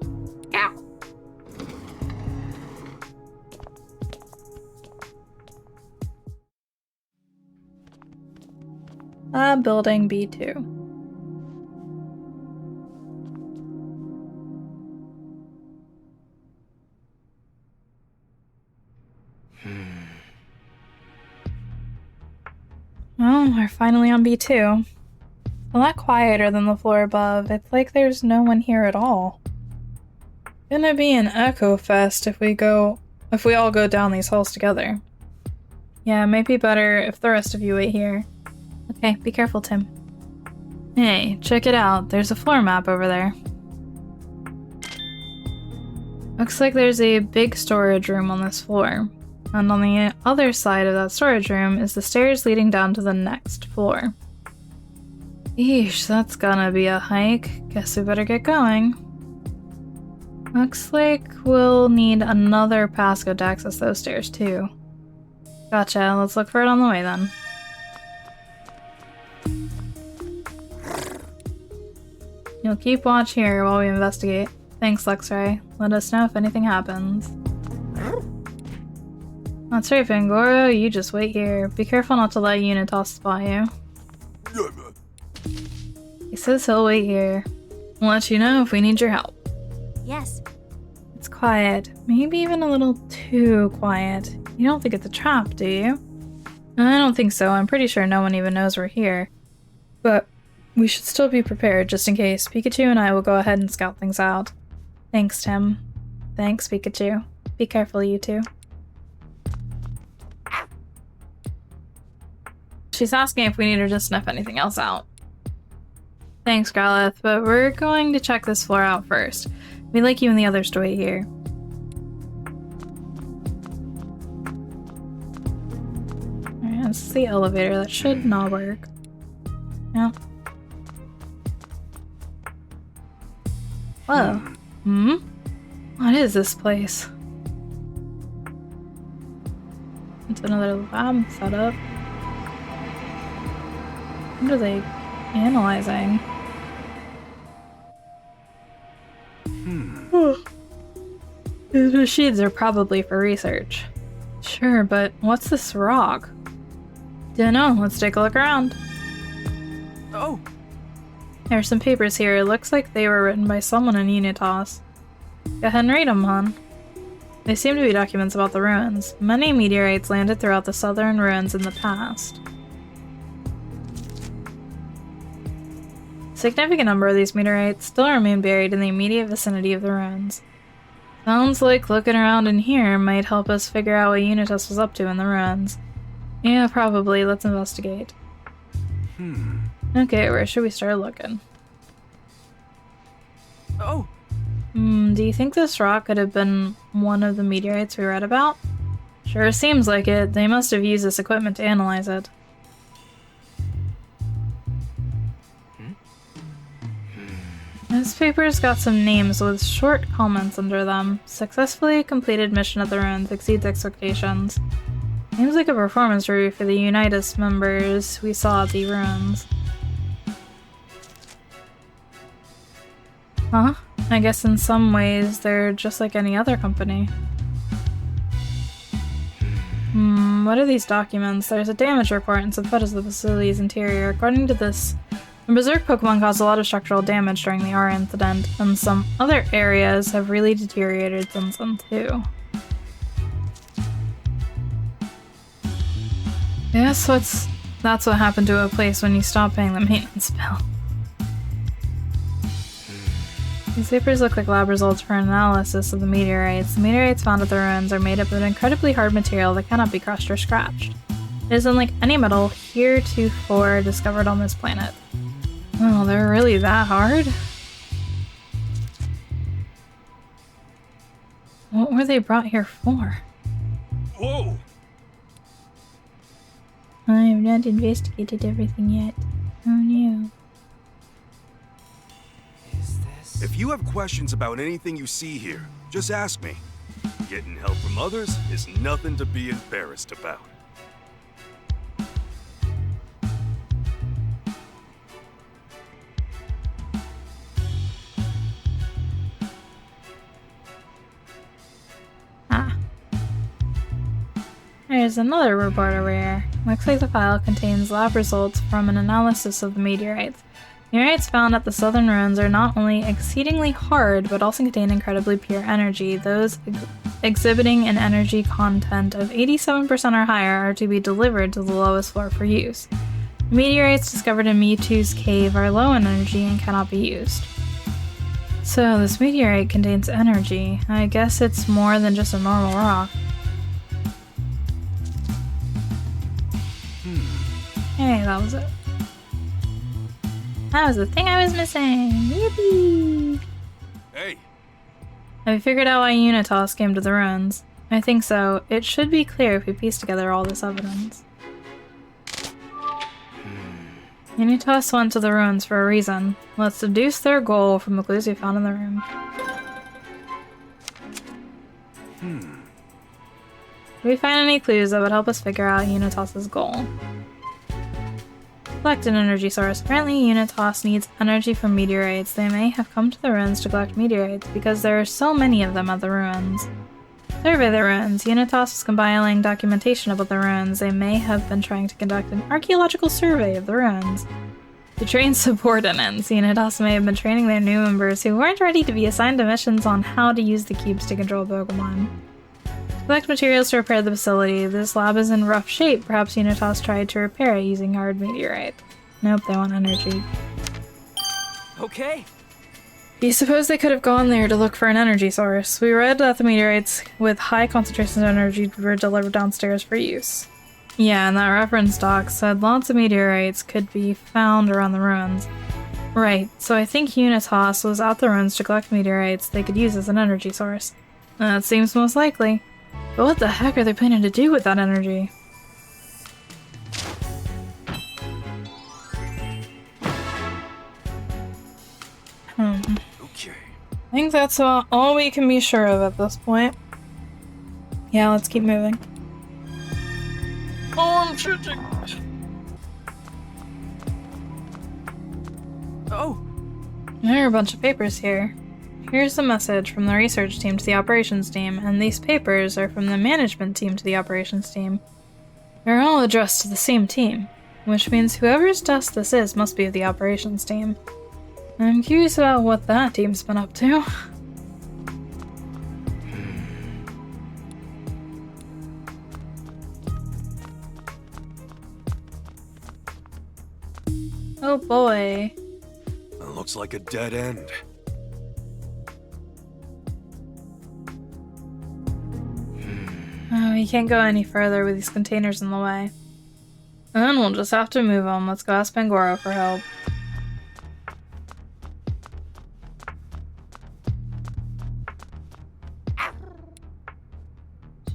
Building B2. Well, we're finally on B2. A lot quieter than the floor above. It's like there's no one here at all. Gonna be an echo fest if we all go down these halls together. Yeah, it might be better if the rest of you wait here. Okay, be careful, Tim. Hey, check it out. There's a floor map over there. Looks like there's a big storage room on this floor. And on the other side of that storage room is the stairs leading down to the next floor. Eesh, that's gonna be a hike. Guess we better get going. Looks like we'll need another passcode to access those stairs too. Gotcha, let's look for it on the way then. You'll keep watch here while we investigate. Thanks, Luxray. Let us know if anything happens. That's right, Fangoro. You just wait here. Be careful not to let Unitas spot you. He says he'll wait here. We'll let you know if we need your help. Yes. It's quiet. Maybe even a little too quiet. You don't think it's a trap, do you? I don't think so. I'm pretty sure no one even knows we're here. But we should still be prepared just in case. Pikachu and I will go ahead and scout things out. Thanks, Tim. Thanks, Pikachu. Be careful, you two. She's asking if we need her to sniff anything else out. Thanks, Growlithe, but we're going to check this floor out first. We'd like you and the others to wait here. Alright, this is the elevator. That should not work. Yeah. Whoa. Hmm? What is this place? It's another lab setup. What are they analyzing? These machines are probably for research. Sure, but what's this rock? Dunno, let's take a look around. Oh! There's some papers here. It looks like they were written by someone in Unitas. Go ahead and read them, hon. They seem to be documents about the ruins. Many meteorites landed throughout the southern ruins in the past. A significant number of these meteorites still remain buried in the immediate vicinity of the ruins. Sounds like looking around in here might help us figure out what Unitas was up to in the ruins. Yeah, probably. Let's investigate. Okay, where should we start looking? Oh! Do you think this rock could have been one of the meteorites we read about? Sure seems like it. They must have used this equipment to analyze it. This paper's got some names with short comments under them. Successfully completed mission at the ruins exceeds expectations. Seems like a performance review for the Unitas members we saw at the ruins. Huh? I guess in some ways they're just like any other company. What are these documents? There's a damage report and some photos of the facility's interior. According to this, the Berserk Pokemon caused a lot of structural damage during the R incident, and some other areas have really deteriorated since then too. Yes, that's what happened to a place when you stop paying the maintenance bill. These papers look like lab results for an analysis of the meteorites. The meteorites found at the ruins are made up of an incredibly hard material that cannot be crushed or scratched. It is unlike any metal heretofore discovered on this planet. Oh, they're really that hard? What were they brought here for? Whoa! I have not investigated everything yet. Oh no. If you have questions about anything you see here, just ask me. Getting help from others is nothing to be embarrassed about. There's another report over here. Looks like the file contains lab results from an analysis of the meteorites. Meteorites found at the southern ruins are not only exceedingly hard, but also contain incredibly pure energy. Those exhibiting an energy content of 87% or higher are to be delivered to the lowest floor for use. The meteorites discovered in Mewtwo's cave are low in energy and cannot be used. So this meteorite contains energy. I guess it's more than just a normal rock. Hey, that was it. That was the thing I was missing! Yippee! Hey! Have you figured out why Unitas came to the ruins? I think so. It should be clear if we piece together all this evidence. Unitas went to the ruins for a reason. Let's deduce their goal from the clues we found in the room. Do we find any clues that would help us figure out Unitas' goal? Collect an energy source. Apparently Unitas needs energy from meteorites. They may have come to the ruins to collect meteorites because there are so many of them at the ruins. Survey the ruins. Unitas is compiling documentation about the ruins. They may have been trying to conduct an archaeological survey of the ruins. To train subordinates. Unitas may have been training their new members who weren't ready to be assigned to missions on how to use the cubes to control Pokemon. Collect materials to repair the facility. This lab is in rough shape. Perhaps Unitas tried to repair it using hard meteorite. Nope, they want energy. Okay. You suppose they could have gone there to look for an energy source. We read that the meteorites with high concentrations of energy were delivered downstairs for use. Yeah, and that reference doc said lots of meteorites could be found around the ruins. Right, so I think Unitas was at the ruins to collect meteorites they could use as an energy source. That seems most likely. But what the heck are they planning to do with that energy? Okay. I think that's all we can be sure of at this point. Yeah, let's keep moving. Oh, I'm shooting! Oh! There are a bunch of papers here. Here's a message from the research team to the operations team, and these papers are from the management team to the operations team. They're all addressed to the same team, which means whoever's desk this is must be of the operations team. I'm curious about what that team's been up to. Oh boy. It looks like a dead end. Oh, we can't go any further with these containers in the way. And then we'll just have to move on. Let's go ask Pangoro for help.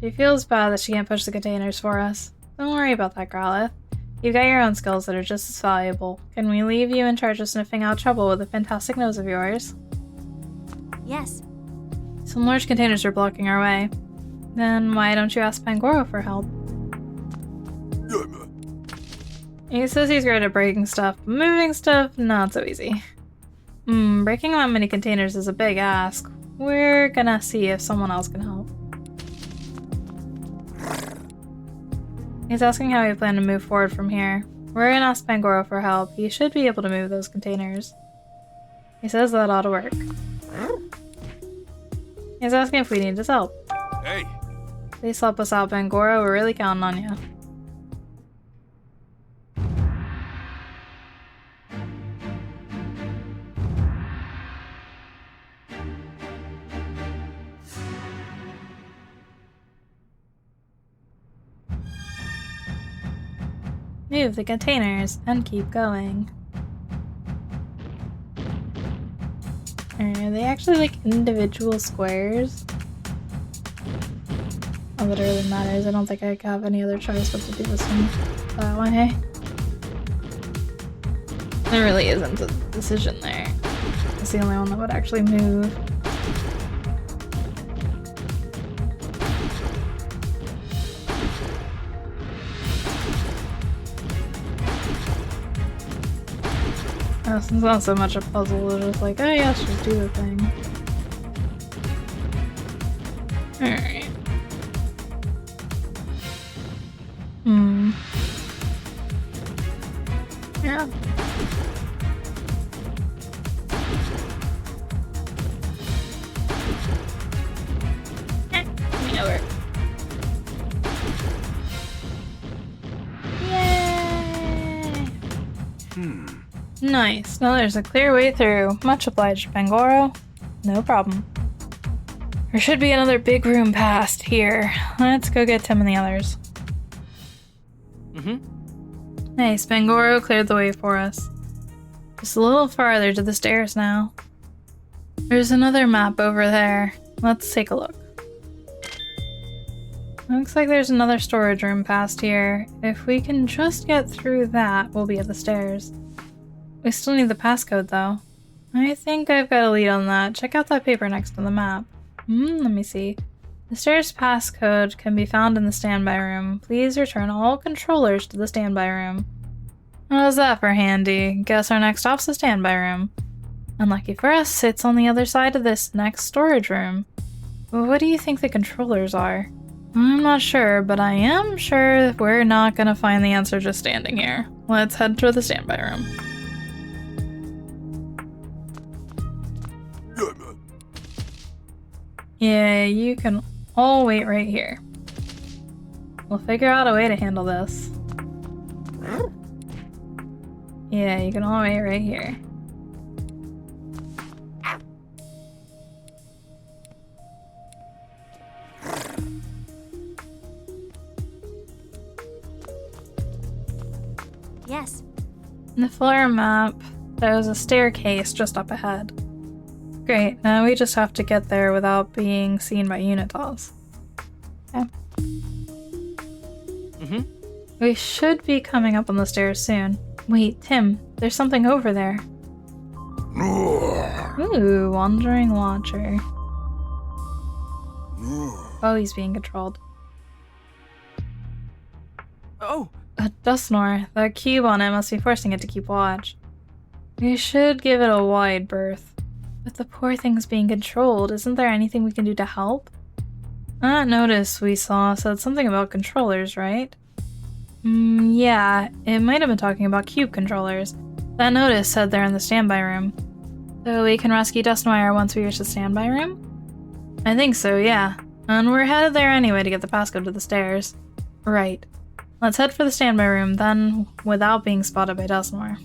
She feels bad that she can't push the containers for us. Don't worry about that, Growlithe. You've got your own skills that are just as valuable. Can we leave you in charge of sniffing out trouble with a fantastic nose of yours? Yes. Some large containers are blocking our way. Then why don't you ask Pangoro for help? He says he's great at breaking stuff, but moving stuff, not so easy. Breaking that many containers is a big ask. We're gonna see if someone else can help. He's asking how we plan to move forward from here. We're gonna ask Pangoro for help. He should be able to move those containers. He says that ought to work. He's asking if we need his help. Hey! Please help us out, Pangoro. We're really counting on you. Move the containers and keep going. Are they actually like individual squares? Not that it really matters. I don't think I have any other choice but to do this one that way. There really isn't a decision there. It's the only one that would actually move. Oh, it's not so much a puzzle, it's just like, oh yeah, let's just do the thing. Alright. Yeah. Over. Yay! Nice. Now there's a clear way through. Much obliged, Pangoro. No problem. There should be another big room past here. Let's go get Tim and the others. Nice, Pangoro cleared the way for us. Just a little farther to the stairs now. There's another map over there. Let's take a look. Looks like there's another storage room past here. If we can just get through that, we'll be at the stairs. We still need the passcode though. I think I've got a lead on that. Check out that paper next to the map. Let me see. The stairs passcode can be found in the standby room. Please return all controllers to the standby room. How's that for handy? Guess our next stop's the standby room. Unlucky for us, it's on the other side of this next storage room. What do you think the controllers are? I'm not sure, but I am sure that we're not gonna find the answer just standing here. Let's head to the standby room. Yeah, you can all wait right here. We'll figure out a way to handle this. Yeah, you can all wait right here. In the floor map, there's a staircase just up ahead. Great, now we just have to get there without being seen by Unitas. Okay. We should be coming up on the stairs soon. Wait, Tim, there's something over there. Ooh, Wandering Watcher. Oh, he's being controlled. Oh! A Dustnor. That cube on it must be forcing it to keep watch. We should give it a wide berth. But the poor thing's being controlled. Isn't there anything we can do to help? That notice we saw said something about controllers, right? Yeah, it might have been talking about cube controllers. That notice said they're in the standby room. So we can rescue Dustnoir once we reach the standby room? I think so, yeah. And we're headed there anyway to get the passcode to the stairs. Right. Let's head for the standby room, then, without being spotted by Dustnoir.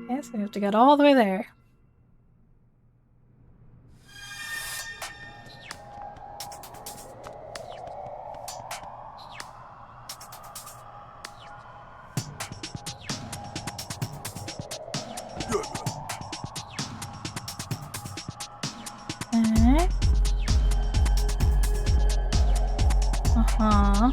Okay, so we have to get all the way there. Okay. Uh-huh.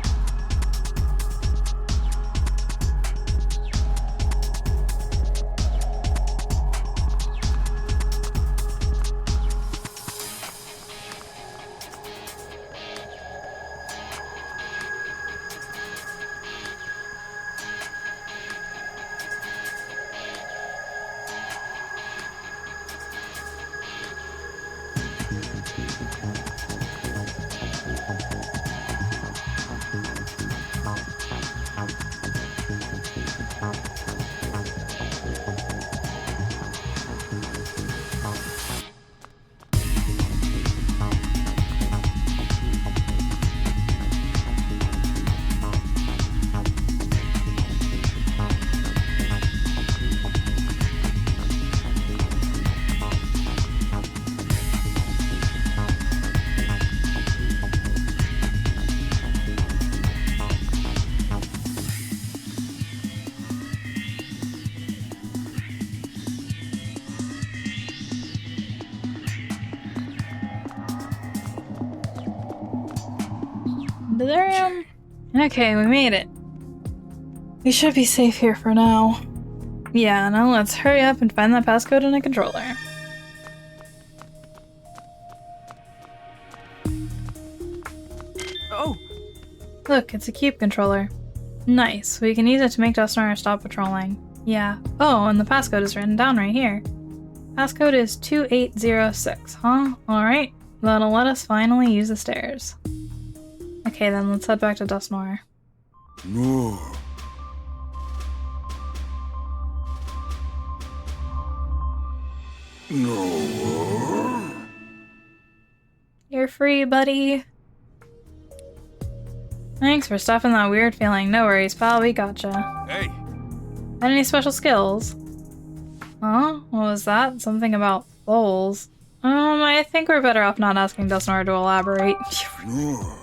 Okay, we made it. We should be safe here for now. Yeah, now let's hurry up and find that passcode in a controller. Oh! Look, it's a cube controller. Nice, we can use it to make Dustnoir stop patrolling. Yeah. Oh, and the passcode is written down right here. Passcode is 2806, huh? Alright, that'll let us finally use the stairs. Okay then, let's head back to Dustnoir. No. No. You're free, buddy. Thanks for stopping that weird feeling. No worries, pal, we gotcha. Hey. Had any special skills? Huh? What was that? Something about bowls. I think we're better off not asking Dustnoir to elaborate. No.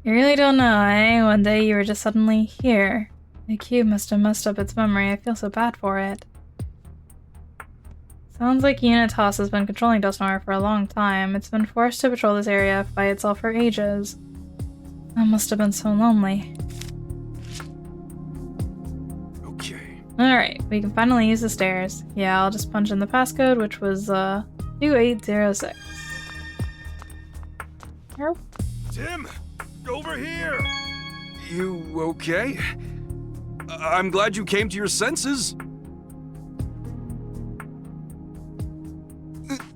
You really don't know, eh? One day you were just suddenly here. The cube must have messed up its memory. I feel so bad for it. Sounds like Unitas has been controlling Dustnoir for a long time. It's been forced to patrol this area by itself for ages. That must have been so lonely. Okay. Alright, we can finally use the stairs. Yeah, I'll just punch in the passcode, which was, 2806. Here. Tim! Over here! You okay? I'm glad you came to your senses.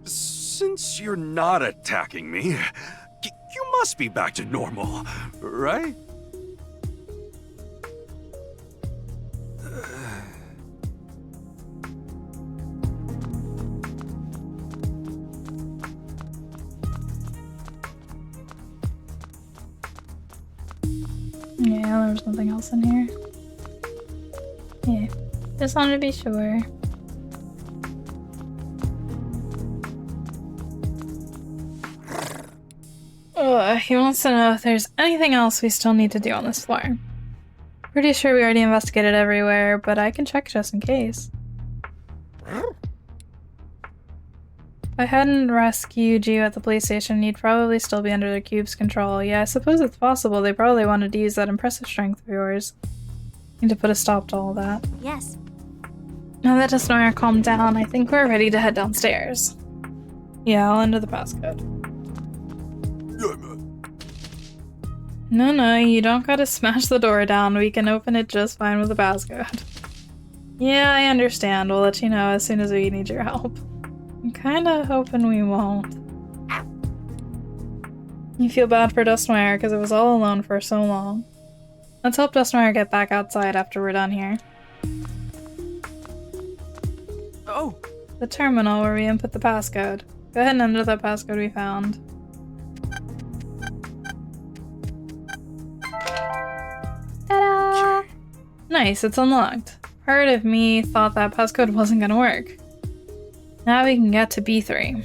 Since you're not attacking me, you must be back to normal, right? Yeah, there's nothing else in here. Yeah, just wanted to be sure. He wants to know if there's anything else we still need to do on this floor. Pretty sure we already investigated everywhere, but I can check just in case. If I hadn't rescued you at the police station, you'd probably still be under the cube's control. Yeah, I suppose it's possible. They probably wanted to use that impressive strength of yours. Need to put a stop to all that. Yes. Now that Desnoyer calmed down, I think we're ready to head downstairs. Yeah, I'll enter the passcode. No, you don't gotta smash the door down. We can open it just fine with the passcode. Yeah, I understand. We'll let you know as soon as we need your help. I'm kinda hoping we won't. You feel bad for Desnoyer because it was all alone for so long. Let's help Desnoyer get back outside after we're done here. Oh! The terminal where we input the passcode. Go ahead and enter that passcode we found. Ta-da! Nice, it's unlocked. Part of me thought that passcode wasn't gonna work. Now we can get to B3.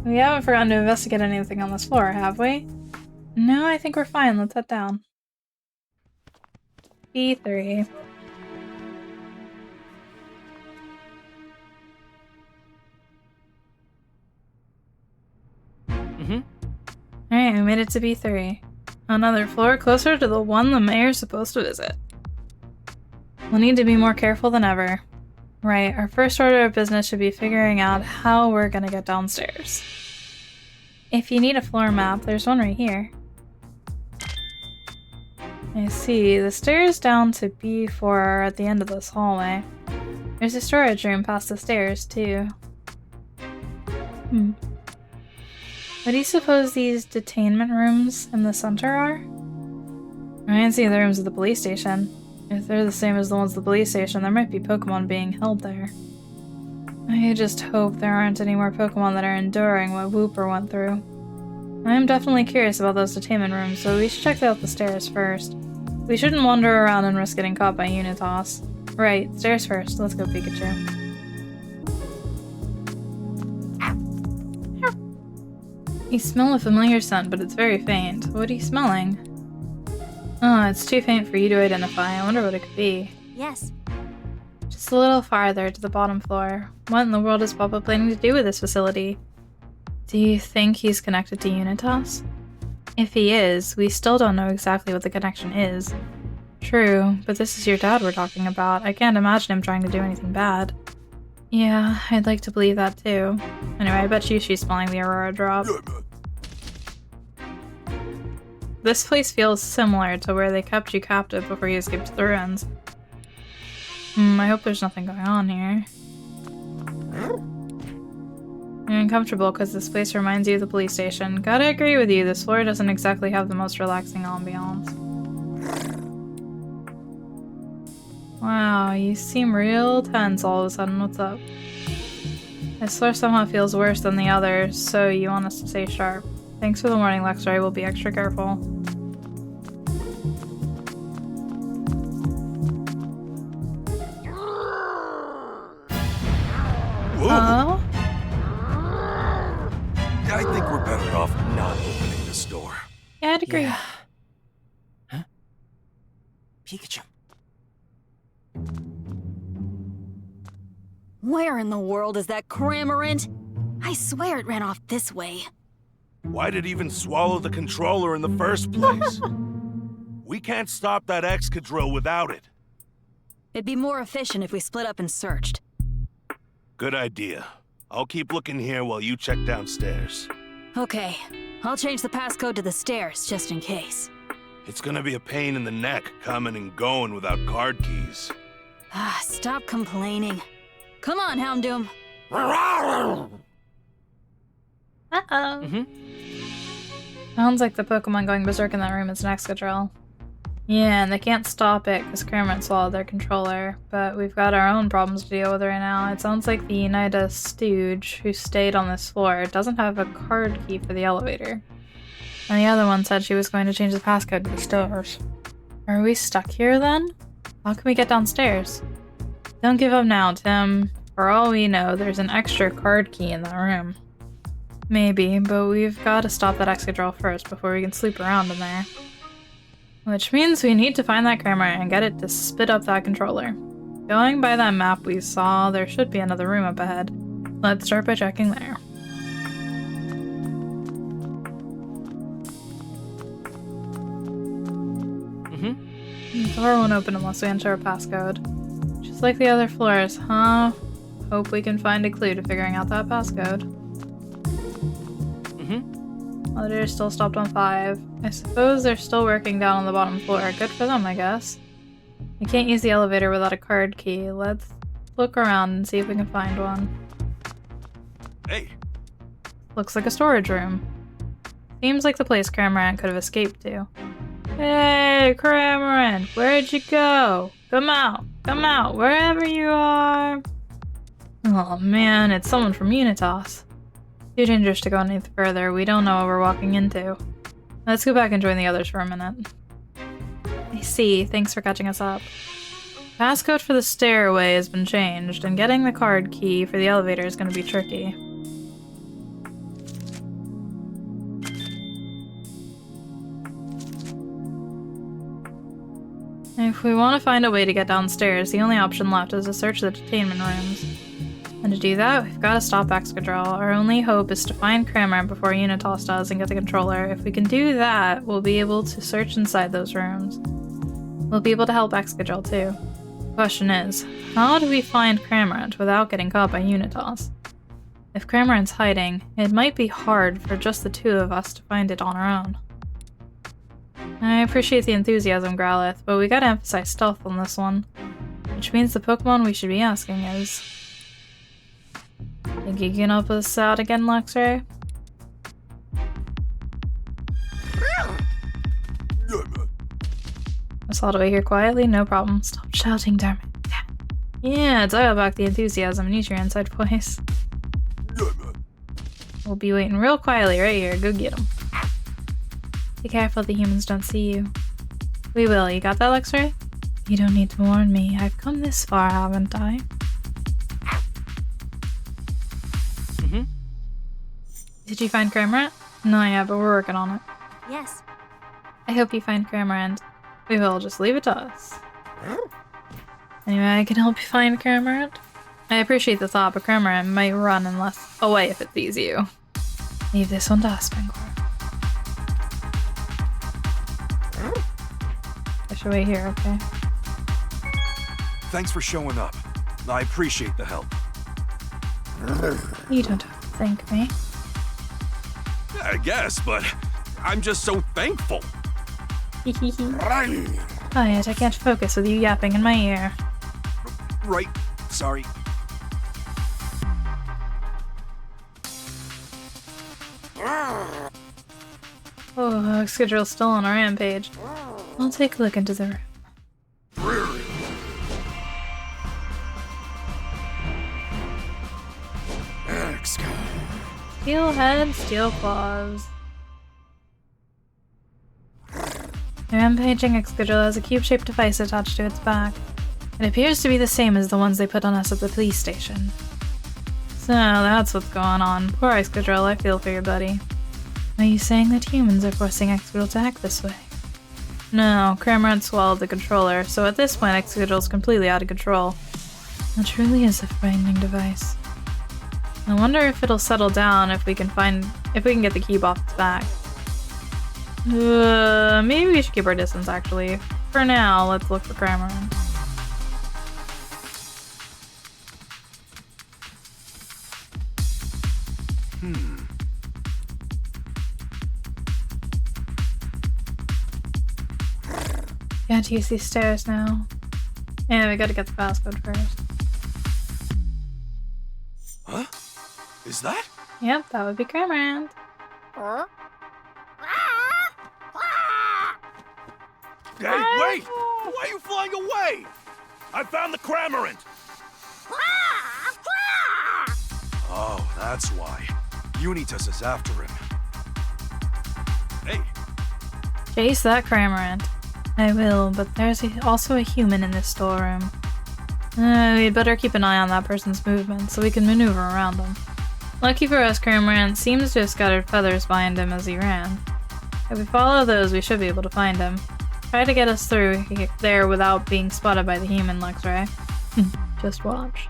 We haven't forgotten to investigate anything on this floor, have we? No, I think we're fine. Let's head down. B3. Alright, we made it to B3. Another floor closer to the one the mayor's supposed to visit. We'll need to be more careful than ever. Right, our first order of business should be figuring out how we're gonna get downstairs. If you need a floor map, there's one right here. I see, the stairs down to B4 are at the end of this hallway. There's a storage room past the stairs, too. What do you suppose these detainment rooms in the center are? I didn't see the rooms at the police station. If they're the same as the ones at the police station, there might be Pokemon being held there. I just hope there aren't any more Pokemon that are enduring what Wooper went through. I am definitely curious about those detainment rooms, so we should check out the stairs first. We shouldn't wander around and risk getting caught by Unitas. Right, stairs first. Let's go, Pikachu. You smell a familiar scent, but it's very faint. What are you smelling? Oh, it's too faint for you to identify. I wonder what it could be. Yes. Just a little farther to the bottom floor. What in the world is Papa planning to do with this facility? Do you think he's connected to Unitas? If he is, we still don't know exactly what the connection is. True, but this is your dad we're talking about. I can't imagine him trying to do anything bad. Yeah, I'd like to believe that too. Anyway, I bet you she's smelling the Aurora drop. This place feels similar to where they kept you captive before you escaped the ruins. I hope there's nothing going on here. You're uncomfortable because this place reminds you of the police station. Gotta agree with you, this floor doesn't exactly have the most relaxing ambiance. Wow, you seem real tense all of a sudden. What's up? This floor somehow feels worse than the others, so you want us to stay sharp. Thanks for the warning, Lexray. We'll be extra careful. Oh? I think we're better off not opening this door. Yeah, I'd agree. Yeah. Huh? Pikachu. Where in the world is that Cramorant? I swear it ran off this way. Why'd it even swallow the controller in the first place? We can't stop that Excadrill without it. It'd be more efficient if we split up and searched. Good idea. I'll keep looking here while you check downstairs. Okay, I'll change the passcode to the stairs, just in case. It's gonna be a pain in the neck coming and going without card keys. Ah, stop complaining. Come on, Houndoom. Uh-oh. Sounds like the Pokemon going berserk in that room is an Excadrill. Yeah, and they can't stop it because Cramorant swallowed their controller, but we've got our own problems to deal with right now. It sounds like the Unitas stooge who stayed on this floor doesn't have a card key for the elevator. And the other one said she was going to change the passcode to the stairs. Are we stuck here then? How can we get downstairs? Don't give up now, Tim. For all we know, there's an extra card key in that room. Maybe, but we've got to stop that Excadrill first before we can sleep around in there. Which means we need to find that camera and get it to spit up that controller. Going by that map we saw, there should be another room up ahead. Let's start by checking there. The door won't open unless we enter a passcode. Just like the other floors, huh? Hope we can find a clue to figuring out that passcode. Elevator's still stopped on 5. I suppose they're still working down on the bottom floor. Good for them, I guess. We can't use the elevator without a card key. Let's look around and see if we can find one. Hey! Looks like a storage room. Seems like the place Cramorant could have escaped to. Hey, Cramorant! Where'd you go? Come out, wherever you are! Oh man, it's someone from Unitas. Too dangerous to go any further. We don't know what we're walking into. Let's go back and join the others for a minute. I see. Thanks for catching us up. Passcode for the stairway has been changed, and getting the card key for the elevator is going to be tricky. If we want to find a way to get downstairs, the only option left is to search the detainment rooms. And to do that, we've got to stop Excadrill. Our only hope is to find Cramorant before Unitas does and get the controller. If we can do that, we'll be able to search inside those rooms. We'll be able to help Excadrill too. The question is, how do we find Cramorant without getting caught by Unitas? If Cramorant's hiding, it might be hard for just the two of us to find it on our own. I appreciate the enthusiasm, Growlithe, but we gotta emphasize stealth on this one. Which means the Pokemon we should be asking is... Think you can help us out again, Luxray? Just all the way here quietly? No problem. Stop shouting, damn it. Yeah, dial back the enthusiasm and use your inside voice. We'll be waiting real quietly right here. Go get him. Be careful the humans don't see you. We will. You got that, Luxray? You don't need to warn me. I've come this far, haven't I? Did you find Cramorant? Not yet, but we're working on it. Yes. I hope you find Cramorant. We will. Just leave it to us. Anyway, I can help you find Cramorant. I appreciate the thought, but Cramorant might run away if it sees you. Leave this one to us, Pangor. I should wait here, okay? Thanks for showing up. I appreciate the help. You don't have to thank me. I guess, but I'm just so thankful. Quiet, I can't focus with you yapping in my ear. Right, sorry. Oh, Excadrill's still on a rampage. I'll take a look into the room. Steel head, steel claws. The rampaging Excadrill has a cube-shaped device attached to its back. It appears to be the same as the ones they put on us at the police station. So that's what's going on. Poor Excadrill, I feel for your buddy. Are you saying that humans are forcing Excadrill to act this way? No, Cramorant swallowed the controller, so at this point Excadrill's completely out of control. It truly is a frightening device. I wonder if it'll settle down if we can get the cube off its back. Maybe we should keep our distance, actually. For now, let's look for Cramorant. Can't use these stairs now. Yeah, we gotta get the passcode first. Huh? Is that? Yep, that would be Cramorant. Hey, wait! Why are you flying away? I found the Cramorant! Oh, that's why. Unitas is after him. Hey. Chase that Cramorant. I will, but there's also a human in this storeroom. We'd better keep an eye on that person's movement so we can maneuver around them. Lucky for us, Cramorant seems to have scattered feathers behind him as he ran. If we follow those, we should be able to find him. Try to get us through there without being spotted by the human, Luxray. Just watch.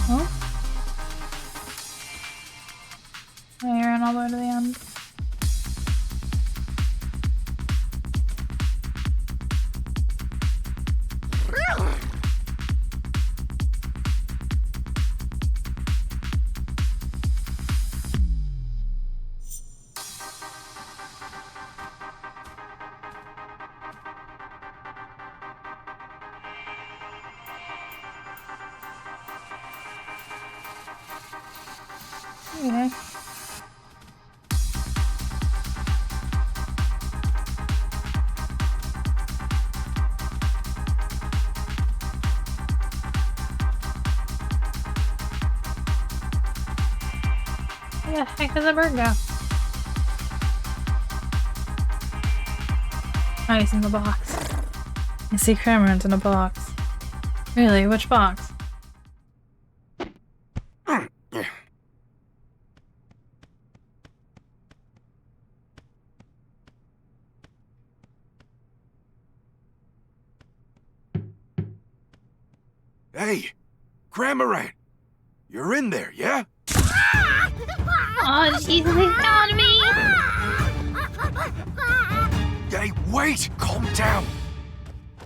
Huh? I ran all the way to the end. Okay. Where the heck does the bird go? Oh, he's in the box. I see Cramorant in a box. Really? Which box? Hey, Cramorant! You're in there, yeah? Oh, jeez, they found me! Hey, wait! Calm down!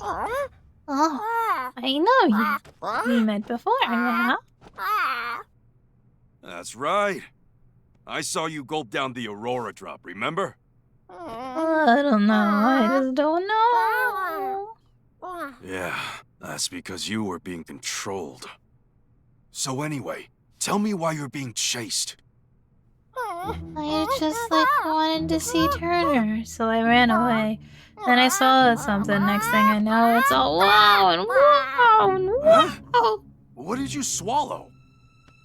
Oh, I know you. We met before, yeah? That's right. I saw you gulp down the Aurora drop, remember? I don't know. I just don't know. Yeah, that's because you were being controlled. So anyway, tell me why you're being chased. I just wanted to see Turner, so I ran away. Then I saw something. Next thing I know, it's all wow and wow and wow. Huh? What did you swallow?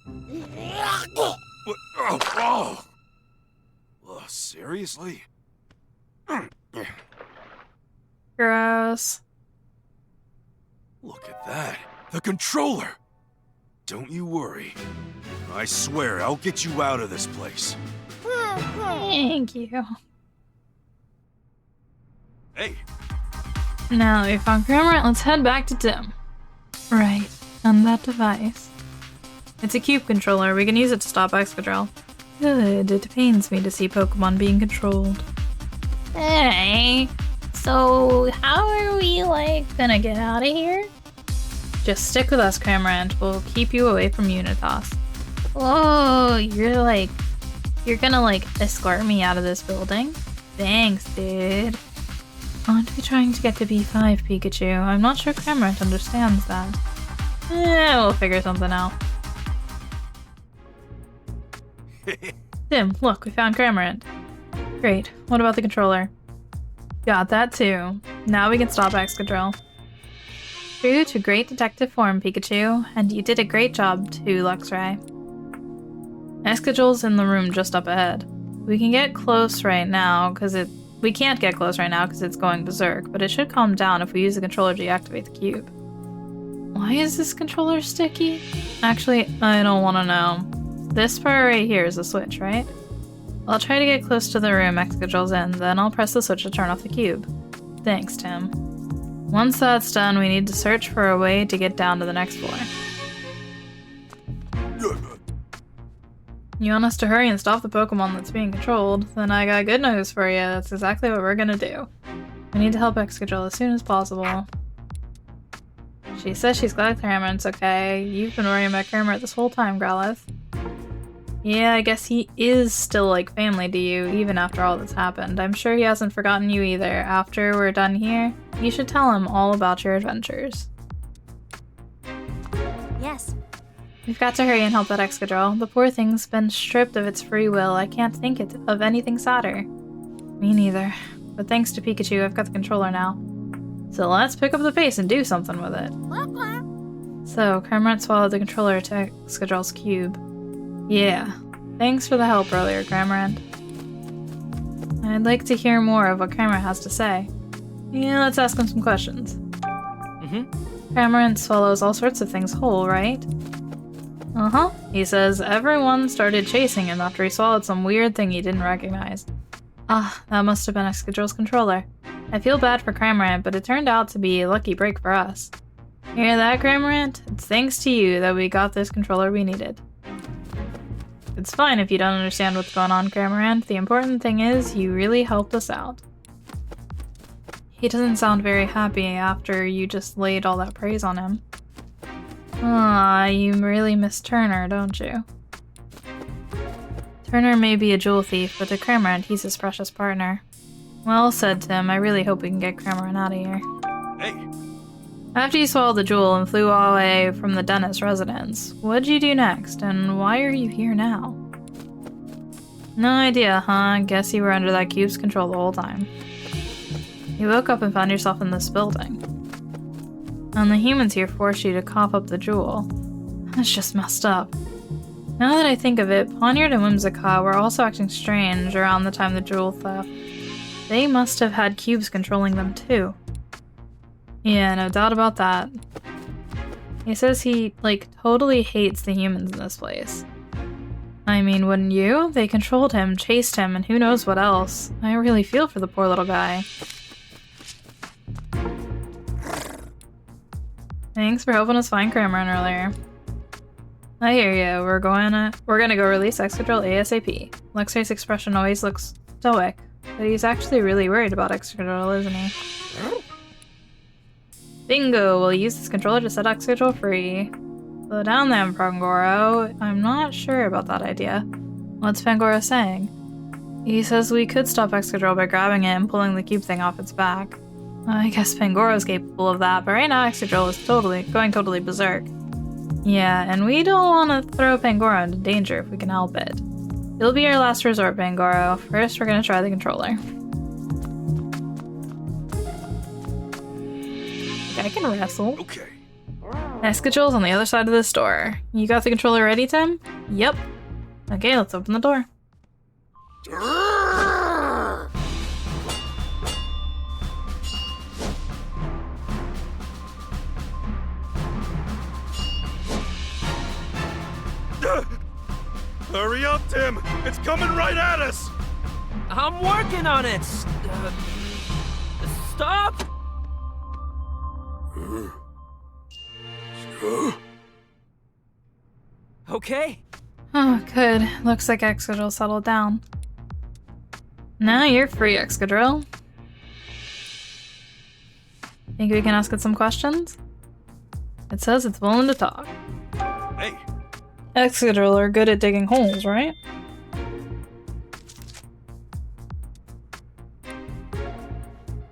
What? Oh. Seriously? Gross. Look at that. The controller! Don't you worry. I swear I'll get you out of this place. Thank you. Hey. Now that we found Cramorant, let's head back to Tim. Right, and that device. It's a cube controller. We can use it to stop Excadrill. Good, it pains me to see Pokemon being controlled. Hey, so how are we, gonna get out of here? Just stick with us, Cramorant. We'll keep you away from Unitas. Oh, you're gonna, escort me out of this building? Thanks, dude. Aren't we trying to get to B5, Pikachu? I'm not sure Cramorant understands that. We'll figure something out. Tim, look, we found Cramorant. Great. What about the controller? Got that too. Now we can stop Excadrill. True to great detective form, Pikachu, and you did a great job too, Luxray. Excadrill's in the room just up ahead. We can get close right now because we can't get close right now because it's going berserk, but it should calm down if we use the controller to deactivate the cube. Why is this controller sticky? Actually, I don't want to know. This part right here is the switch, right? I'll try to get close to the room Excadrill's in, then I'll press the switch to turn off the cube. Thanks, Tim. Once that's done, we need to search for a way to get down to the next floor. You want us to hurry and stop the Pokemon that's being controlled? Then I got good news for you. That's exactly what we're gonna do. We need to help Excadrill as soon as possible. She says she's glad Cramorant's okay. You've been worrying about Cramorant this whole time, Growlithe. Yeah, I guess he is still like family to you, even after all that's happened. I'm sure he hasn't forgotten you either. After we're done here, you should tell him all about your adventures. Yes. We've got to hurry and help that Excadrill. The poor thing's been stripped of its free will. I can't think of anything sadder. Me neither. But thanks to Pikachu, I've got the controller now. So let's pick up the pace and do something with it. So, Cramorant swallowed the controller to Excadrill's cube. Yeah. Thanks for the help earlier, Cramorant. I'd like to hear more of what Cramorant has to say. Yeah, let's ask him some questions. Cramorant swallows all sorts of things whole, right? Uh-huh. He says everyone started chasing him after he swallowed some weird thing he didn't recognize. Ah, that must have been Excadrill's controller. I feel bad for Cramorant, but it turned out to be a lucky break for us. Hear that, Cramorant? It's thanks to you that we got this controller we needed. It's fine if you don't understand what's going on, Cramorant. The important thing is, you really helped us out. He doesn't sound very happy after you just laid all that praise on him. Ah, you really miss Turner, don't you? Turner may be a jewel thief, but to Cramorant, he's his precious partner. Well said, Tim. I really hope we can get Cramorant out of here. Hey! After you swallowed the jewel and flew away from the dentist's residence, what'd you do next, and why are you here now? No idea, huh? Guess you were under that cube's control the whole time. You woke up and found yourself in this building. And the humans here forced you to cough up the jewel. That's just messed up. Now that I think of it, Poniard and Whimsicott were also acting strange around the time of the jewel theft. They must have had cubes controlling them too. Yeah, no doubt about that. He says he, totally hates the humans in this place. I mean, wouldn't you? They controlled him, chased him, and who knows what else. I really feel for the poor little guy. Thanks for helping us find Cramorant earlier. I hear ya. We're gonna go release Excadrill ASAP. Luxray's expression always looks stoic, but he's actually really worried about Excadrill, isn't he? Bingo! We'll use this controller to set Excadrill free. Slow down then, Pangoro. I'm not sure about that idea. What's Pangoro saying? He says we could stop Excadrill by grabbing it and pulling the cube thing off its back. I guess Pangoro's capable of that, but right now Excadrill is going totally berserk. Yeah, and we don't want to throw Pangoro into danger if we can help it. It'll be our last resort, Pangoro. First, we're gonna try the controller. I can wrestle. Okay. Excadrill's on the other side of this door. You got the controller ready, Tim? Yep. Okay, let's open the door. Hurry up, Tim! It's coming right at us! I'm working on it! Stop! Okay. Oh, good. Looks like Excadrill settled down. Now you're free, Excadrill. Think we can ask it some questions? It says it's willing to talk. Hey! Excadrill are good at digging holes, right?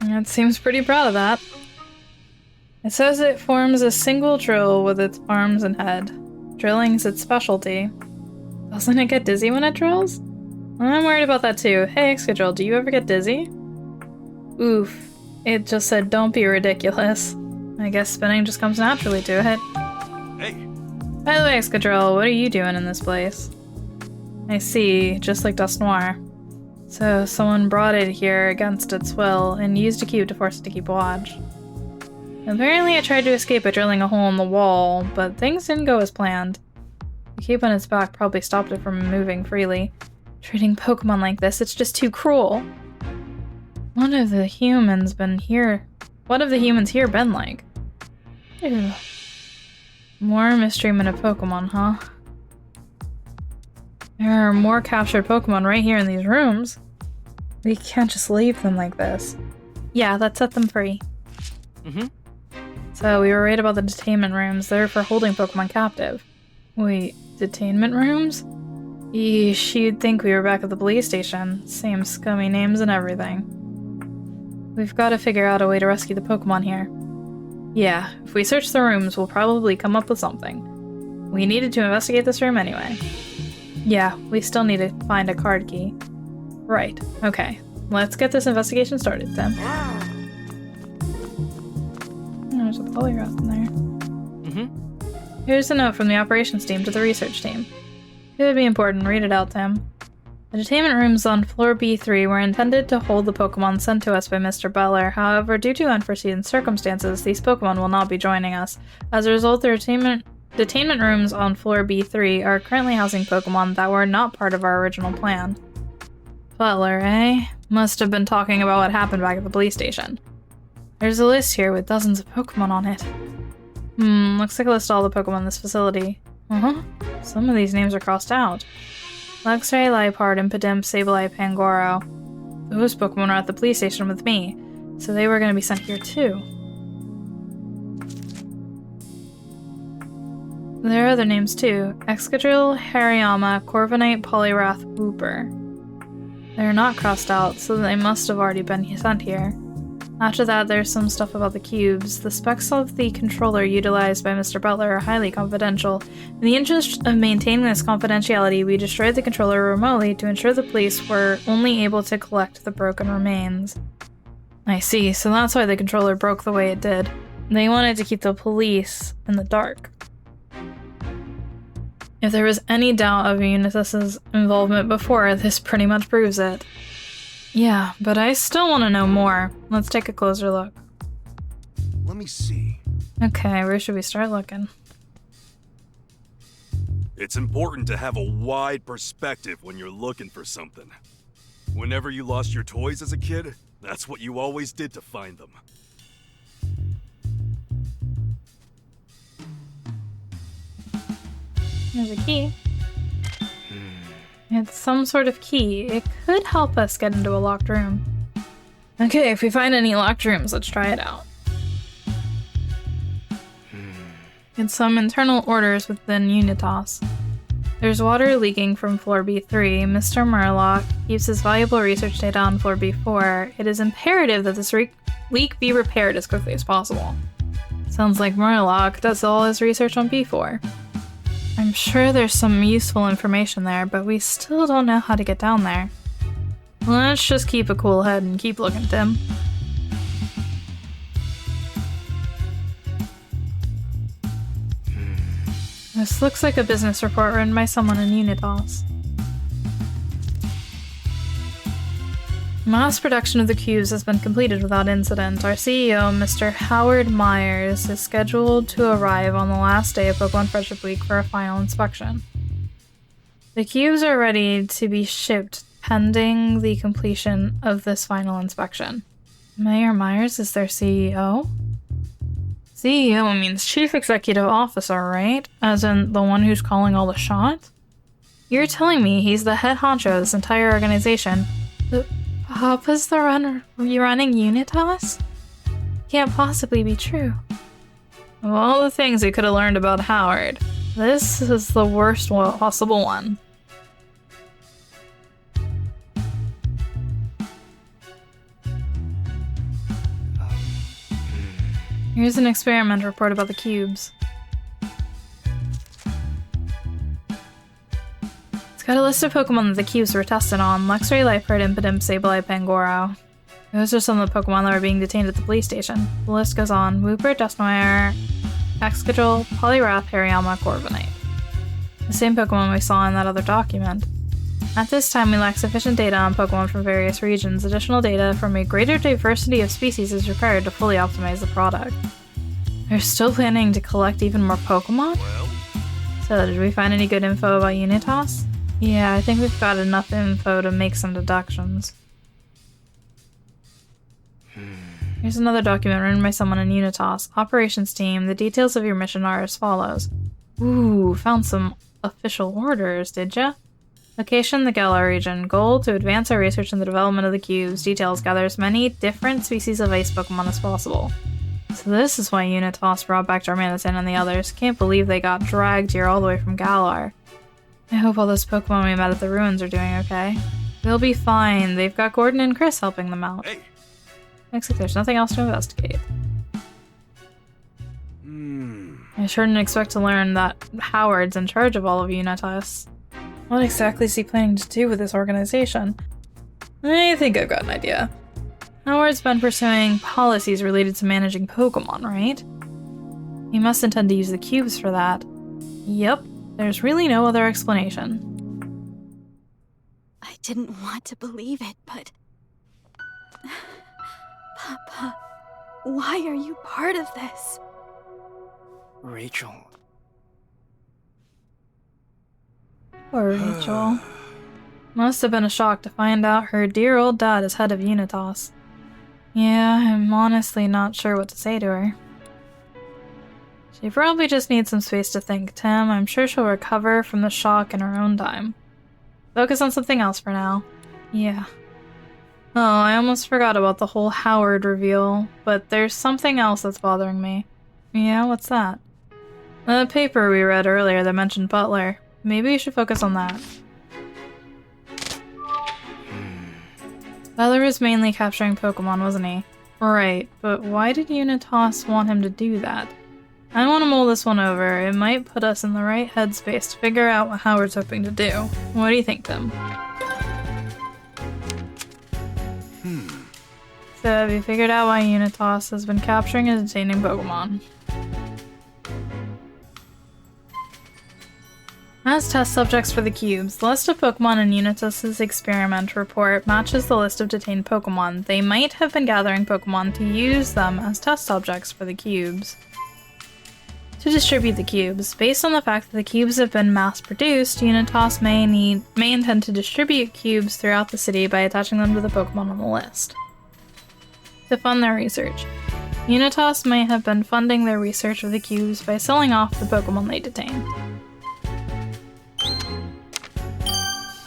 It seems pretty proud of that. It says it forms a single drill with its arms and head. Drilling's its specialty. Doesn't it get dizzy when it drills? I'm worried about that too. Hey, Excadrill, do you ever get dizzy? Oof. It just said don't be ridiculous. I guess spinning just comes naturally to it. Hey! By the way, Excadrill, what are you doing in this place? I see, just like Dust Noir. So someone brought it here against its will and used a cube to force it to keep watch. Apparently it tried to escape by drilling a hole in the wall, but things didn't go as planned. The cube on its back probably stopped it from moving freely. Treating Pokemon like this, it's just too cruel. What have the humans here been like? Ew. More mistreatment of Pokemon, huh? There are more captured Pokemon right here in these rooms. We can't just leave them like this. Yeah, let's set them free. So we were right about the detainment rooms. They're for holding Pokemon captive. Wait, detainment rooms? Yeesh, you'd think we were back at the police station. Same scummy names and everything. We've got to figure out a way to rescue the Pokemon here. Yeah, if we search the rooms, we'll probably come up with something. We needed to investigate this room anyway. Yeah, we still need to find a card key. Right, okay. Let's get this investigation started, then. There's a polygraph in there. Here's a note from the operations team to the research team. Could be important. Read it out, Tim. The detainment rooms on floor B3 were intended to hold the Pokemon sent to us by Mr. Beller. However, due to unforeseen circumstances, these Pokemon will not be joining us. As a result, the detainment rooms on floor B3 are currently housing Pokemon that were not part of our original plan. Butler, eh? Must have been talking about what happened back at the police station. There's a list here with dozens of Pokemon on it. Looks like a list of all the Pokemon in this facility. Some of these names are crossed out. Luxray, Liepard, Impidimp, Sableye, Pangoro. Those Pokemon are at the police station with me, so they were going to be sent here too. There are other names too. Excadrill, Hariyama, Corviknight, Poliwrath, Wooper. They're not crossed out, so they must have already been sent here. After that, there's some stuff about the cubes. The specs of the controller utilized by Mr. Butler are highly confidential. In the interest of maintaining this confidentiality, we destroyed the controller remotely to ensure the police were only able to collect the broken remains. I see, so that's why the controller broke the way it did. They wanted to keep the police in the dark. If there was any doubt of Unitas' involvement before, this pretty much proves it. Yeah, but I still want to know more. Let's take a closer look. Let me see. Okay, where should we start looking? It's important to have a wide perspective when you're looking for something. Whenever you lost your toys as a kid, that's what you always did to find them. There's a key. It's some sort of key. It could help us get into a locked room. Okay, if we find any locked rooms, let's try it out. Get some internal orders within Unitas. There's water leaking from floor B3. Mr. Murloc keeps his valuable research data on floor B4. It is imperative that this leak be repaired as quickly as possible. Sounds like Murloc does all his research on B4. I'm sure there's some useful information there, but we still don't know how to get down there. Let's just keep a cool head and keep looking, Tim. This looks like a business report written by someone in Unitas. Mass production of the cubes has been completed without incident. Our CEO, Mr. Howard Myers, is scheduled to arrive on the last day of Pokemon Friendship Week for a final inspection. The cubes are ready to be shipped pending the completion of this final inspection. Mayor Myers is their CEO? CEO means Chief Executive Officer, right? As in the one who's calling all the shots? You're telling me he's the head honcho of this entire organization. Papa's the running Unitas? Can't possibly be true. Of all the things we could have learned about Howard, this is the worst possible one. Here's an experiment report about the cubes. It's got a list of Pokemon that the cubes were tested on. Luxray, Liepard, Impidimp, Sableye, Pangoro. Those are some of the Pokemon that were being detained at the police station. The list goes on. Wooper, Dusknoir, Excadrill, Poliwrath, Hariyama, Corviknight. The same Pokemon we saw in that other document. At this time, we lack sufficient data on Pokemon from various regions. Additional data from a greater diversity of species is required to fully optimize the product. They're still planning to collect even more Pokemon? So, did we find any good info about Unitas? Yeah, I think we've got enough info to make some deductions. Here's another document written by someone in Unitas. Operations team, the details of your mission are as follows. Ooh, found some official orders, did ya? Location, the Galar region. Goal, to advance our research in the development of the cubes. Details, gather as many different species of ice Pokemon as possible. So this is why Unitas brought back Darmanitan and the others. Can't believe they got dragged here all the way from Galar. I hope all those Pokemon we met at the ruins are doing okay. They'll be fine. They've got Gordon and Chris helping them out. Hey. Looks like there's nothing else to investigate. I sure didn't expect to learn that Howard's in charge of all of Unitas. What exactly is he planning to do with this organization? I think I've got an idea. Howard's been pursuing policies related to managing Pokemon, right? He must intend to use the cubes for that. Yep, there's really no other explanation. I didn't want to believe it, but... Papa, why are you part of this? Rachel. Poor Rachel. Must have been a shock to find out her dear old dad is head of Unitas. Yeah, I'm honestly not sure what to say to her. She probably just needs some space to think, Tim. I'm sure she'll recover from the shock in her own time. Focus on something else for now. Yeah. Oh, I almost forgot about the whole Howard reveal, but there's something else that's bothering me. Yeah, what's that? The paper we read earlier that mentioned Butler. Maybe we should focus on that. Butler was mainly capturing Pokemon, wasn't he? Right, but why did Unitas want him to do that? I want to mull this one over. It might put us in the right headspace to figure out what Howard's hoping to do. What do you think, Tim? So, have you figured out why Unitas has been capturing and detaining Pokemon? As test subjects for the cubes, the list of Pokemon in Unitas' experiment report matches the list of detained Pokemon. They might have been gathering Pokemon to use them as test subjects for the cubes. To distribute the cubes, based on the fact that the cubes have been mass-produced, Unitas may intend to distribute cubes throughout the city by attaching them to the Pokemon on the list. To fund their research, Unitas may have been funding their research of the cubes by selling off the Pokemon they detain.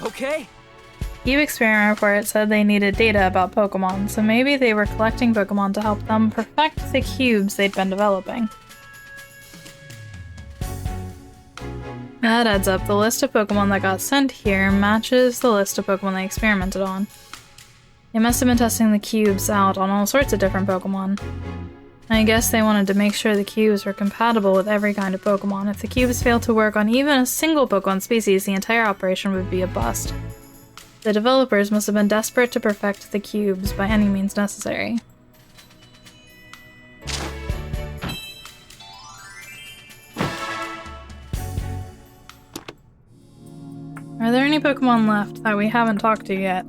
Okay. Cube experiment report said they needed data about Pokemon, so maybe they were collecting Pokemon to help them perfect the cubes they'd been developing. That adds up. The list of Pokemon that got sent here matches the list of Pokemon they experimented on. They must have been testing the cubes out on all sorts of different Pokemon. I guess they wanted to make sure the cubes were compatible with every kind of Pokemon. If the cubes failed to work on even a single Pokemon species, the entire operation would be a bust. The developers must have been desperate to perfect the cubes by any means necessary. Are there any Pokemon left that we haven't talked to yet?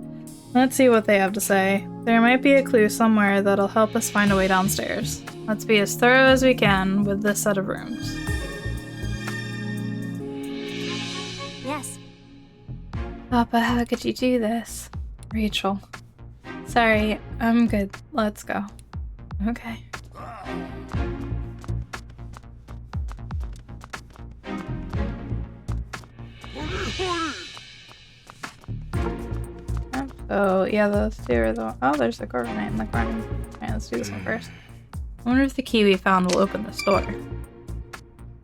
Let's see what they have to say. There might be a clue somewhere that'll help us find a way downstairs. Let's be as thorough as we can with this set of rooms. Yes. Papa, how could you do this? Rachel. Sorry, I'm good. Let's go. Okay. Oh, yeah, those two are the... Oh, there's the coordinate in the corner. Alright, let's do this one first. I wonder if the key we found will open this door.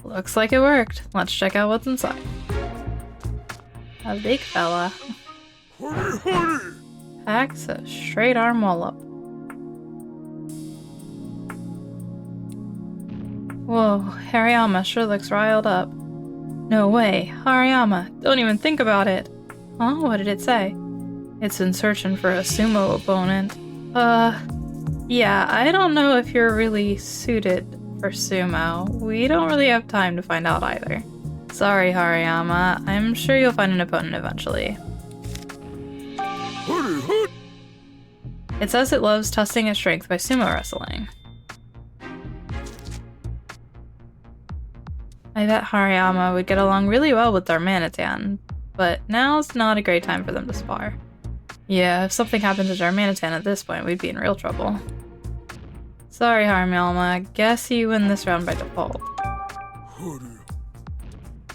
Looks like it worked. Let's check out what's inside. A big fella. Packs a straight arm wallop. Whoa, Hariyama sure looks riled up. No way, Hariyama, don't even think about it. Huh? What did it say? It's been searching for a sumo opponent. Yeah, I don't know if you're really suited for sumo. We don't really have time to find out either. Sorry, Hariyama. I'm sure you'll find an opponent eventually. It says it loves testing its strength by sumo wrestling. I bet Hariyama would get along really well with Darmanitan, but now's not a great time for them to spar. Yeah, if something happened to Darmanitan at this point, we'd be in real trouble. Sorry, Hariyama. Guess you win this round by default.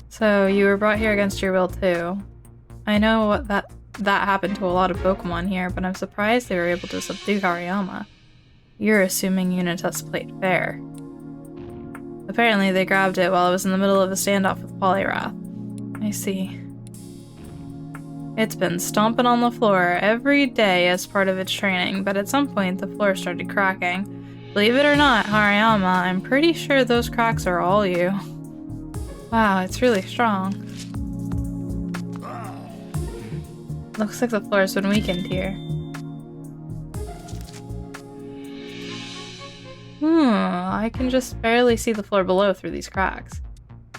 So, you were brought here against your will too. I know what that happened to a lot of Pokemon here, but I'm surprised they were able to subdue Hariyama. You're assuming Unitas played fair. Apparently they grabbed it while it was in the middle of a standoff with Poliwrath. I see. It's been stomping on the floor every day as part of its training, but at some point the floor started cracking. Believe it or not, Hariyama, I'm pretty sure those cracks are all you. Wow, it's really strong. Looks like the floor's been weakened here. I can just barely see the floor below through these cracks.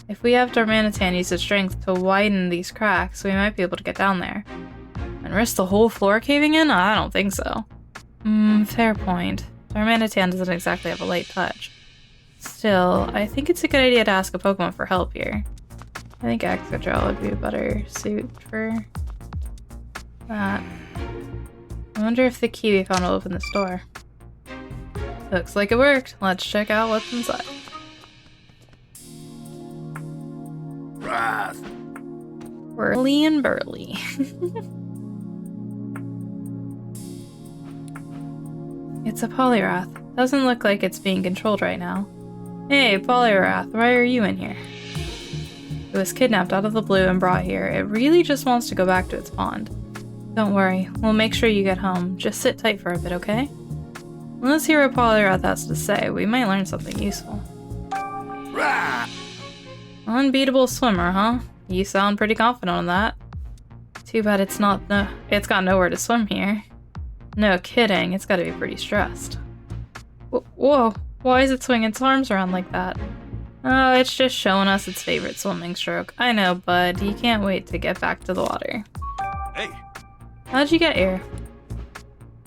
If we have Darmanitan use its strength to widen these cracks, we might be able to get down there. And risk the whole floor caving in? I don't think so. Fair point. Darmanitan doesn't exactly have a light touch. Still, I think it's a good idea to ask a Pokemon for help here. I think Excadrill would be a better suit for that. I wonder if the key we found will open this door. Looks like it worked. Let's check out what's inside. Wrath. Whirly and burly. It's a Poliwrath. Doesn't look like it's being controlled right now. Hey, Poliwrath, why are you in here? It was kidnapped out of the blue and brought here. It really just wants to go back to its pond. Don't worry, we'll make sure you get home. Just sit tight for a bit, okay? Let's hear what Poliwrath has to say. We might learn something useful. Rah! Unbeatable swimmer, huh? You sound pretty confident on that. Too bad it's got nowhere to swim here. No kidding, it's gotta be pretty stressed. Whoa, why is it swinging its arms around like that? Oh, it's just showing us its favorite swimming stroke. I know, bud, you can't wait to get back to the water. Hey! How'd you get here?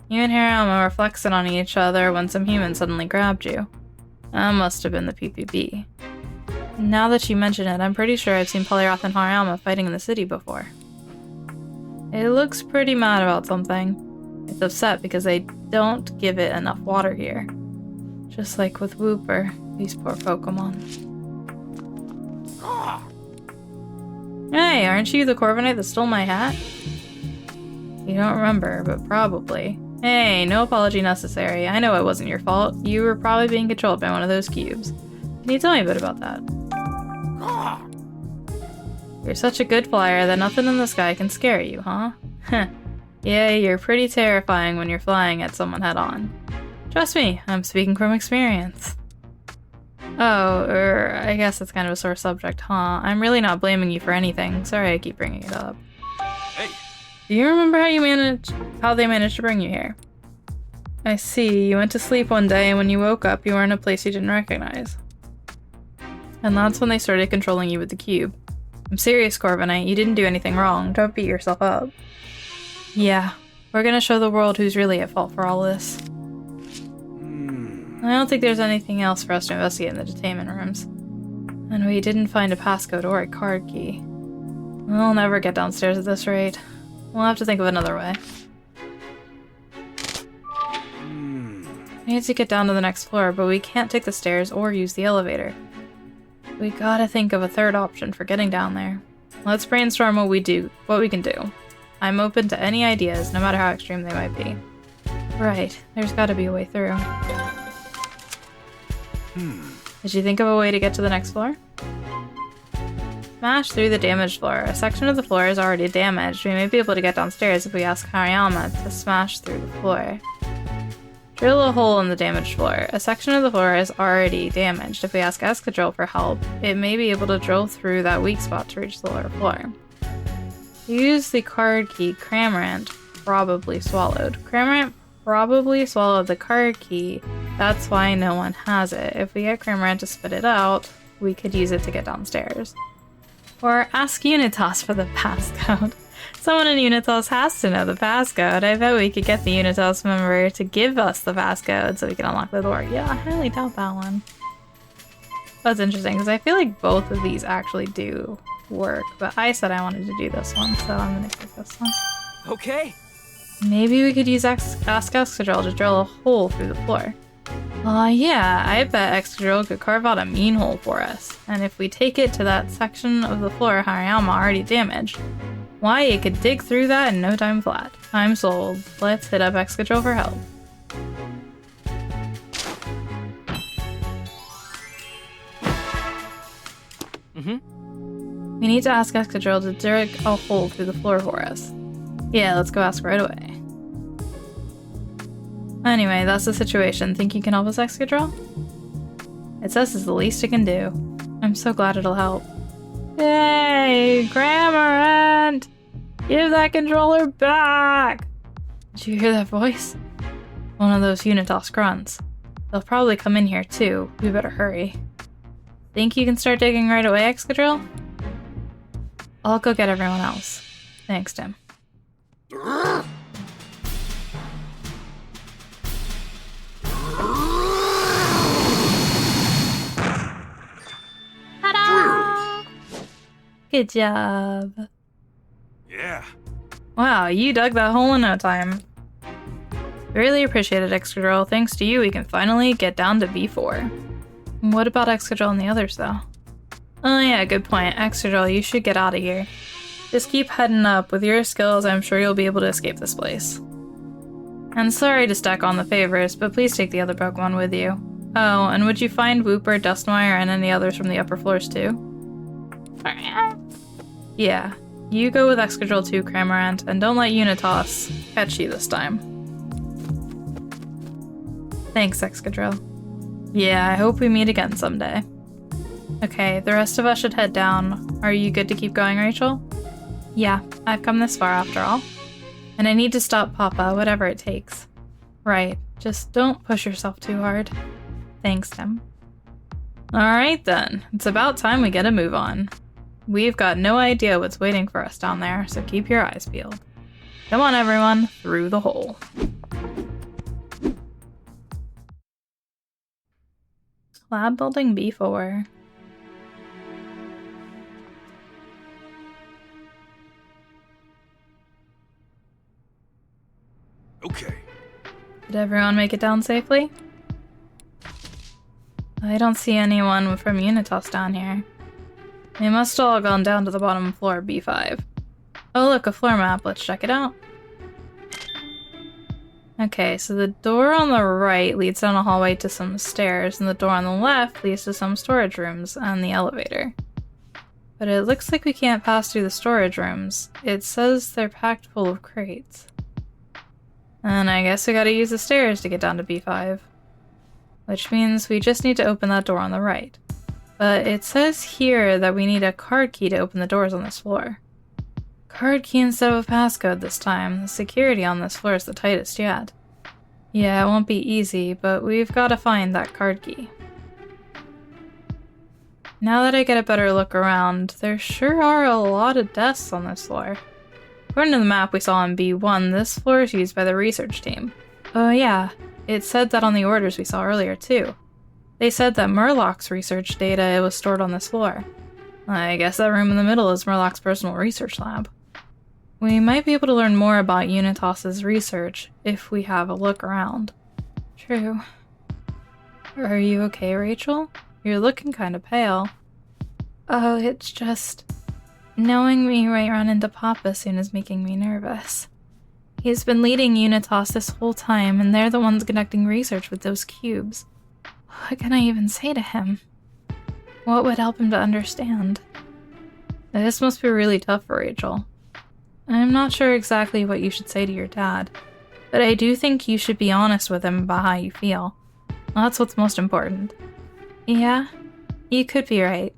You and Hariyama were flexing on each other when some human suddenly grabbed you. That must have been the PPB. Now that you mention it, I'm pretty sure I've seen Poliwrath and Hariyama fighting in the city before. It looks pretty mad about something. It's upset because they don't give it enough water here. Just like with Wooper, these poor Pokemon. Hey, aren't you the Corviknight that stole my hat? You don't remember, but probably. Hey, no apology necessary. I know it wasn't your fault. You were probably being controlled by one of those cubes. Can you tell me a bit about that? You're such a good flyer that nothing in the sky can scare you, huh? Heh. Yeah, you're pretty terrifying when you're flying at someone head-on. Trust me, I'm speaking from experience. Oh, I guess that's kind of a sore subject, huh? I'm really not blaming you for anything. Sorry I keep bringing it up. Hey! Do you remember how they managed to bring you here? I see, you went to sleep one day and when you woke up, you were in a place you didn't recognize. And that's when they started controlling you with the cube. I'm serious, Corviknight, you didn't do anything wrong. Don't beat yourself up. Yeah, we're gonna show the world who's really at fault for all this. I don't think there's anything else for us to investigate in the detainment rooms. And we didn't find a passcode or a card key. We'll never get downstairs at this rate. We'll have to think of another way. We need to get down to the next floor, but we can't take the stairs or use the elevator. We gotta think of a third option for getting down there. Let's brainstorm what we can do. I'm open to any ideas, no matter how extreme they might be. Right, there's gotta be a way through. Did you think of a way to get to the next floor? Smash through the damaged floor. A section of the floor is already damaged. We may be able to get downstairs if we ask Hariyama to smash through the floor. Drill a hole in the damaged floor. A section of the floor is already damaged. If we ask Excadrill for help, it may be able to drill through that weak spot to reach the lower floor. Use the card key Cramorant probably swallowed. Cramorant probably swallowed the card key. That's why no one has it. If we get Cramorant to spit it out, we could use it to get downstairs. Or ask Unitas for the passcode. Someone in Unitas has to know the passcode. I bet we could get the Unitas member to give us the passcode so we can unlock the door. Yeah, I highly doubt that one. That's interesting, because I feel like both of these actually do work, but I said I wanted to do this one, so I'm gonna click this one. Okay. Maybe we could use ask Excadrill to drill a hole through the floor. Yeah, I bet Excadrill could carve out a mean hole for us. And if we take it to that section of the floor Hariyama already damaged, why, it could dig through that in no time flat. I'm sold. Let's hit up Excadrill for help. We need to ask Excadrill to dig a hole through the floor for us. Yeah, let's go ask right away. Anyway, that's the situation. Think you can help us, Excadrill? It says it's the least it can do. I'm so glad it'll help. Yay! Cramorant! Give that controller back! Did you hear that voice? One of those Unitas grunts. They'll probably come in here too. We better hurry. Think you can start digging right away, Excadrill? I'll go get everyone else. Thanks, Tim. Ta-da! Good job. Yeah. Wow, you dug that hole in no time. Really appreciate it, Excadrill. Thanks to you, we can finally get down to B4. What about Excadrill and the others, though? Oh yeah, good point. Excadrill, you should get out of here. Just keep heading up. With your skills, I'm sure you'll be able to escape this place. And sorry to stack on the favors, but please take the other Pokemon with you. Oh, and would you find Wooper, Dustmire, and any others from the upper floors too? Yeah, you go with Excadrill too, Cramorant, and don't let Unitas catch you this time. Thanks, Excadrill. Yeah, I hope we meet again someday. Okay, the rest of us should head down. Are you good to keep going, Rachel? Yeah, I've come this far after all. And I need to stop Papa, whatever it takes. Right, just don't push yourself too hard. Thanks, Tim. Alright then, it's about time we get a move on. We've got no idea what's waiting for us down there, so keep your eyes peeled. Come on everyone, through the hole. Lab building B4. Okay. Did everyone make it down safely? I don't see anyone from Unitas down here. They must have all gone down to the bottom floor, B5. Oh look, a floor map. Let's check it out. Okay, so the door on the right leads down a hallway to some stairs, and the door on the left leads to some storage rooms and the elevator. But it looks like we can't pass through the storage rooms. It says they're packed full of crates. And I guess we gotta use the stairs to get down to B5. Which means we just need to open that door on the right. But it says here that we need a card key to open the doors on this floor. Card key instead of a passcode this time. The security on this floor is the tightest yet. Yeah, it won't be easy, but we've got to find that card key. Now that I get a better look around, there sure are a lot of desks on this floor. According to the map we saw in B1, this floor is used by the research team. Oh yeah, it said that on the orders we saw earlier too. They said that Murloc's research data was stored on this floor. I guess that room in the middle is Murloc's personal research lab. We might be able to learn more about Unitas' research if we have a look around. True. Are you okay, Rachel? You're looking kind of pale. Oh, it's just... knowing we might run into Papa soon is making me nervous. He's been leading Unitas this whole time, and they're the ones conducting research with those cubes. What can I even say to him? What would help him to understand? This must be really tough for Rachel. I'm not sure exactly what you should say to your dad, but I do think you should be honest with him about how you feel. That's what's most important. Yeah, you could be right.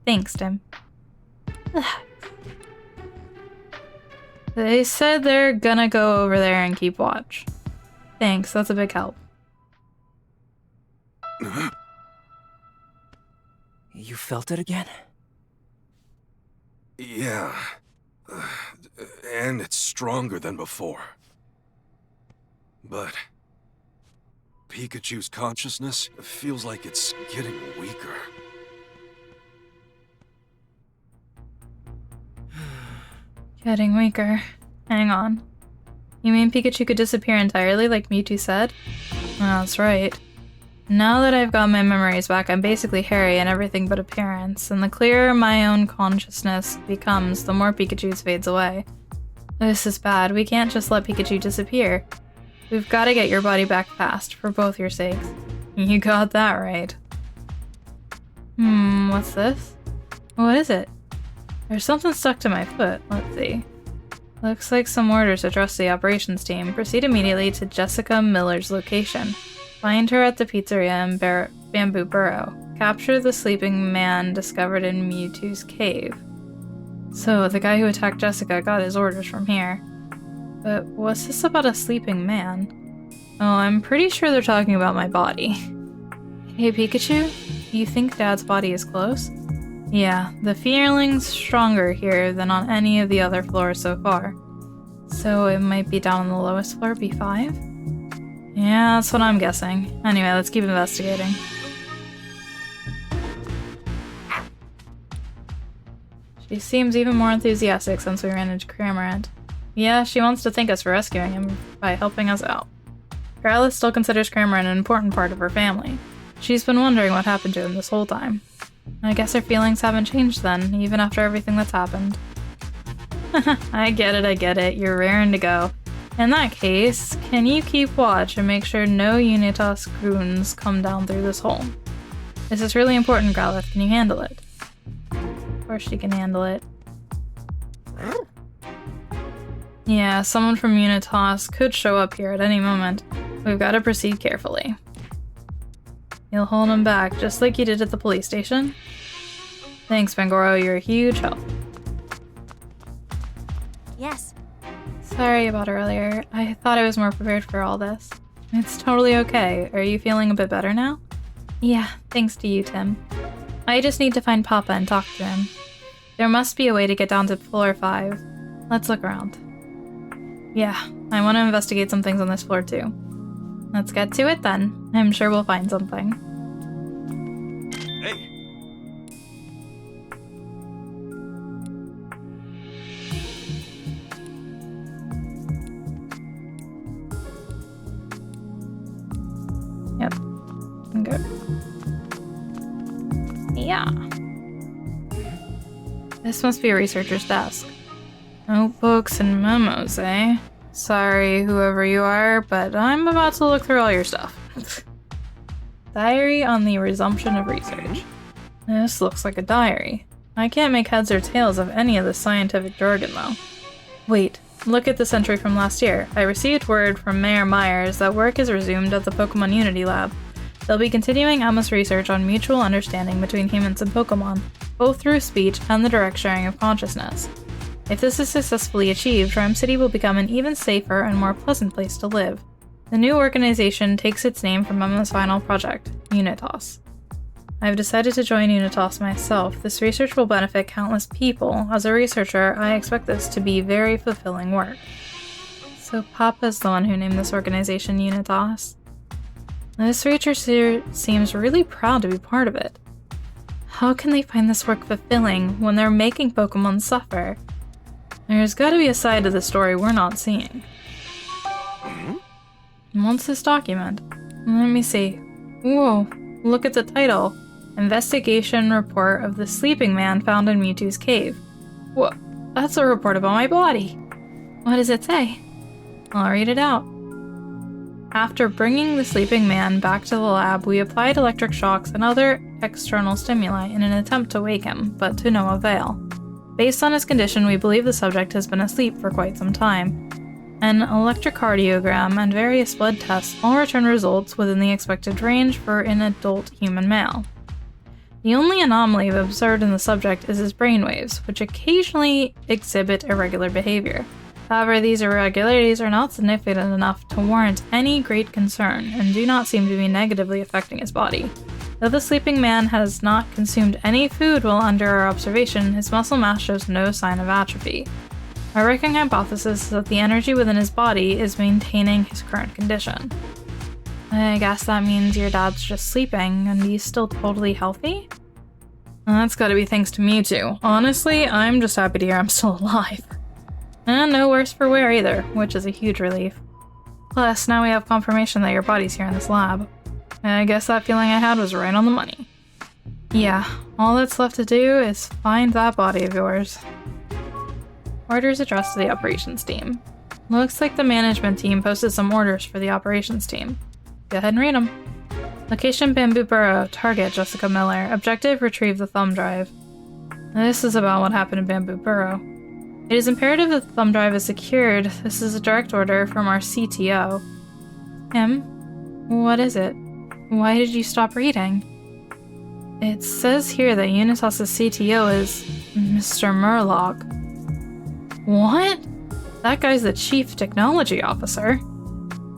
Thanks, Tim. They said they're gonna go over there and keep watch. Thanks, that's a big help. You felt it again? Yeah. And it's stronger than before. But Pikachu's consciousness feels like it's getting weaker. Getting weaker. Hang on. You mean Pikachu could disappear entirely like Mewtwo said? Well, that's right. Now that I've got my memories back, I'm basically Harry in everything but appearance, and the clearer my own consciousness becomes, the more Pikachu's fades away. This is bad. We can't just let Pikachu disappear. We've got to get your body back fast, for both your sakes. You got that right. What's this? What is it? There's something stuck to my foot. Let's see. Looks like some orders addressed to the operations team. Proceed immediately to Jessica Miller's location. Find her at the pizzeria in Bamboo Burrow. Capture the sleeping man discovered in Mewtwo's cave. So, the guy who attacked Jessica got his orders from here. But what's this about a sleeping man? Oh, I'm pretty sure they're talking about my body. Hey Pikachu, you think Dad's body is close? Yeah, the feeling's stronger here than on any of the other floors so far. So it might be down on the lowest floor, B5? Yeah, that's what I'm guessing. Anyway, let's keep investigating. She seems even more enthusiastic since we ran into Cramorant. Yeah, she wants to thank us for rescuing him by helping us out. Growlithe still considers Cramorant an important part of her family. She's been wondering what happened to him this whole time. I guess her feelings haven't changed then, even after everything that's happened. I get it, you're raring to go. In that case, can you keep watch and make sure no Unitas goons come down through this hole? This is really important, Growlithe. Can you handle it? Of course she can handle it. Yeah, someone from Unitas could show up here at any moment. We've got to proceed carefully. You'll hold him back, just like you did at the police station? Thanks, Bangoro, you're a huge help. Yes. Sorry about earlier. I thought I was more prepared for all this. It's totally okay. Are you feeling a bit better now? Yeah, thanks to you, Tim. I just need to find Papa and talk to him. There must be a way to get down to floor 5. Let's look around. Yeah, I want to investigate some things on this floor too. Let's get to it then. I'm sure we'll find something. Hey! Yep. Okay. Yeah. This must be a researcher's desk. Notebooks and memos, eh? Sorry, whoever you are, but I'm about to look through all your stuff. Diary on the resumption of research. This looks like a diary. I can't make heads or tails of any of the scientific jargon, though. Wait, look at this entry from last year. I received word from Mayor Myers that work is resumed at the Pokemon Unity Lab. They'll be continuing Emma's research on mutual understanding between humans and Pokemon, both through speech and the direct sharing of consciousness. If this is successfully achieved, Rhyme City will become an even safer and more pleasant place to live. The new organization takes its name from Emma's final project, Unitas. I've decided to join Unitas myself. This research will benefit countless people. As a researcher, I expect this to be very fulfilling work. So Papa's the one who named this organization Unitas. This researcher seems really proud to be part of it. How can they find this work fulfilling when they're making Pokemon suffer? There's gotta be a side to the story we're not seeing. What's this document? Let me see. Whoa, look at the title. Investigation report of the sleeping man found in Mewtwo's cave. Whoa, that's a report about my body. What does it say? I'll read it out. After bringing the sleeping man back to the lab, we applied electric shocks and other external stimuli in an attempt to wake him, but to no avail. Based on his condition, we believe the subject has been asleep for quite some time. An electrocardiogram and various blood tests all return results within the expected range for an adult human male. The only anomaly observed in the subject is his brainwaves, which occasionally exhibit irregular behavior. However, these irregularities are not significant enough to warrant any great concern and do not seem to be negatively affecting his body. Though the sleeping man has not consumed any food while under our observation, his muscle mass shows no sign of atrophy. Our working hypothesis is that the energy within his body is maintaining his current condition. I guess that means your dad's just sleeping and he's still totally healthy? That's gotta be thanks to Mewtwo. Honestly, I'm just happy to hear I'm still alive. And no worse for wear either, which is a huge relief. Plus, now we have confirmation that your body's here in this lab. I guess that feeling I had was right on the money. Yeah, all that's left to do is find that body of yours. Orders addressed to the operations team. Looks like the management team posted some orders for the operations team. Go ahead and read them. Location Bamboo Burrow, target Jessica Miller, objective retrieve the thumb drive. This is about what happened in Bamboo Burrow. It is imperative that the thumb drive is secured. This is a direct order from our CTO. Him? What is it? Why did you stop reading? It says here that Unitas' CTO is Mr. Murloc. What? That guy's the Chief Technology Officer.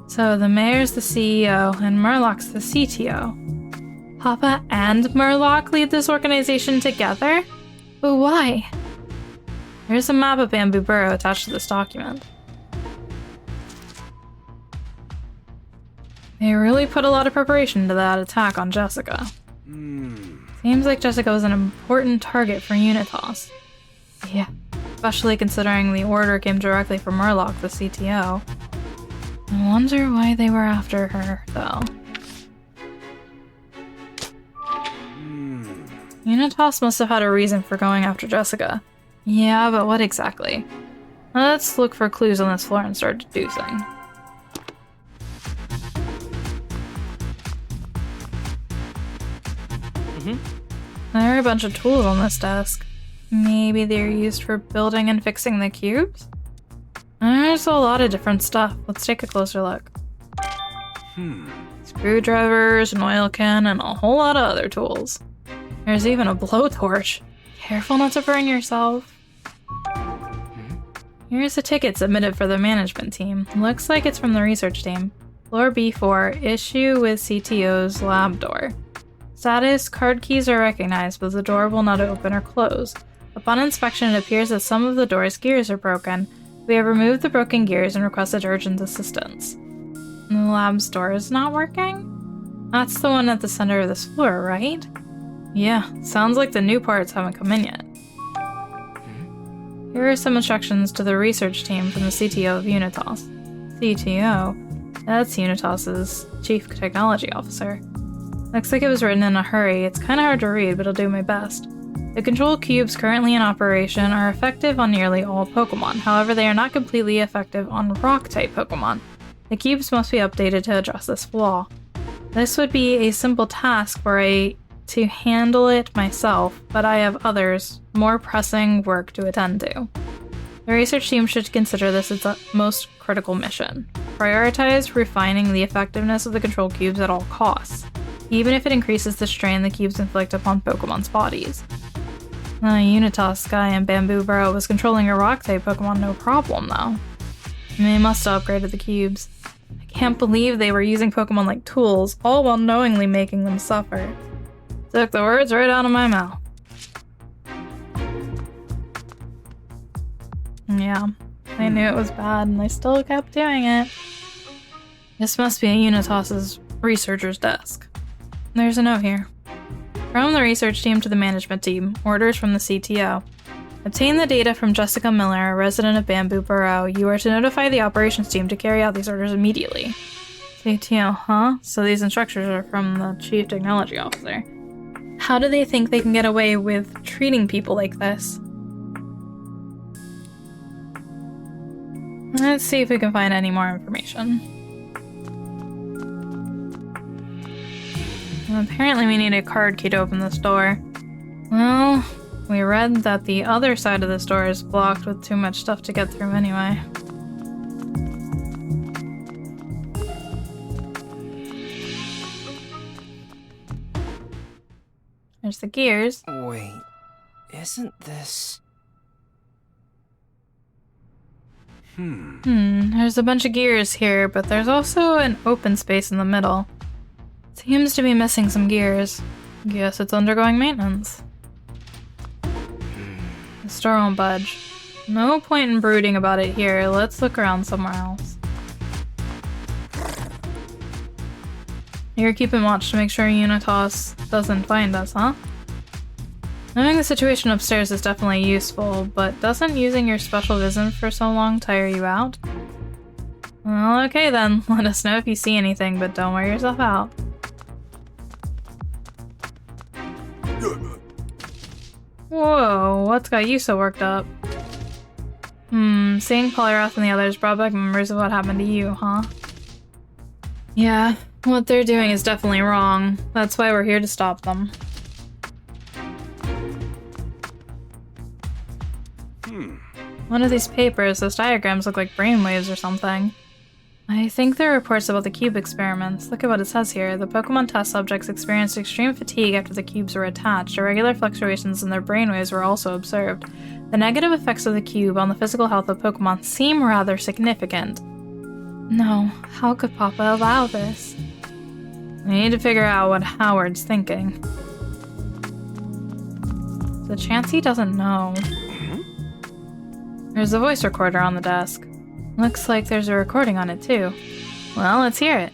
So the mayor's the CEO and Murloc's the CTO. Papa and Murloc lead this organization together? But why? There's a map of Bamboo Burrow attached to this document. They really put a lot of preparation into that attack on Jessica. Seems like Jessica was an important target for Unitas. Yeah, especially considering the order came directly from Murloc, the CTO. I wonder why they were after her, though. Unitas must have had a reason for going after Jessica. Yeah, but what exactly? Let's look for clues on this floor and start deducing. There are a bunch of tools on this desk. Maybe they're used for building and fixing the cubes? There's a lot of different stuff. Let's take a closer look. Screwdrivers, an oil can, and a whole lot of other tools. There's even a blowtorch. Careful not to burn yourself. Here's a ticket submitted for the management team. Looks like it's from the research team. Floor B4, issue with CTO's lab door. Status, card keys are recognized, but the door will not open or close. Upon inspection, it appears that some of the door's gears are broken. We have removed the broken gears and requested urgent assistance. The lab's door is not working? That's the one at the center of this floor, right? Yeah, sounds like the new parts haven't come in yet. Here are some instructions to the research team from the CTO of Unitas. CTO? That's Unitas' Chief Technology Officer. Looks like it was written in a hurry. It's kinda hard to read, but I'll do my best. The control cubes currently in operation are effective on nearly all Pokemon. However, they are not completely effective on Rock-type Pokemon. The cubes must be updated to address this flaw. This would be a simple task to handle it myself, but I have others, more pressing work to attend to. The research team should consider this its most critical mission. Prioritize refining the effectiveness of the control cubes at all costs, even if it increases the strain the cubes inflict upon Pokemon's bodies. The Unitas guy in Bamboo Burrow was controlling a Rock-type Pokemon no problem, though. They must have upgraded the cubes. I can't believe they were using Pokemon like tools, all while knowingly making them suffer. Took the words right out of my mouth. Yeah, I knew it was bad, and they still kept doing it. This must be Unitas' researcher's desk. There's a note here. From the research team to the management team, orders from the CTO. Obtain the data from Jessica Miller, a resident of Bamboo Burrow. You are to notify the operations team to carry out these orders immediately. CTO, huh? So these instructions are from the Chief Technology Officer. How do they think they can get away with treating people like this? Let's see if we can find any more information. Apparently we need a card key to open this door. Well, we read that the other side of this door is blocked with too much stuff to get through anyway. There's the gears. Wait, isn't this... There's a bunch of gears here, but there's also an open space in the middle. Seems to be missing some gears. Guess it's undergoing maintenance. The store won't budge. No point in brooding about it here. Let's look around somewhere else. You're keeping watch to make sure Unitas doesn't find us, huh? Knowing the situation upstairs is definitely useful, but doesn't using your special vision for so long tire you out? Well, okay then. Let us know if you see anything, but don't wear yourself out. Whoa, what's got you so worked up? Seeing Polyrath and the others brought back memories of what happened to you, huh? Yeah, what they're doing is definitely wrong. That's why we're here to stop them. One of these papers, those diagrams look like brainwaves or something. I think they're reports about the cube experiments. Look at what it says here. The Pokemon test subjects experienced extreme fatigue after the cubes were attached. Irregular fluctuations in their brainwaves were also observed. The negative effects of the cube on the physical health of Pokemon seem rather significant. No, how could Papa allow this? We need to figure out what Howard's thinking. The chance he doesn't know. There's a voice recorder on the desk. Looks like there's a recording on it too. Well, let's hear it.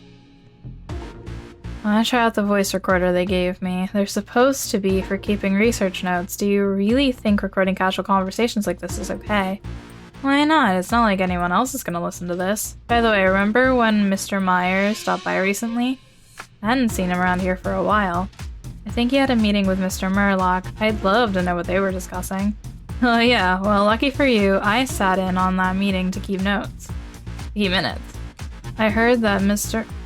I want to try out the voice recorder they gave me. They're supposed to be for keeping research notes. Do you really think recording casual conversations like this is okay? Why not? It's not like anyone else is gonna listen to this. By the way, remember when Mr. Myers stopped by recently? I hadn't seen him around here for a while. I think he had a meeting with Mr. Murlock. I'd love to know what they were discussing. Oh yeah, well lucky for you, I sat in on that meeting to keep notes. Keep minutes. I heard that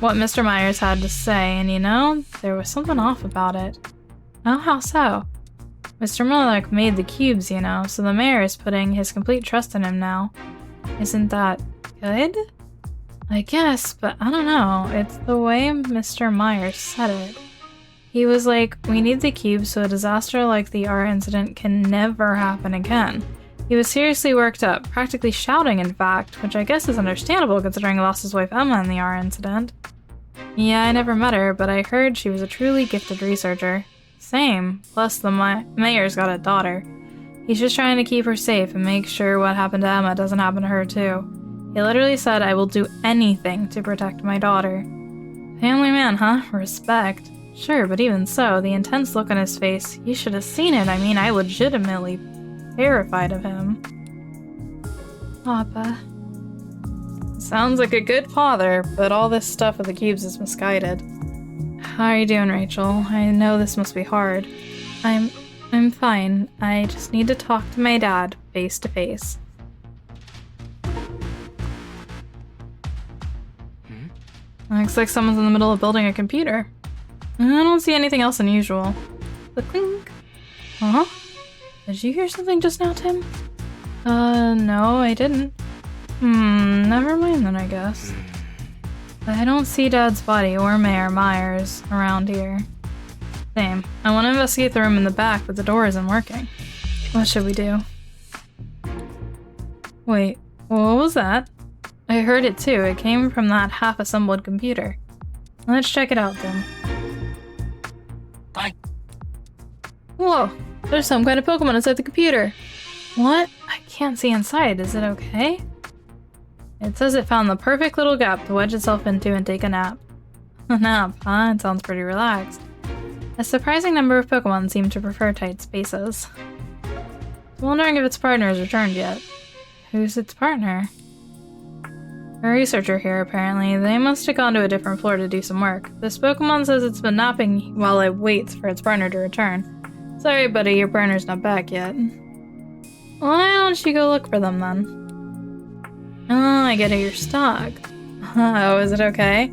what Mr. Myers had to say, and you know, there was something off about it. Oh, how so? Mr. Murlock made the cubes, you know, so the mayor is putting his complete trust in him now. Isn't that good? I guess, but I don't know. It's the way Mr. Myers said it. He was like, we need the cubes so a disaster like the art incident can never happen again. He was seriously worked up, practically shouting in fact, which I guess is understandable considering he lost his wife Emma in the art incident. Yeah, I never met her, but I heard she was a truly gifted researcher. Same, plus the mayor's got a daughter. He's just trying to keep her safe and make sure what happened to Emma doesn't happen to her too. He literally said, I will do anything to protect my daughter. Family man, huh? Respect. Sure, but even so, the intense look on his face, you should have seen it. I mean, I legitimately terrified of him. Papa. Sounds like a good father, but all this stuff with the cubes is misguided. How are you doing, Rachel? I know this must be hard. I'm fine. I just need to talk to my dad face to face. Looks like someone's in the middle of building a computer. I don't see anything else unusual. The clink. Huh? Did you hear something just now, Tim? No, I didn't. Never mind then, I guess. I don't see Dad's body or Mayor Myers around here. Same. I want to investigate the room in the back, but the door isn't working. What should we do? Wait, what was that? I heard it too. It came from that half-assembled computer. Let's check it out then. Hi. Whoa, there's some kind of Pokemon inside the computer. What? I can't see inside. Is it okay? It says it found the perfect little gap to wedge itself into and take a nap. A nap, huh? It sounds pretty relaxed. A surprising number of Pokemon seem to prefer tight spaces. I'm wondering if its partner has returned yet. Who's its partner? A researcher here, apparently. They must have gone to a different floor to do some work. This Pokemon says it's been napping while it waits for its partner to return. Sorry, buddy, your partner's not back yet. Why don't you go look for them, then? Oh, I get it, you're stuck. Oh, is it okay?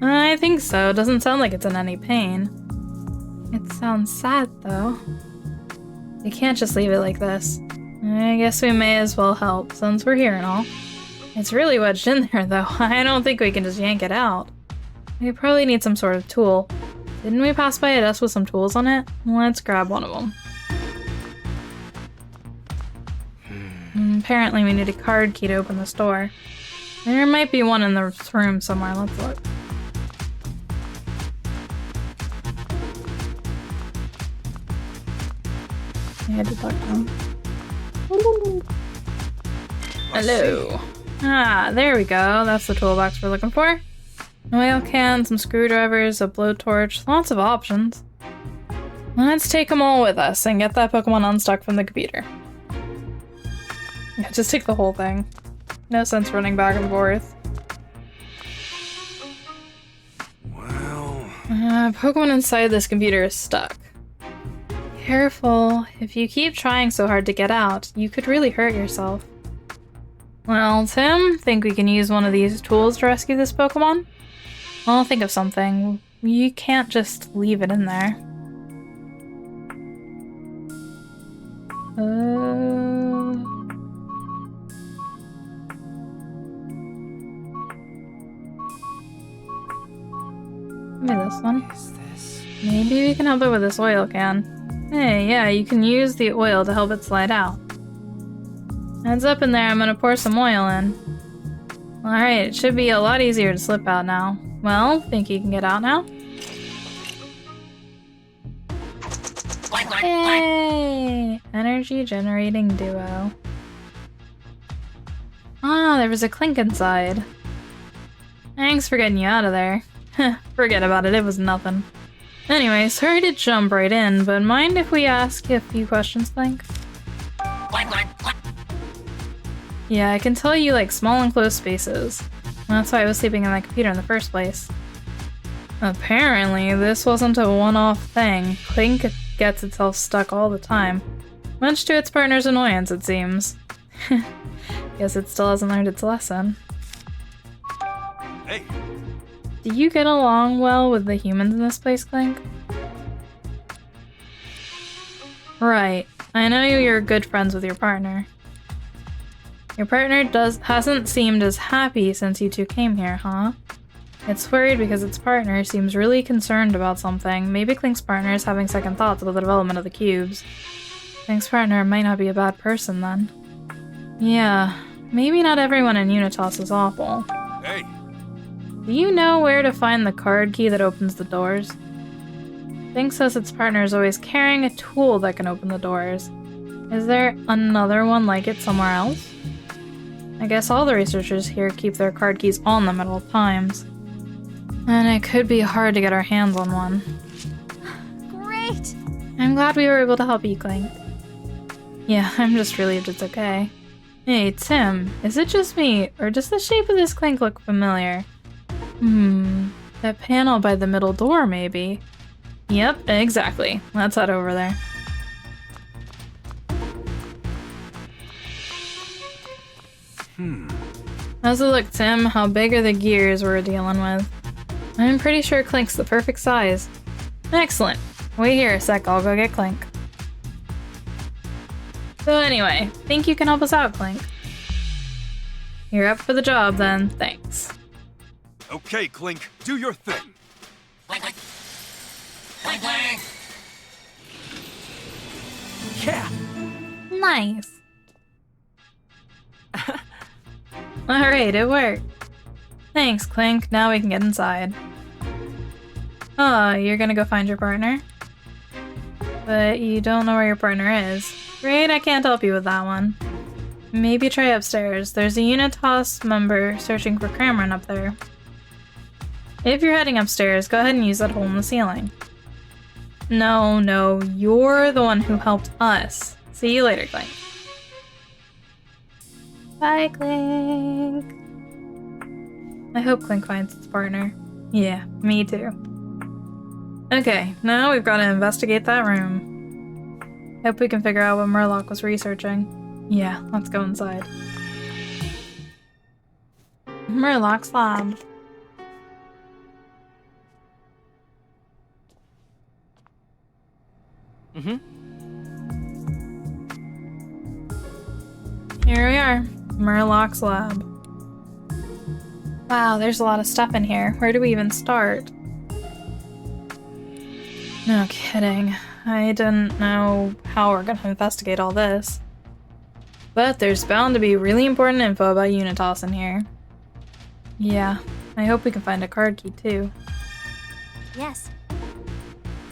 I think so. Doesn't sound like it's in any pain. It sounds sad, though. You can't just leave it like this. I guess we may as well help, since we're here and all. It's really wedged in there, though. I don't think we can just yank it out. We probably need some sort of tool. Didn't we pass by a desk with some tools on it? Let's grab one of them. Apparently we need a card key to open this door. There might be one in the room somewhere. Let's look. I had to talk to him. Hello. Ah, there we go. That's the toolbox we're looking for. An oil can, some screwdrivers, a blowtorch, lots of options. Let's take them all with us and get that Pokemon unstuck from the computer. Yeah, just take the whole thing. No sense running back and forth. Well... Pokemon inside this computer is stuck. Careful. If you keep trying so hard to get out, you could really hurt yourself. Well, Tim, think we can use one of these tools to rescue this Pokemon? I'll think of something. You can't just leave it in there. this one. Maybe we can help it with this oil can. Hey, yeah, you can use the oil to help it slide out. Heads up in there, I'm gonna pour some oil in. Alright, it should be a lot easier to slip out now. Well, think you can get out now? Yay! Energy generating duo. Ah, there was a clink inside. Thanks for getting you out of there. Forget about it, it was nothing. Anyway, sorry to jump right in, but mind if we ask you a few questions, Clink? Yeah, I can tell you like small enclosed spaces. That's why I was sleeping in my computer in the first place. Apparently, this wasn't a one-off thing. Clink gets itself stuck all the time. Much to its partner's annoyance, it seems. Guess it still hasn't learned its lesson. Hey. Do you get along well with the humans in this place, Clink? Right. I know you're good friends with your partner. Your partner hasn't seemed as happy since you two came here, huh? It's worried because its partner seems really concerned about something. Maybe Clink's partner is having second thoughts about the development of the cubes. Clink's partner might not be a bad person then. Yeah, maybe not everyone in Unitas is awful. Hey. Do you know where to find the card key that opens the doors? Clink says its partner is always carrying a tool that can open the doors. Is there another one like it somewhere else? I guess all the researchers here keep their card keys on them at all times. And it could be hard to get our hands on one. Great! I'm glad we were able to help you, Clink. Yeah, I'm just relieved it's okay. Hey, Tim, is it just me, or does the shape of this Clink look familiar? That panel by the middle door, maybe? Yep, exactly. Let's head over there. How's it look, Tim? How big are the gears we're dealing with? I'm pretty sure Clink's the perfect size. Excellent. Wait here a sec, I'll go get Clink. So anyway, think you can help us out, Clink? You're up for the job then, thanks. Okay, Clink, do your thing. Clink, clink. Clink, clink. Yeah. Nice. Alright, it worked. Thanks, Clink. Now we can get inside. Oh, you're gonna go find your partner? But you don't know where your partner is. Great, I can't help you with that one. Maybe try upstairs. There's a Unitas member searching for Cameron up there. If you're heading upstairs, go ahead and use that hole in the ceiling. No, you're the one who helped us. See you later, Clink. Bye, Clink. I hope Clink finds its partner. Yeah, me too. Okay, now we've got to investigate that room. Hope we can figure out what Murloc was researching. Yeah, let's go inside. Murloc's lab. Here we are, Murloc's lab. Wow, there's a lot of stuff in here. Where do we even start? No kidding. I didn't know how we're gonna investigate all this. But there's bound to be really important info about Unitas in here. Yeah, I hope we can find a card key too. Yes.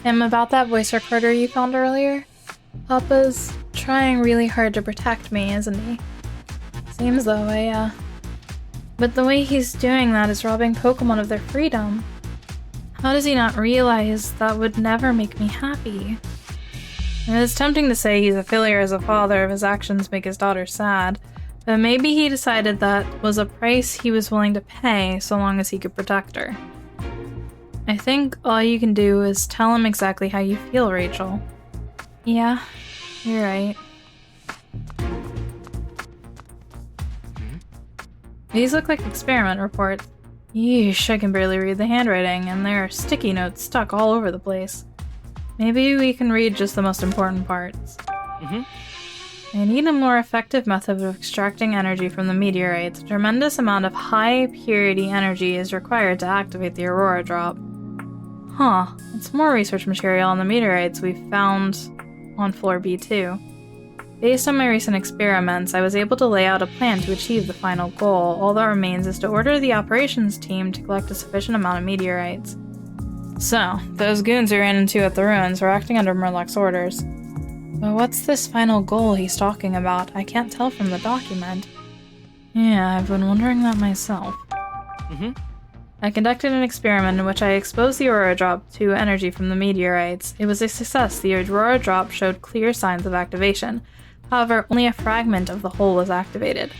About that voice recorder you found earlier? Papa's trying really hard to protect me, isn't he? Seems that way, yeah. But the way he's doing that is robbing Pokemon of their freedom. How does he not realize that would never make me happy? It's tempting to say he's a failure as a father if his actions make his daughter sad, but maybe he decided that was a price he was willing to pay so long as he could protect her. I think all you can do is tell him exactly how you feel, Rachel. Yeah, you're right. These look like experiment reports. Yeesh, I can barely read the handwriting, and there are sticky notes stuck all over the place. Maybe we can read just the most important parts. I need a more effective method of extracting energy from the meteorites. A tremendous amount of high purity energy is required to activate the Aurora drop. Huh, it's more research material on the meteorites we found on floor B2. Based on my recent experiments, I was able to lay out a plan to achieve the final goal. All that remains is to order the operations team to collect a sufficient amount of meteorites. So, those goons we ran into at the ruins were acting under Murlock's orders. But what's this final goal he's talking about? I can't tell from the document. Yeah, I've been wondering that myself. I conducted an experiment in which I exposed the Aurora Drop to energy from the meteorites. It was a success. The Aurora Drop showed clear signs of activation. However, only a fragment of the whole was activated.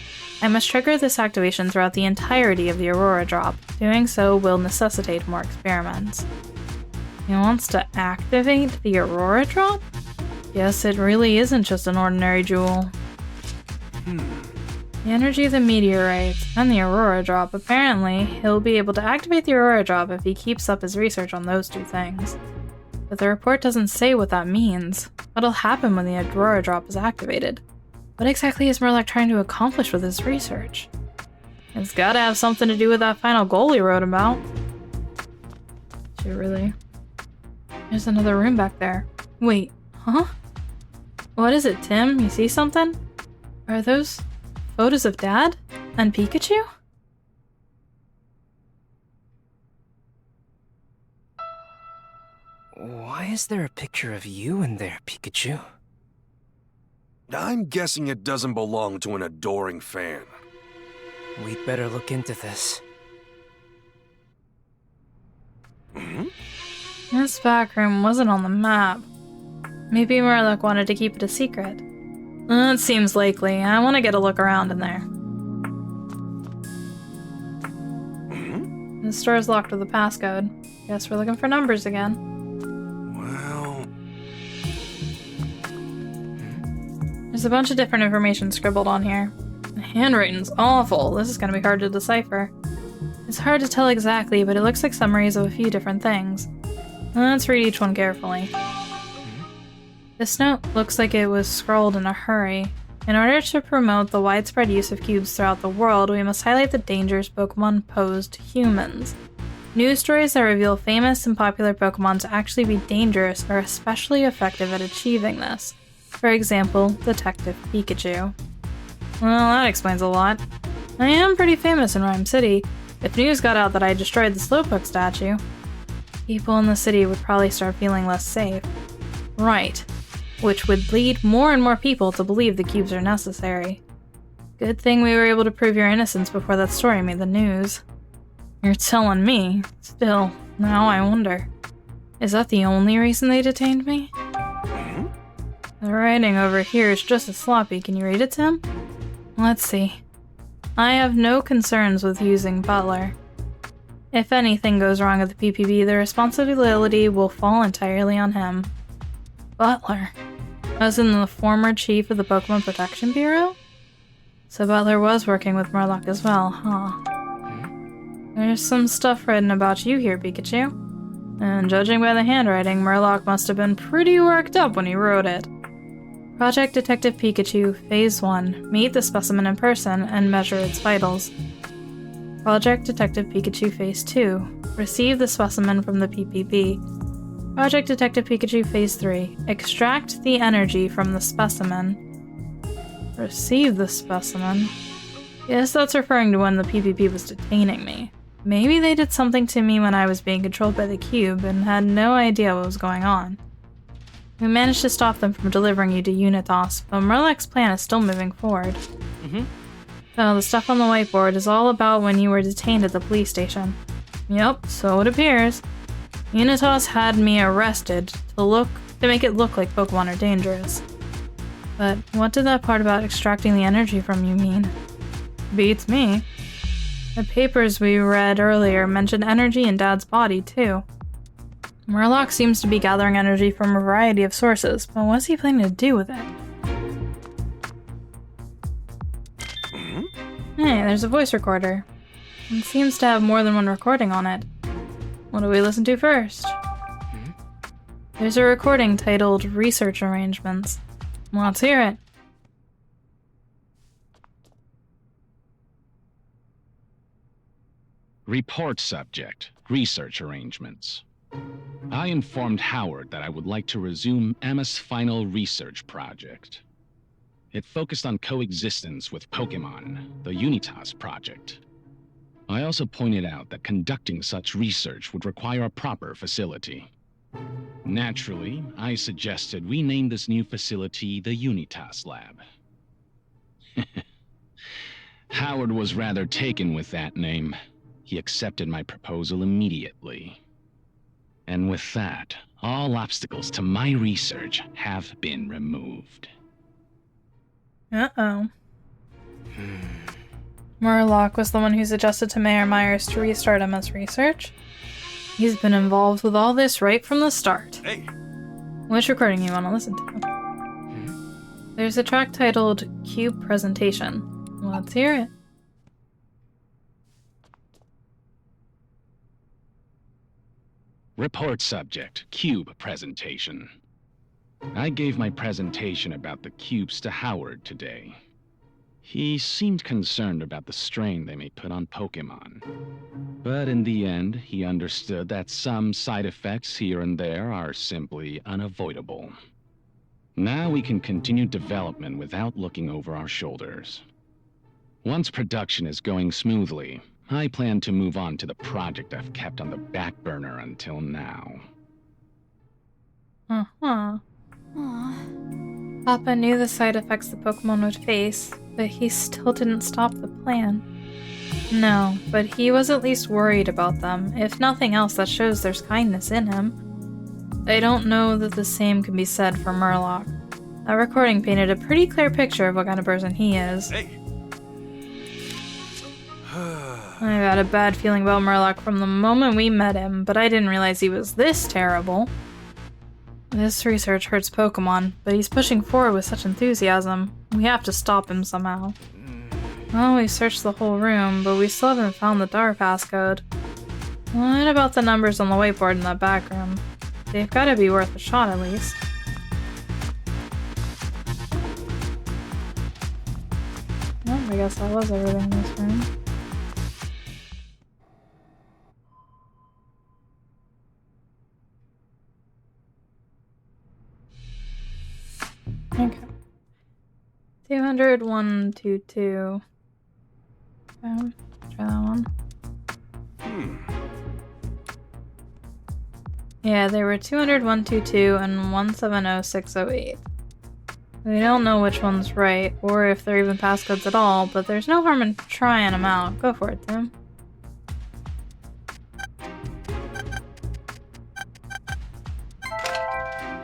I must trigger this activation throughout the entirety of the Aurora Drop. Doing so will necessitate more experiments. He wants to activate the Aurora Drop? Yes, it really isn't just an ordinary jewel. The energy of the meteorites and the Aurora Drop. Apparently, he'll be able to activate the Aurora Drop if he keeps up his research on those two things. But the report doesn't say what that means. What'll happen when the Aurora Drop is activated? What exactly is Murlock trying to accomplish with his research? It's gotta have something to do with that final goal he wrote about. Should really? There's another room back there. Wait, huh? What is it, Tim? You see something? Are those photos of Dad? And Pikachu? Why is there a picture of you in there, Pikachu? I'm guessing it doesn't belong to an adoring fan. We'd better look into this. This back room wasn't on the map. Maybe Murlock wanted to keep it a secret. That seems likely. I want to get a look around in there. The store's locked with a passcode. Guess we're looking for numbers again. Well... There's a bunch of different information scribbled on here. The handwriting's awful. This is gonna be hard to decipher. It's hard to tell exactly, but it looks like summaries of a few different things. Let's read each one carefully. This note looks like it was scrawled in a hurry. In order to promote the widespread use of cubes throughout the world, we must highlight the dangers Pokemon pose to humans. News stories that reveal famous and popular Pokemon to actually be dangerous are especially effective at achieving this. For example, Detective Pikachu. Well, that explains a lot. I am pretty famous in Rhyme City. If news got out that I destroyed the Slowpoke statue, people in the city would probably start feeling less safe. Right. Which would lead more and more people to believe the cubes are necessary. Good thing we were able to prove your innocence before that story made the news. You're telling me. Still, now I wonder. Is that the only reason they detained me? The writing over here is just as sloppy. Can you read it, Tim? Let's see. I have no concerns with using Butler. If anything goes wrong at the PPB, the responsibility will fall entirely on him. Butler? As in the former chief of the Pokemon Protection Bureau? So Butler was working with Murlock as well, huh? There's some stuff written about you here, Pikachu. And judging by the handwriting, Murlock must have been pretty worked up when he wrote it. Project Detective Pikachu, Phase 1. Meet the specimen in person and measure its vitals. Project Detective Pikachu, Phase 2. Receive the specimen from the PPB. Project Detective Pikachu, Phase 3. Extract the energy from the specimen. Receive the specimen? Yes, that's referring to when the PPP was detaining me. Maybe they did something to me when I was being controlled by the cube and had no idea what was going on. We managed to stop them from delivering you to Unitas, but Murlock's plan is still moving forward. So the stuff on the whiteboard is all about when you were detained at the police station. Yep, so it appears. Unitas had me arrested to make it look like Pokemon are dangerous. But what did that part about extracting the energy from you mean? Beats me. The papers we read earlier mentioned energy in Dad's body, too. Murlock seems to be gathering energy from a variety of sources, but what's he planning to do with it? Hey, there's a voice recorder. It seems to have more than one recording on it. What do we listen to first? There's a recording titled Research Arrangements. Let's hear it. Report subject, research arrangements. I informed Howard that I would like to resume Emma's final research project. It focused on coexistence with Pokemon, the Unitas project. I also pointed out that conducting such research would require a proper facility. Naturally, I suggested we name this new facility the Unitas Lab. Howard was rather taken with that name. He accepted my proposal immediately. And with that, all obstacles to my research have been removed. Uh-oh. Murloc was the one who suggested to Mayor Myers to restart Emma's research. He's been involved with all this right from the start. Hey. Which recording you want to listen to? There's a track titled Cube Presentation. Let's hear it. Report subject, Cube Presentation. I gave my presentation about the cubes to Howard today. He seemed concerned about the strain they may put on Pokemon. But in the end, he understood that some side effects here and there are simply unavoidable. Now we can continue development without looking over our shoulders. Once production is going smoothly, I plan to move on to the project I've kept on the back burner until now. Uh-huh. Aww. Papa knew the side effects the Pokemon would face, but he still didn't stop the plan. No, but he was at least worried about them. If nothing else, that shows there's kindness in him. I don't know that the same can be said for Murloc. That recording painted a pretty clear picture of what kind of person he is. Hey. I've had a bad feeling about Murloc from the moment we met him, but I didn't realize he was this terrible. This research hurts Pokemon, but he's pushing forward with such enthusiasm. We have to stop him somehow. Well, we've searched the whole room, but we still haven't found the door passcode. What about the numbers on the whiteboard in that back room? They've gotta be worth a shot at least. Well, I guess that was everything in this room. Okay. 200, 122. Okay, try that one. Yeah, they were 200, 122, and 170, 608. We don't know which one's right, or if they're even passcodes at all, but there's no harm in trying them out. Go for it, Tim.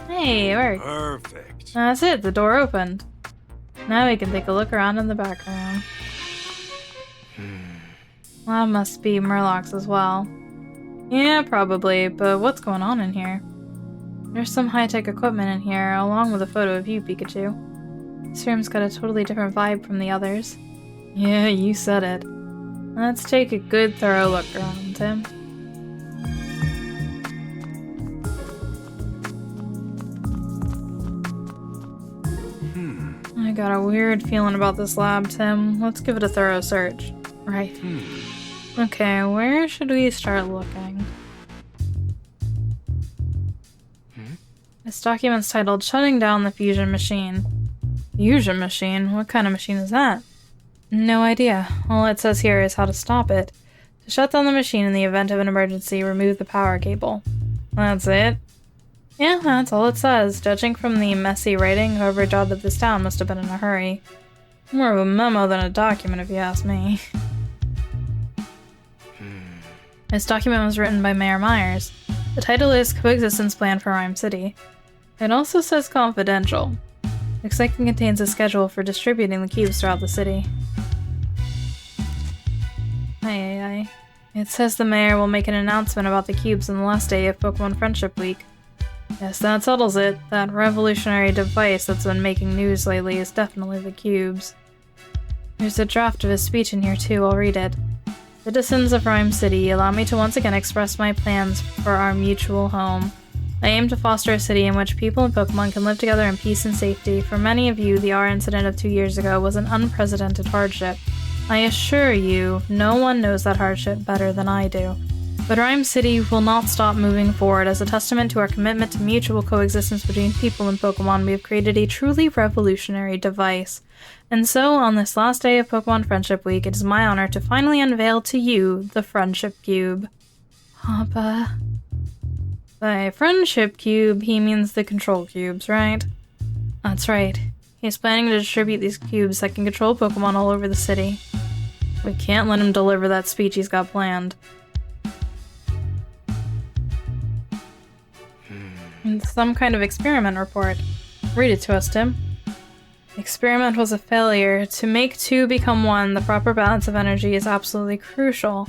Hey, it worked. Perfect. That's it, the door opened. Now we can take a look around in the back room. Well, that must be Murloc's as well. Yeah, probably, but what's going on in here? There's some high-tech equipment in here, along with a photo of you, Pikachu. This room's got a totally different vibe from the others. Yeah, you said it. Let's take a good, thorough look around, Tim. I got a weird feeling about this lab, Tim. Let's give it a thorough search. Right. Okay, where should we start looking? This document's titled Shutting Down the Fusion Machine. Fusion machine? What kind of machine is that? No idea. All it says here is how to stop it. To shut down the machine in the event of an emergency, remove the power cable. That's it? Yeah, that's all it says. Judging from the messy writing, whoever jotted this down must have been in a hurry. More of a memo than a document, if you ask me. This document was written by Mayor Myers. The title is Coexistence Plan for Rhyme City. It also says confidential. Looks like it contains a schedule for distributing the cubes throughout the city. Aye. It says the mayor will make an announcement about the cubes on the last day of Pokemon Friendship Week. Yes, that settles it. That revolutionary device that's been making news lately is definitely the cubes. There's a draft of his speech in here too, I'll read it. Citizens of Rhyme City, allow me to once again express my plans for our mutual home. I aim to foster a city in which people and Pokemon can live together in peace and safety. For many of you, the R incident of 2 years ago was an unprecedented hardship. I assure you, no one knows that hardship better than I do. But Rhyme City will not stop moving forward. As a testament to our commitment to mutual coexistence between people and Pokemon, we have created a truly revolutionary device. And so, on this last day of Pokemon Friendship Week, it is my honor to finally unveil to you the Friendship Cube. Papa. By Friendship Cube, he means the control cubes, right? That's right. He's planning to distribute these cubes that can control Pokemon all over the city. We can't let him deliver that speech he's got planned. It's some kind of experiment report. Read it to us, Tim. The experiment was a failure. To make two become one, the proper balance of energy is absolutely crucial.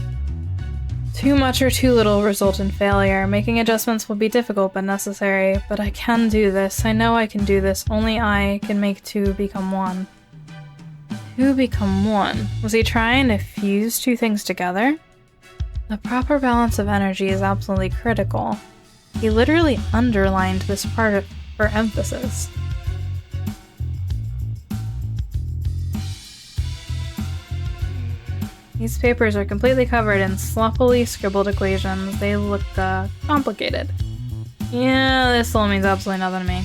Too much or too little result in failure. Making adjustments will be difficult but necessary. But I can do this. I know I can do this. Only I can make two become one. Two become one? Was he trying to fuse two things together? The proper balance of energy is absolutely critical. He literally underlined this part for emphasis. These papers are completely covered in sloppily scribbled equations. They look, complicated. Yeah, this all means absolutely nothing to me.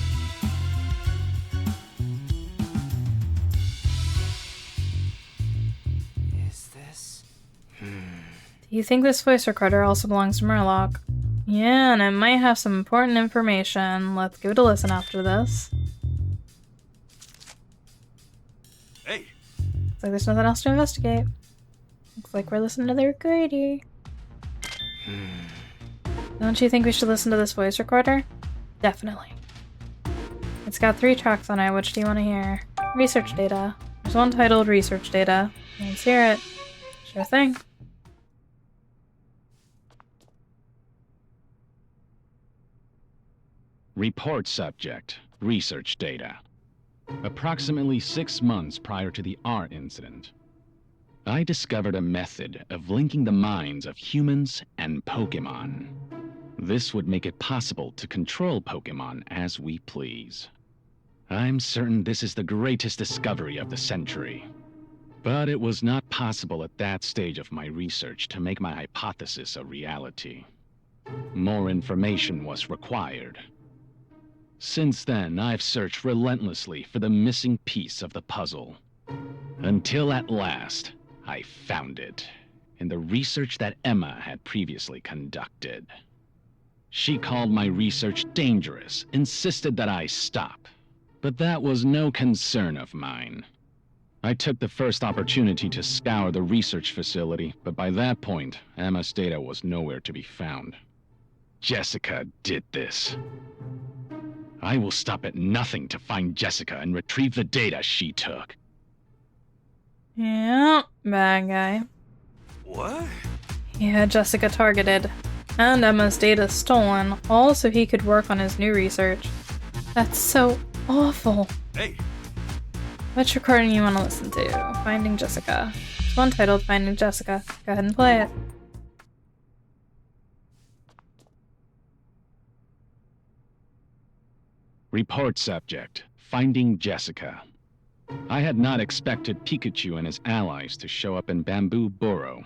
Is this? Do you think this voice recorder also belongs to Murloc? Yeah, and it might have some important information. Let's give it a listen after this. Hey! Looks like there's nothing else to investigate. Looks like we're listening to the recorder. Don't you think we should listen to this voice recorder? Definitely. It's got 3 tracks on it. Which do you want to hear? Research data. There's one titled Research Data. Let's hear it. Sure thing. Report subject. Research data. Approximately 6 months prior to the R incident, I discovered a method of linking the minds of humans and Pokemon. This would make it possible to control Pokemon as we please. I'm certain this is the greatest discovery of the century. But it was not possible at that stage of my research to make my hypothesis a reality. More information was required. Since then, I've searched relentlessly for the missing piece of the puzzle. Until at last, I found it in the research that Emma had previously conducted. She called my research dangerous, insisted that I stop. But that was no concern of mine. I took the first opportunity to scour the research facility, but by that point, Emma's data was nowhere to be found. Jessica did this. I will stop at nothing to find Jessica and retrieve the data she took. Yeah, bad guy. What? He had Jessica targeted, and Emma's data stolen, all so he could work on his new research. That's so awful. Hey! Which recording you want to listen to? Finding Jessica. There's one titled Finding Jessica. Go ahead and play it. Report subject. Finding Jessica. I had not expected Pikachu and his allies to show up in Bamboo Burrow.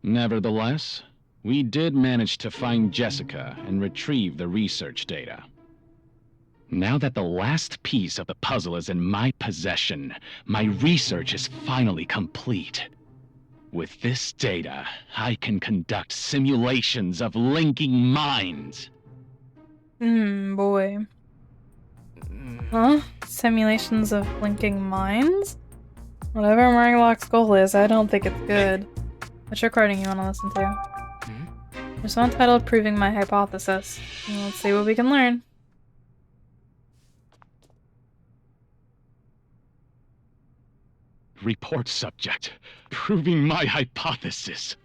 Nevertheless, we did manage to find Jessica and retrieve the research data. Now that the last piece of the puzzle is in my possession, my research is finally complete. With this data, I can conduct simulations of linking minds. Boy. Huh? Simulations of linking minds? Whatever Murloc's goal is, I don't think it's good. Which recording you want to listen to? There's one titled Proving My Hypothesis. Let's see what we can learn. Report subject. Proving my hypothesis.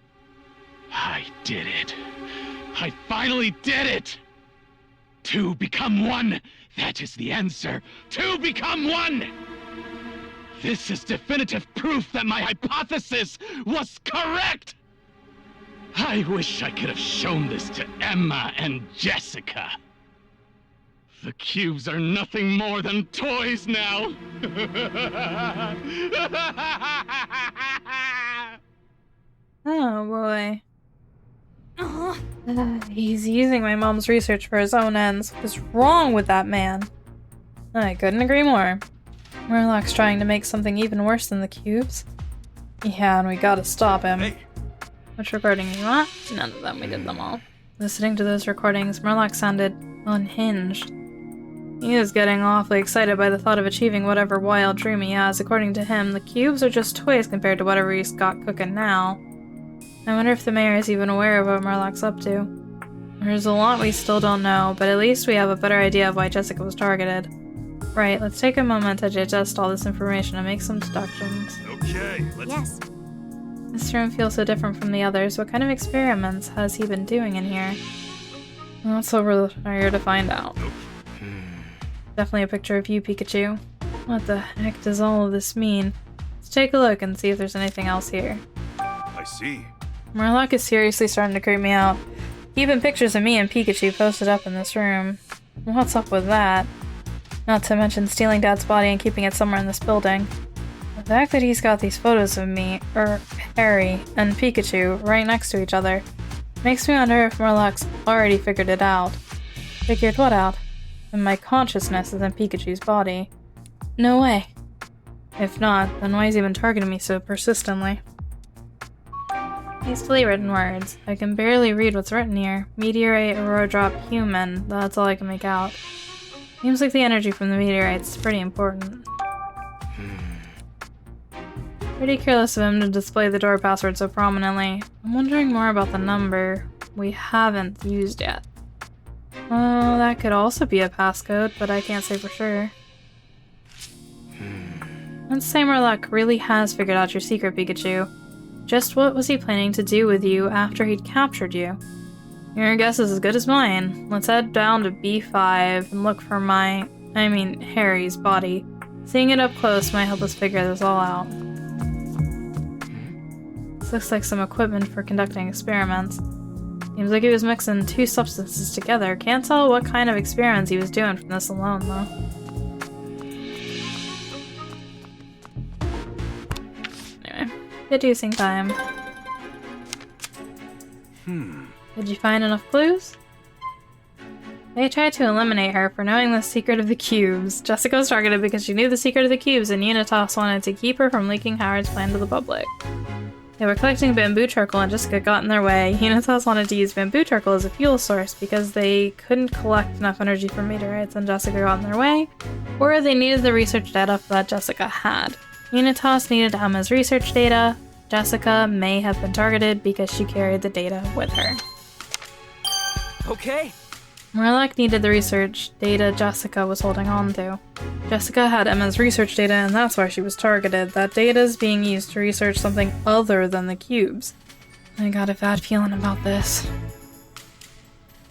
I did it. I finally did it! 2 become 1! That is the answer! 2 become 1! This is definitive proof that my hypothesis was correct! I wish I could have shown this to Emma and Jessica. The cubes are nothing more than toys now! Oh boy. He's using my mom's research for his own ends. What's wrong with that man? I couldn't agree more. Murlock's trying to make something even worse than the cubes. Yeah, and we gotta stop him. Hey. Which recording you want? None of them, we did them all. Listening to those recordings, Murlock sounded unhinged. He is getting awfully excited by the thought of achieving whatever wild dream he has. According to him, the cubes are just toys compared to whatever he's got cooking now. I wonder if the mayor is even aware of what Murlock's up to. There's a lot we still don't know, but at least we have a better idea of why Jessica was targeted. Right, let's take a moment to digest all this information and make some deductions. Okay, let's... Yes. This room feels so different from the others. What kind of experiments has he been doing in here? Well, that's what we're here to find out. Definitely a picture of you, Pikachu. What the heck does all of this mean? Let's take a look and see if there's anything else here. I see. Murlock is seriously starting to creep me out. Even pictures of me and Pikachu posted up in this room. What's up with that? Not to mention stealing Dad's body and keeping it somewhere in this building. The fact that he's got these photos of me, Harry, and Pikachu right next to each other makes me wonder if Murlock's already figured it out. Figured what out? And my consciousness is in Pikachu's body. No way. If not, then why is he even targeting me so persistently? Hastily written words. I can barely read what's written here. Meteorite, aurora drop, human. That's all I can make out. Seems like the energy from the meteorite's pretty important. Pretty careless of him to display the door password so prominently. I'm wondering more about the number we haven't used yet. Oh, that could also be a passcode, but I can't say for sure. Let's say Murlock really has figured out your secret, Pikachu. Just what was he planning to do with you after he'd captured you? Your guess is as good as mine. Let's head down to B5 and look for Harry's body. Seeing it up close might help us figure this all out. This looks like some equipment for conducting experiments. Seems like he was mixing two substances together. Can't tell what kind of experiments he was doing from this alone, though. Anyway, deducing time. Did you find enough clues? They tried to eliminate her for knowing the secret of the cubes. Jessica was targeted because she knew the secret of the cubes, and Unitas wanted to keep her from leaking Howard's plan to the public. They were collecting bamboo charcoal and Jessica got in their way. Unitas wanted to use bamboo charcoal as a fuel source because they couldn't collect enough energy from meteorites and Jessica got in their way, or they needed the research data that Jessica had. Unitas needed Emma's research data. Jessica may have been targeted because she carried the data with her. Okay. Murlock needed the research data Jessica was holding on to. Jessica had Emma's research data and that's why she was targeted. That data is being used to research something other than the cubes. I got a bad feeling about this.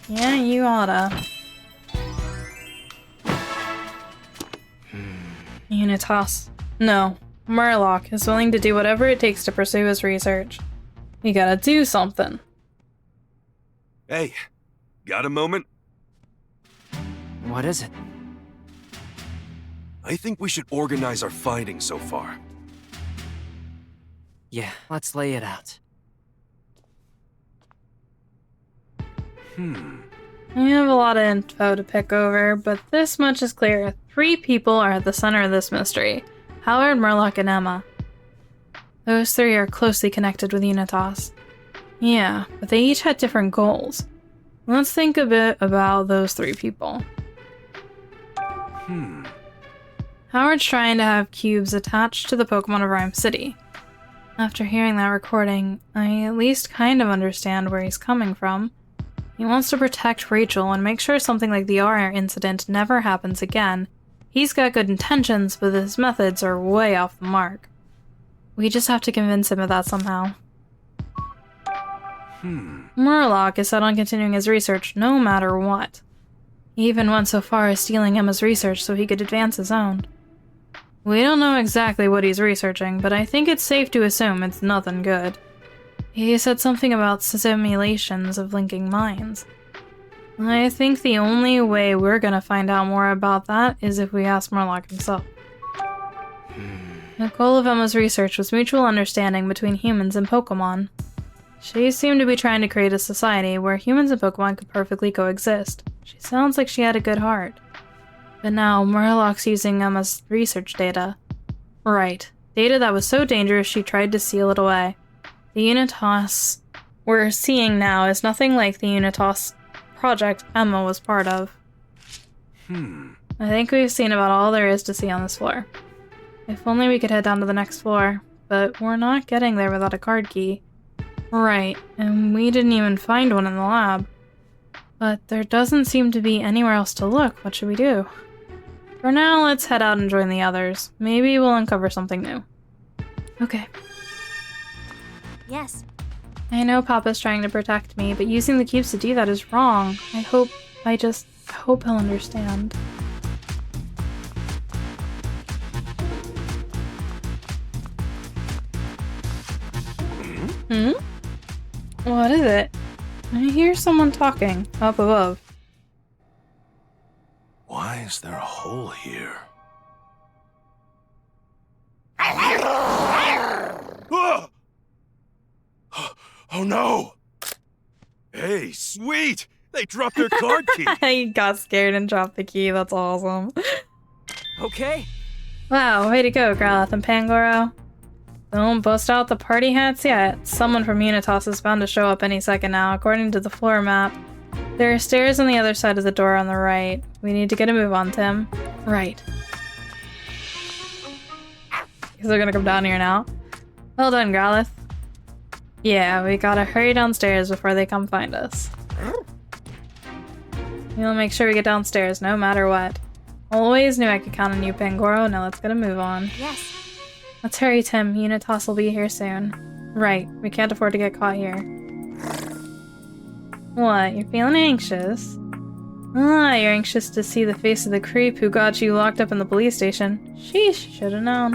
Yeah, you oughta. Unitas. No. Murlock is willing to do whatever it takes to pursue his research. We gotta do something. Hey, got a moment? What is it? I think we should organize our findings so far. Yeah, let's lay it out. We have a lot of info to pick over, but this much is clear. 3 people are at the center of this mystery. Howard, Murlock, and Emma. Those 3 are closely connected with Unitas. Yeah, but they each had different goals. Let's think a bit about those 3 people. Howard's trying to have cubes attached to the Pokemon of Rhyme City. After hearing that recording, I at least kind of understand where he's coming from. He wants to protect Rachel and make sure something like the R incident never happens again. He's got good intentions, but his methods are way off the mark. We just have to convince him of that somehow. Murlock is set on continuing his research no matter what. He even went so far as stealing Emma's research so he could advance his own. We don't know exactly what he's researching, but I think it's safe to assume it's nothing good. He said something about simulations of linking minds. I think the only way we're gonna find out more about that is if we ask Murlock himself. The goal of Emma's research was mutual understanding between humans and Pokemon. She seemed to be trying to create a society where humans and Pokemon could perfectly coexist. She sounds like she had a good heart. But now, Murloc's using them as research data. Right. Data that was so dangerous she tried to seal it away. The Unitas we're seeing now is nothing like the Unitas project Emma was part of. I think we've seen about all there is to see on this floor. If only we could head down to the next floor. But we're not getting there without a card key. Right, and we didn't even find one in the lab. But there doesn't seem to be anywhere else to look. What should we do? For now, let's head out and join the others. Maybe we'll uncover something new. Okay. Yes. I know Papa's trying to protect me, but using the cubes to do that is wrong. I hope he'll understand. What is it? I hear someone talking up above. Why is there a hole here? Ah! Oh no! Hey, sweet! They dropped their card key! He got scared and dropped the key, that's awesome. Okay. Wow, way to go, Growlithe and Pangoro. Don't bust out the party hats yet. Someone from Unitas is bound to show up any second now, according to the floor map. There are stairs on the other side of the door on the right. We need to get a move on, Tim. Right. Is they're gonna come down here now? Well done, Growlithe. Yeah, we gotta hurry downstairs before they come find us. We'll make sure we get downstairs, no matter what. Always knew I could count on you, Pangoro. Now let's get a move on. Yes. Let's hurry, Tim. Unitas will be here soon. Right, we can't afford to get caught here. What, you're feeling anxious? Ah, you're anxious to see the face of the creep who got you locked up in the police station. Sheesh, should've known.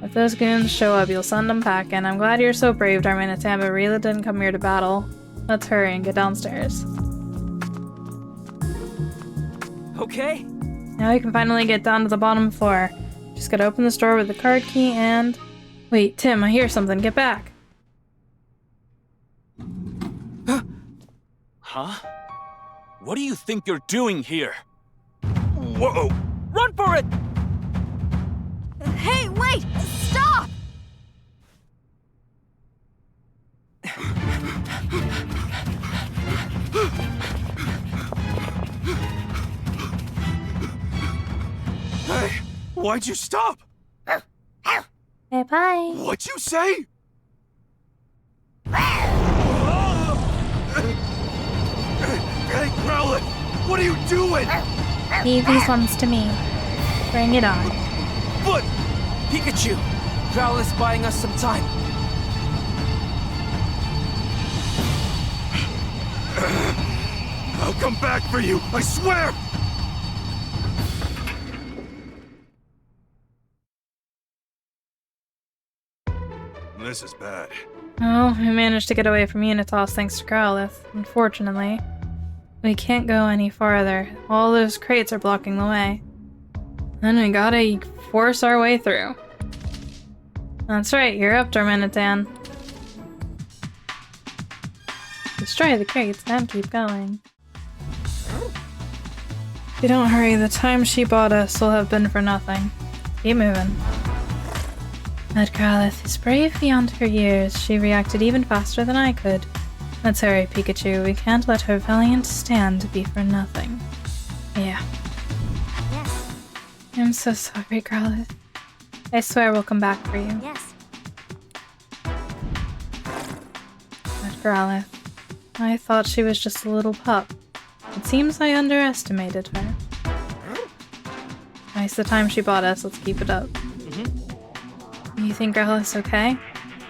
If those goons show up, you'll send them packing. I'm glad you're so brave, Darmanitan, but Rila didn't come here to battle. Let's hurry and get downstairs. Okay. Now we can finally get down to the bottom floor. Just gotta open this door with the card key and... Wait, Tim, I hear something. Get back. Huh? What do you think you're doing here? Whoa! Run for it! Hey, wait! Stop! Hey, why'd you stop? Hey, bye. What'd you say? Hey, Growlithe! What are you doing? Leave these ones to me. Bring it on. But... Pikachu! Growlithe's buying us some time. I'll come back for you, I swear! This is bad. Oh, we managed to get away from Unitas thanks to Growlithe, unfortunately. We can't go any farther. All those crates are blocking the way. Then we gotta force our way through. That's right, you're up, Darmanitan. Destroy the crates and keep going. If you don't hurry, the time she bought us will have been for nothing. Keep moving. That Growlithe is brave beyond her years. She reacted even faster than I could. Let's hurry, Pikachu. We can't let her valiant stand be for nothing. Yeah. Yes. I'm so sorry, Growlithe. I swear we'll come back for you. Yes. But Growlithe, I thought she was just a little pup. It seems I underestimated her. Nice the time she bought us. Let's keep it up. You think Growlithe's okay?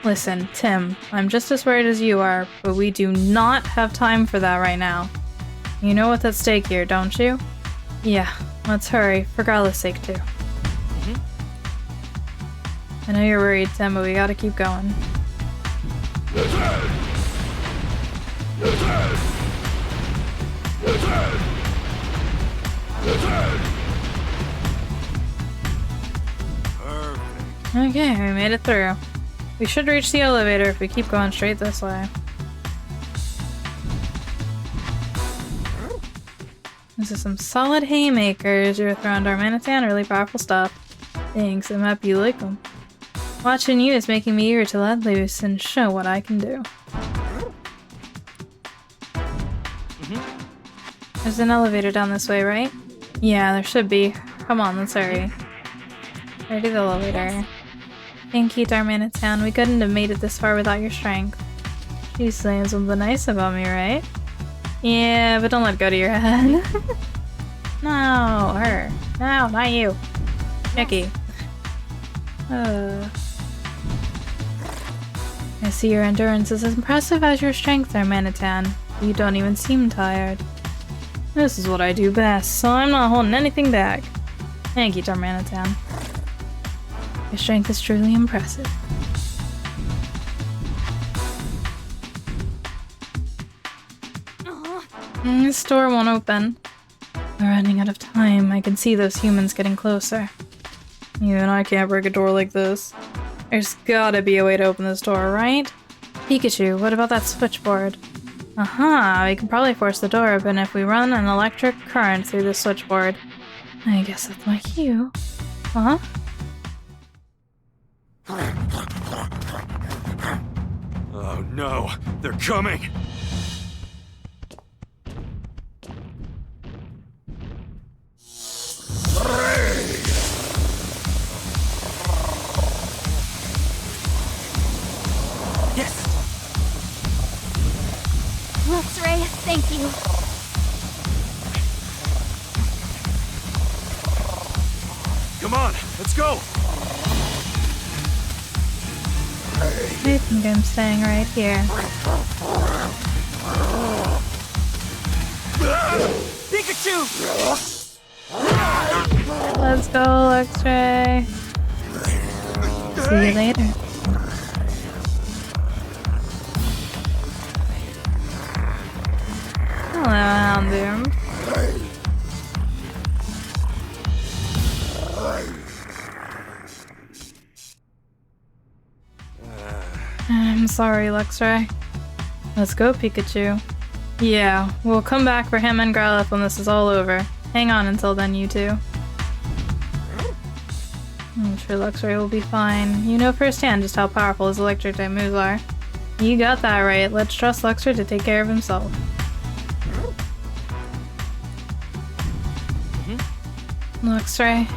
Listen, Tim, I'm just as worried as you are, but we do not have time for that right now. You know what's at stake here, don't you? Yeah, let's hurry, for Growlithe's sake too. I know you're worried, Tim, but we gotta keep going. Okay, we made it through. We should reach the elevator if we keep going straight this way. This is some solid haymakers you're throwing, Darmanitan. Really powerful stuff. Thanks, I'm happy you like them. Watching you is making me eager to let loose and show what I can do. There's an elevator down this way, right? Yeah, there should be. Come on, let's hurry. Where to the elevator? Thank you, Darmanitan. We couldn't have made it this far without your strength. She's saying something nice about me, right? Yeah, but don't let it go to your head. No, her. No, not you. Nikki. I see your endurance is as impressive as your strength, Darmanitan. You don't even seem tired. This is what I do best, so I'm not holding anything back. Thank you, Darmanitan. Your strength is truly impressive. This door won't open. We're running out of time. I can see those humans getting closer. Even I can't break a door like this. There's gotta be a way to open this door, right? Pikachu, what about that switchboard? Aha, we can probably force the door open if we run an electric current through the switchboard. I guess that's my cue. Huh? Oh no, they're coming! Luxray, thank you. Come on, let's go! I think I'm staying right here. Pikachu! Let's go, Luxray. See you later. Hello, Houndoom. I'm sorry, Luxray. Let's go, Pikachu. Yeah, we'll come back for him and Growlithe when this is all over. Hang on until then, you two. I'm sure Luxray will be fine. You know firsthand just how powerful his electric type moves are. You got that right. Let's trust Luxray to take care of himself. Luxray.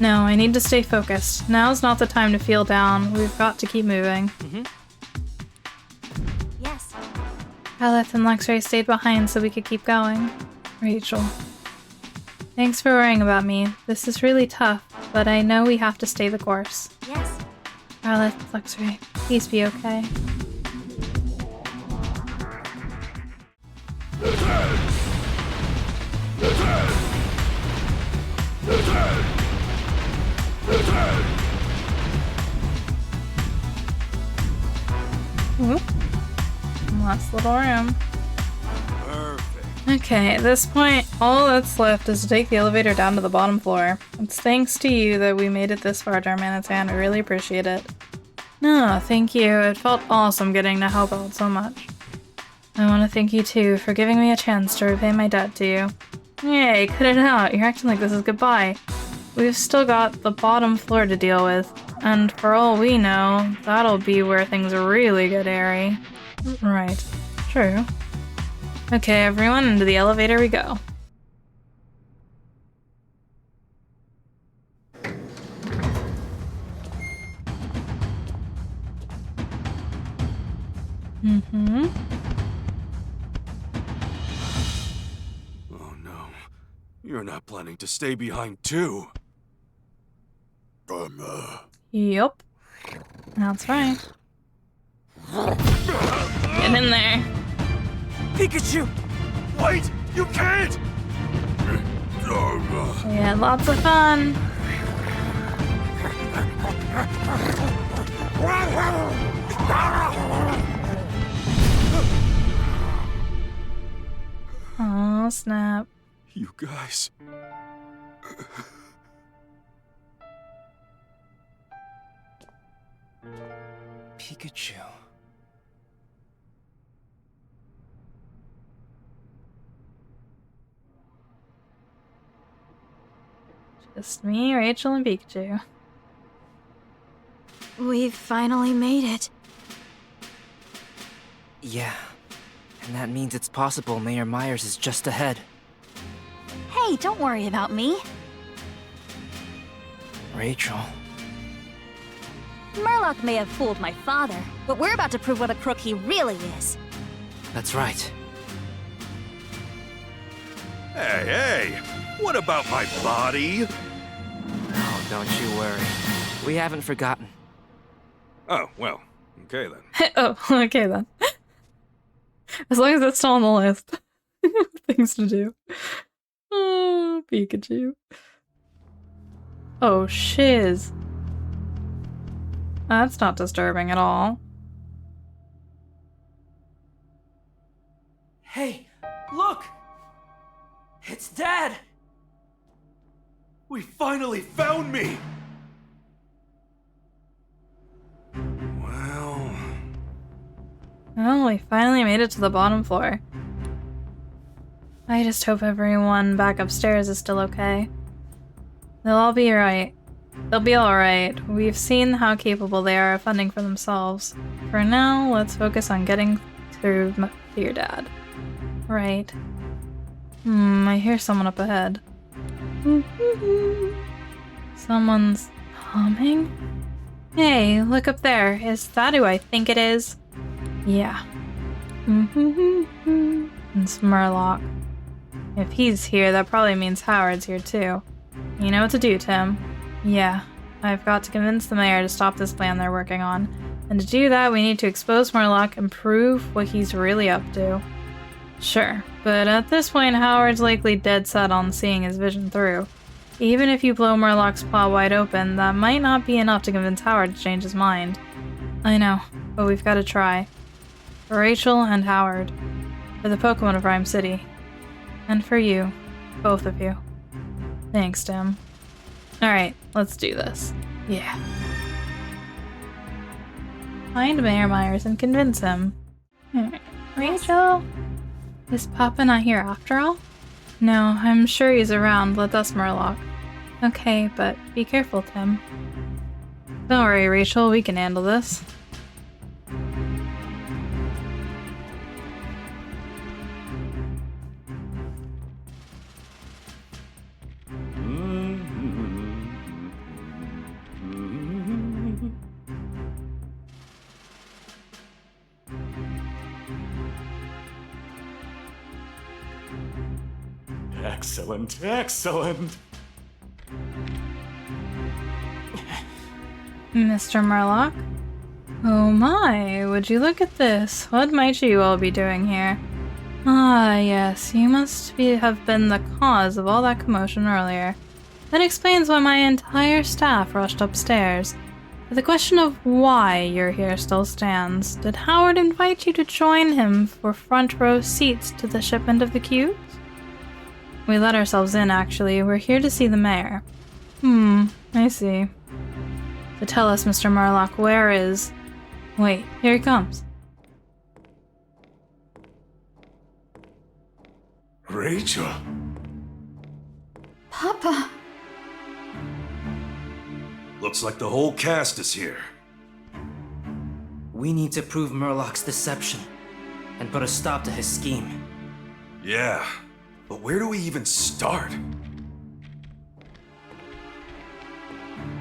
No, I need to stay focused. Now's not the time to feel down. We've got to keep moving. Yes. Growlithe and Luxray stayed behind so we could keep going. Rachel. Thanks for worrying about me. This is really tough, but I know we have to stay the course. Yes. Growlithe, Luxray, please be okay. Ooh. Last little room. Okay, at this point, all that's left is to take the elevator down to the bottom floor. It's thanks to you that we made it this far, Darmanitan. I really appreciate it. No, thank you. It felt awesome getting to help out so much. I want to thank you too for giving me a chance to repay my debt to you. Yay, cut it out. You're acting like this is goodbye. We've still got the bottom floor to deal with, and for all we know, that'll be where things really get airy. Right. True. Okay, everyone, into the elevator we go. Oh no. You're not planning to stay behind too. Yup. That's right. Get in there. Pikachu! Wait! You can't! We had lots of fun. Oh, snap. You guys. Pikachu. Just me, Rachel, and Pikachu. We've finally made it. Yeah. And that means it's possible Mayor Myers is just ahead. Hey, don't worry about me. Rachel. Murloc may have fooled my father, but we're about to prove what a crook he really is. That's right. Hey, hey! What about my body? Oh, don't you worry. We haven't forgotten. Oh, well, okay then. Oh, okay then. As long as it's still on the list. Things to do. Oh, Pikachu. Oh, shiz. That's not disturbing at all. Hey, look! It's Dad! We finally found me! Well, we finally made it to the bottom floor. I just hope everyone back upstairs is still okay. They'll all be right. They'll be alright. We've seen how capable they are of fending for themselves. For now, let's focus on getting through to your dad. Right. I hear someone up ahead. Someone's humming? Hey, look up there. Is that who I think it is? Yeah. It's Murloc. If he's here, that probably means Howard's here too. You know what to do, Tim. Yeah. I've got to convince the mayor to stop this plan they're working on. And to do that, we need to expose Murloc and prove what he's really up to. Sure, but at this point, Howard's likely dead set on seeing his vision through. Even if you blow Murloc's plot wide open, that might not be enough to convince Howard to change his mind. I know, but we've got to try. For Rachel and Howard. For the Pokemon of Rhyme City. And for you. Both of you. Thanks, Tim. Alright, let's do this. Yeah. Find Mayor Myers and convince him. Rachel? Is Papa not here after all? No, I'm sure he's around. Let us Murloc. Okay, but be careful, Tim. Don't worry, Rachel. We can handle this. Excellent, excellent. Mr. Murloc? Oh my, would you look at this? What might you all be doing here? Ah, yes, you must have been the cause of all that commotion earlier. That explains why my entire staff rushed upstairs. But the question of why you're here still stands. Did Howard invite you to join him for front row seats to the shipment of the cubes? We let ourselves in, actually. We're here to see the mayor. I see. So tell us, Mr. Murloc, where is... Wait, here he comes. Rachel? Papa! Looks like the whole cast is here. We need to prove Murloc's deception and put a stop to his scheme. Yeah, but where do we even start?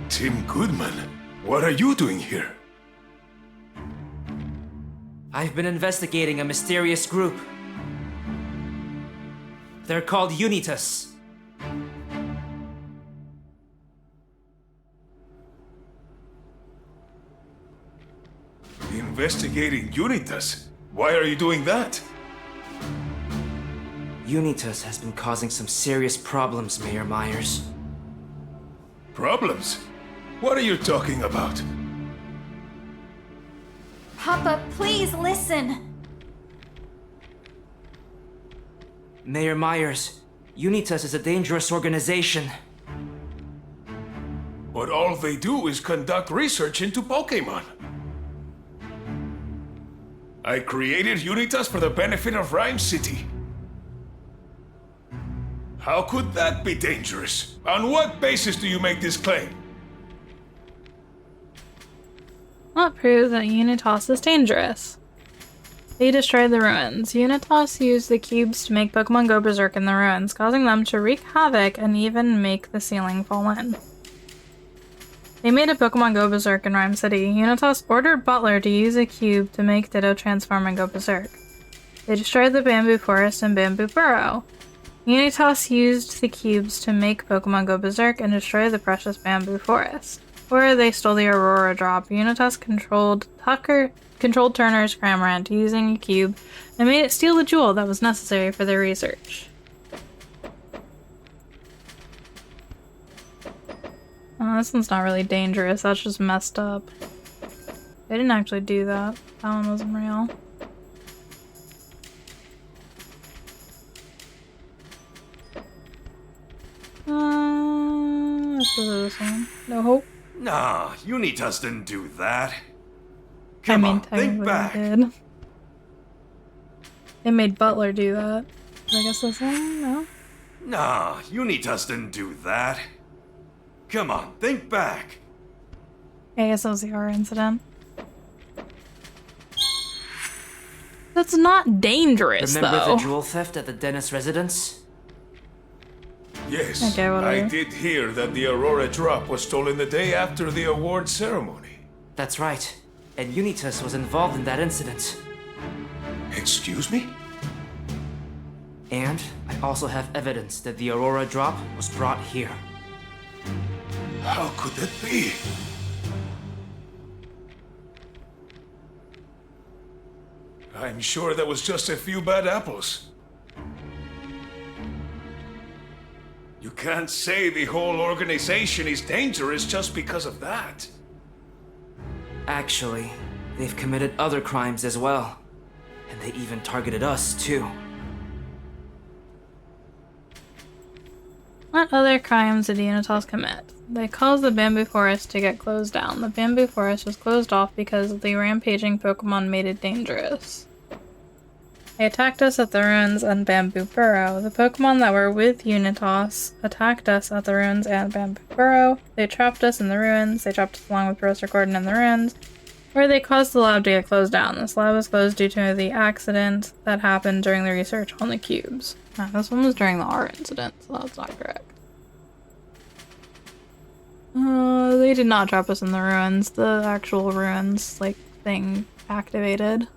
Tim Goodman, what are you doing here? I've been investigating a mysterious group. They're called Unitas. Investigating Unitas? Why are you doing that? Unitas has been causing some serious problems, Mayor Myers. Problems? What are you talking about? Papa, please listen! Mayor Myers, Unitas is a dangerous organization. But all they do is conduct research into Pokemon. I created Unitas for the benefit of Rhyme City. How could that be dangerous? On what basis do you make this claim? That proves that Unitas is dangerous. They destroyed the ruins. Unitas used the cubes to make Pokemon go berserk in the ruins, causing them to wreak havoc and even make the ceiling fall in. They made a Pokemon go berserk in Rhyme City. Unitas ordered Butler to use a cube to make Ditto transform and go berserk. They destroyed the Bamboo Forest and Bamboo Burrow. Unitas used the cubes to make Pokemon go berserk and destroy the precious Bamboo Forest. Or they stole the Aurora Drop. Unitas controlled Turner's Cramorant using a cube and made it steal the jewel that was necessary for their research. Oh, this one's not really dangerous, that's just messed up. They didn't actually do that. That one wasn't real. This is this one. No hope. Nah, Unitas didn't do that. I mean, think technically back. they did. They made Butler do that. I guess this one? No? Nah, Unitas didn't do that. Come on, think back. I guess that was the R incident. That's not dangerous, Remember though. the jewel theft at the Dennis residence? Yes, Okay, whatever. I did hear that the Aurora Drop was stolen the day after the award ceremony. That's right. And Unitas was involved in that incident. Excuse me? And I also have evidence that the Aurora Drop was brought here. How could that be? I'm sure that was just a few bad apples. You can't say the whole organization is dangerous just because of that. Actually, they've committed other crimes as well. And they even targeted us, too. What other crimes did Unitas commit? They caused the Bamboo Forest to get closed down. The Bamboo Forest was closed off because the rampaging Pokemon made it dangerous. They attacked us at the ruins and Bamboo Burrow. The Pokemon that were with Unitas attacked us at the ruins and Bamboo Burrow. They trapped us in the ruins. They trapped us along with Professor Gordon in the ruins, where they caused the lab to get closed down. This lab was closed due to the accident that happened during the research on the cubes. No, this one was during the R incident, so that's not correct. They did not trap us in the ruins. The actual ruins, like, thing activated.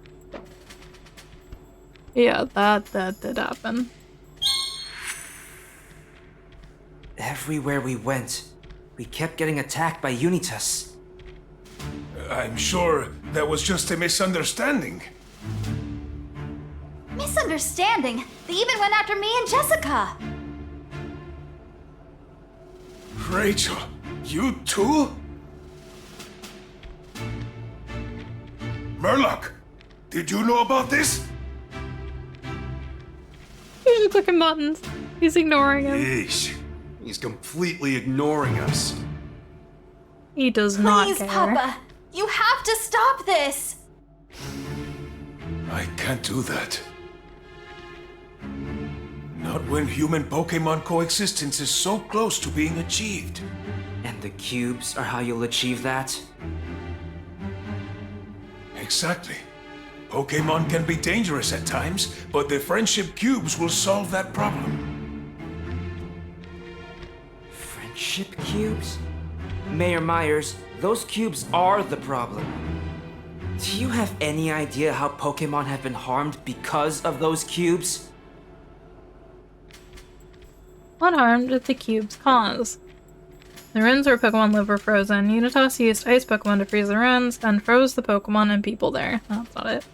Yeah, that did happen. Everywhere we went, we kept getting attacked by Unitas. I'm sure that was just a misunderstanding. Misunderstanding? They even went after me and Jessica! Rachel, you too? Murloc, did you know about this? He's just clicking buttons. He's ignoring him. Yeesh. He's completely ignoring us. He does not Please, care. Papa! You have to stop this! I can't do that. Not when human Pokemon coexistence is so close to being achieved. And the cubes are how you'll achieve that? Exactly. Pokemon can be dangerous at times, but the friendship cubes will solve that problem. Friendship cubes? Mayor Myers, those cubes are the problem. Do you have any idea how Pokemon have been harmed because of those cubes? What harm did the cubes cause? The ruins where Pokemon live were frozen. Unitas used ice Pokemon to freeze the ruins and froze the Pokemon and people there. That's not it.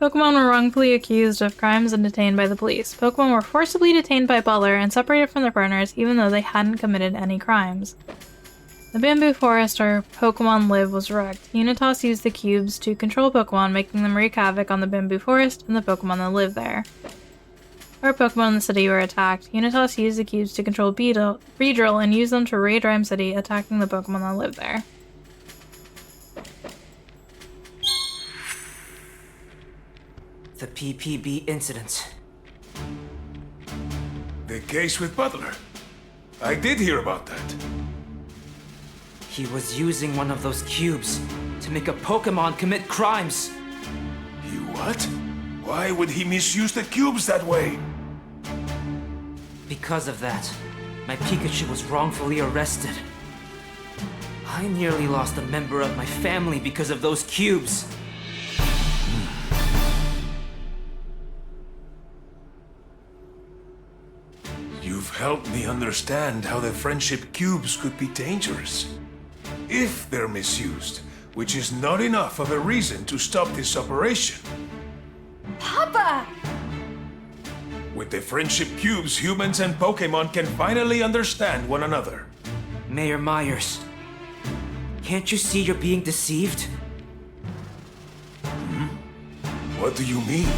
Pokemon were wrongfully accused of crimes and detained by the police. Pokemon were forcibly detained by Butler and separated from their partners even though they hadn't committed any crimes. The Bamboo Forest where Pokemon live was wrecked. Unitas used the cubes to control Pokemon, making them wreak havoc on the Bamboo Forest and the Pokemon that live there. Our Pokemon in the city were attacked. Unitas used the cubes to control Beedrill and used them to raid Rhyme City, attacking the Pokemon that live there. The PPB incident. The case with Butler. I did hear about that. He was using one of those cubes to make a Pokemon commit crimes. He what? Why would he misuse the cubes that way? Because of that, my Pikachu was wrongfully arrested. I nearly lost a member of my family because of those cubes. You've helped me understand how the friendship cubes could be dangerous. If they're misused, which is not enough of a reason to stop this operation. Papa! With the friendship cubes, humans and Pokemon can finally understand one another. Mayor Myers, can't you see you're being deceived? What do you mean?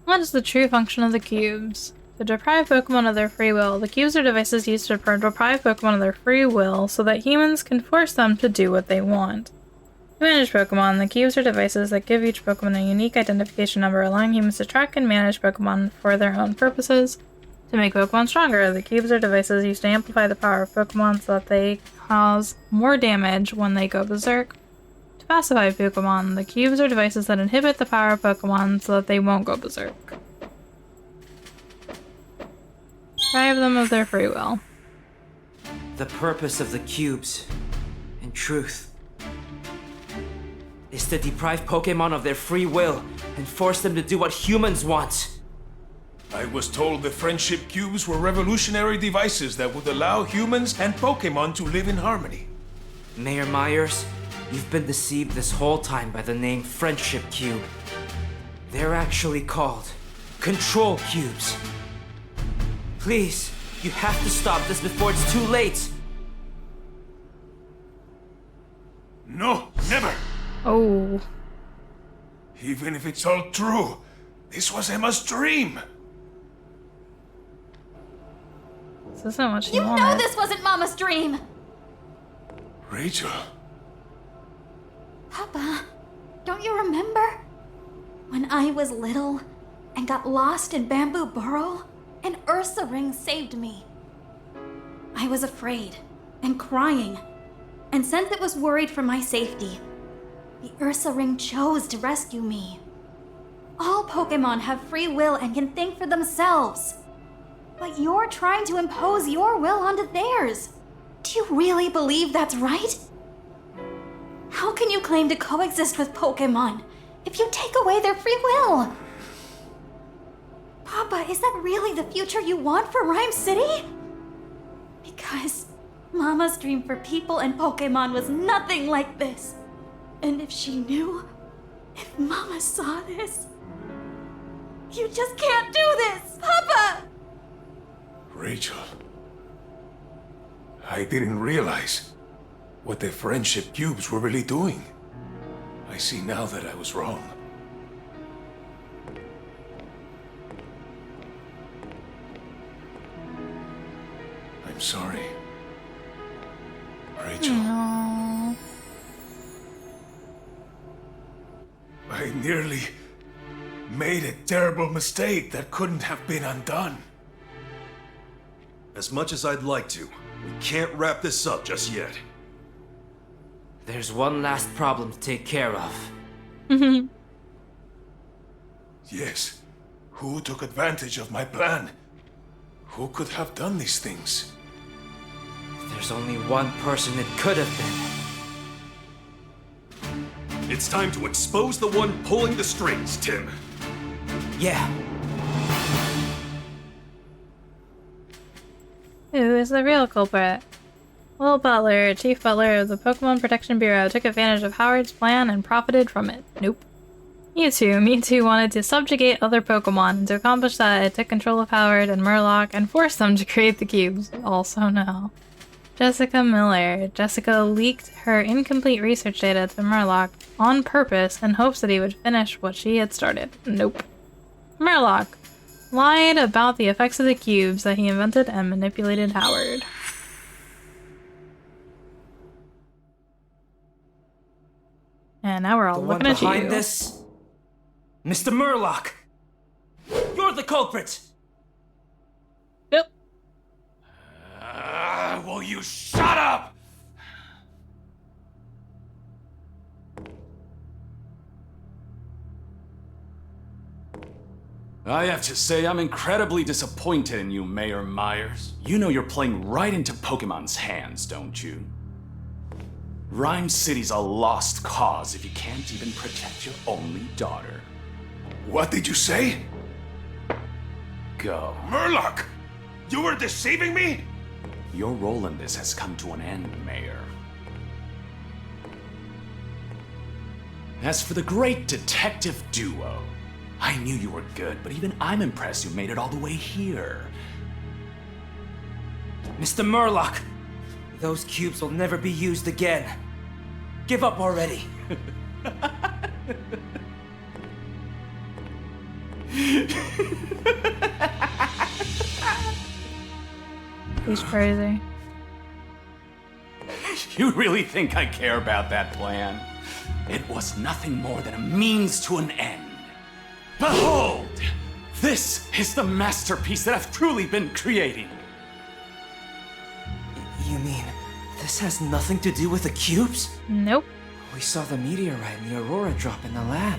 What is the true function of the cubes? To deprive Pokemon of their free will. The cubes are devices used to deprive Pokemon of their free will so that humans can force them to do what they want. To manage Pokemon, the cubes are devices that give each Pokemon a unique identification number, allowing humans to track and manage Pokemon for their own purposes. To make Pokemon stronger, the cubes are devices used to amplify the power of Pokemon so that they cause more damage when they go berserk. To pacify Pokemon, the cubes are devices that inhibit the power of Pokemon so that they won't go berserk. Deprive them of their free will. The purpose of the cubes, in truth, is to deprive Pokemon of their free will and force them to do what humans want. I was told the friendship cubes were revolutionary devices that would allow humans and Pokemon to live in harmony. Mayor Myers, you've been deceived this whole time by the name Friendship Cube. They're actually called Control Cubes. Please, you have to stop this before it's too late. No, never. Oh. Even if it's all true, this was Emma's dream. This isn't what she You wanted. know this wasn't Mama's dream! Rachel. Papa, don't you remember? When I was little and got lost in Bamboo Burrow, an Ursa ring saved me. I was afraid and crying, and since it was worried for my safety, the Ursa ring chose to rescue me. All Pokemon have free will and can think for themselves. But you're trying to impose your will onto theirs. Do you really believe that's right? How can you claim to coexist with Pokemon if you take away their free will? Papa, is that really the future you want for Rhyme City? Because Mama's dream for people and Pokemon was nothing like this. And if she knew, if Mama saw this, you just can't do this, Papa! Rachel. I didn't realize what the friendship cubes were really doing. I see now that I was wrong. I'm sorry. Rachel. Aww. I nearly made a terrible mistake that couldn't have been undone. As much as I'd like to, we can't wrap this up just yet. There's one last problem to take care of. Yes. Who took advantage of my plan? Who could have done these things? There's only one person it could have been. It's time to expose the one pulling the strings, Tim. Yeah. Who is the real culprit? Will Butler, Chief Butler of the Pokemon Protection Bureau, took advantage of Howard's plan and profited from it. Nope. Mewtwo wanted to subjugate other Pokemon, and to accomplish that, it took control of Howard and Murloc and forced them to create the cubes. Also no. Jessica Miller. Jessica leaked her incomplete research data to Murloc on purpose in hopes that he would finish what she had started. Nope. Murloc lied about the effects of the cubes that he invented and manipulated Howard. And now we're all The one looking at you. behind this? Mr. Murloc! You're the culprit! Yep. Will you shut up? I have to say, I'm incredibly disappointed in you, Mayor Myers. You know you're playing right into Pokemon's hands, don't you? Rhyme City's a lost cause if you can't even protect your only daughter. What did you say? Go. Murloc! You were deceiving me? Your role in this has come to an end, Mayor. As for the great detective duo, I knew you were good, but even I'm impressed you made it all the way here. Mr. Murloc! Those cubes will never be used again. Give up already. He's crazy. You really think I care about that plan? It was nothing more than a means to an end. Behold! This is the masterpiece that I've truly been creating. You mean, this has nothing to do with the cubes? Nope. We saw the meteorite and the Aurora drop in the lab.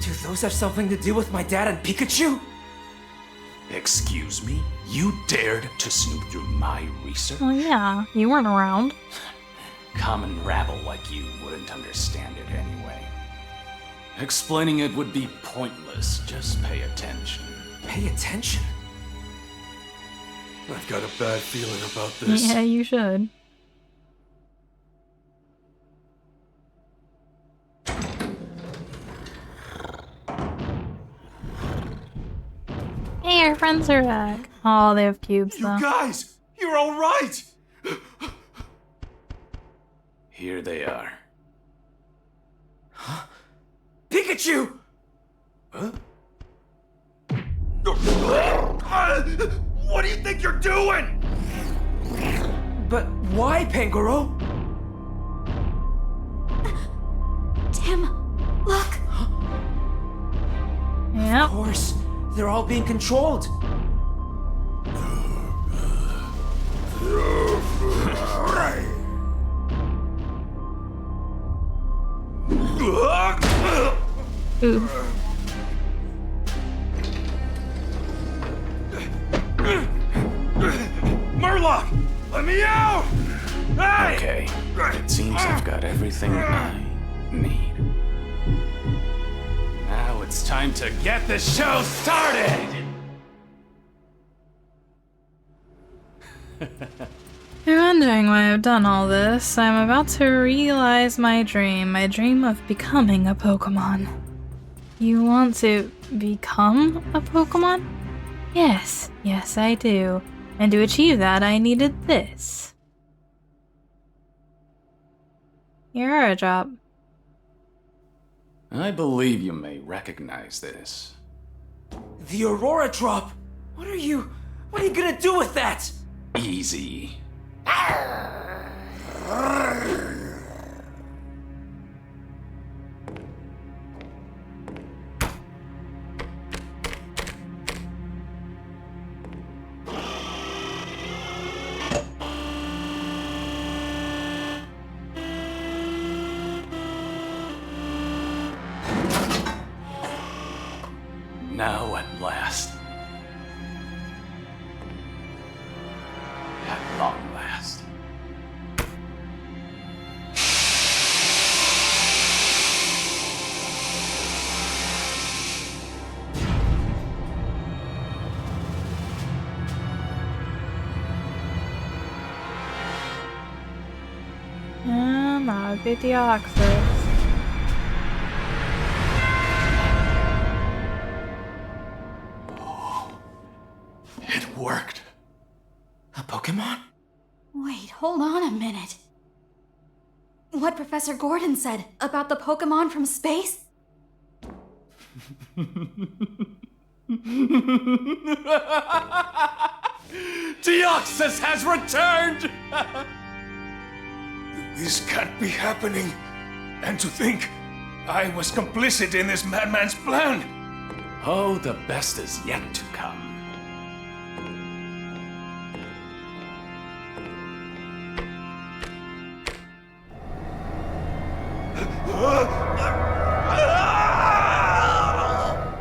Do those have something to do with my dad and Pikachu? Excuse me? You dared to snoop through my research? Well, yeah, you weren't around. Common rabble like you wouldn't understand it anyway. Explaining it would be pointless. Just pay attention. Pay attention? I've got a bad feeling about this. Yeah, you should. Hey, our friends are back. Oh, they have cubes though. You guys! You're alright! Here they are. Pikachu! Huh? What do you think you're doing? But why, Pangoro? Tim, look! Yeah. Of course, they're all being controlled. Ooh. Murloc! Let me out! Hey! Okay, it seems I've got everything I need. Now it's time to get the show started! You're wondering why I've done all this. I'm about to realize my dream of becoming a Pokemon. You want to become a Pokemon? Yes, yes I do. And to achieve that, I needed this. Your Aura Drop. I believe you may recognize this. The Aurora drop! What are you gonna do with that? Easy. Now at last. At long last. And that would be Deoxys. It worked. A Pokemon? Wait, hold on a minute. What Professor Gordon said about the Pokemon from space? Deoxys has returned! This can't be happening. And to think I was complicit in this madman's plan. Oh, the best is yet to come.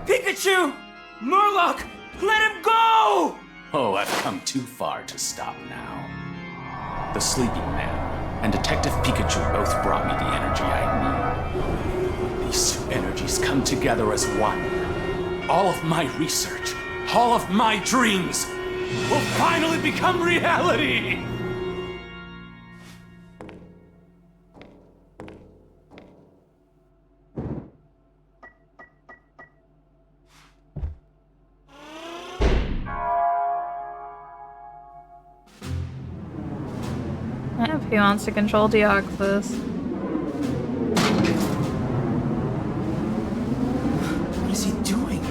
Pikachu! Murloc! Let him go! Oh, I've come too far to stop now. The Sleeping Man and Detective Pikachu both brought me the energy I need. These two energies come together as one. All of my research, all of my dreams, will finally become reality! If he wants to control Deoxys. What is he doing?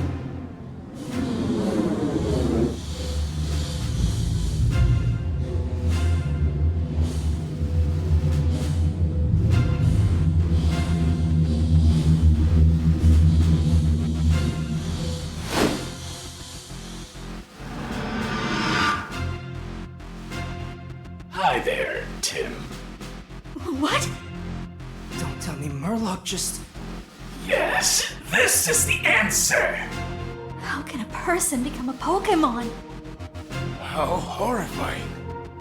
Hi there, Tim. What? Don't tell me Murloc just... Yes, this is the answer! How can a person become a Pokemon? How horrifying.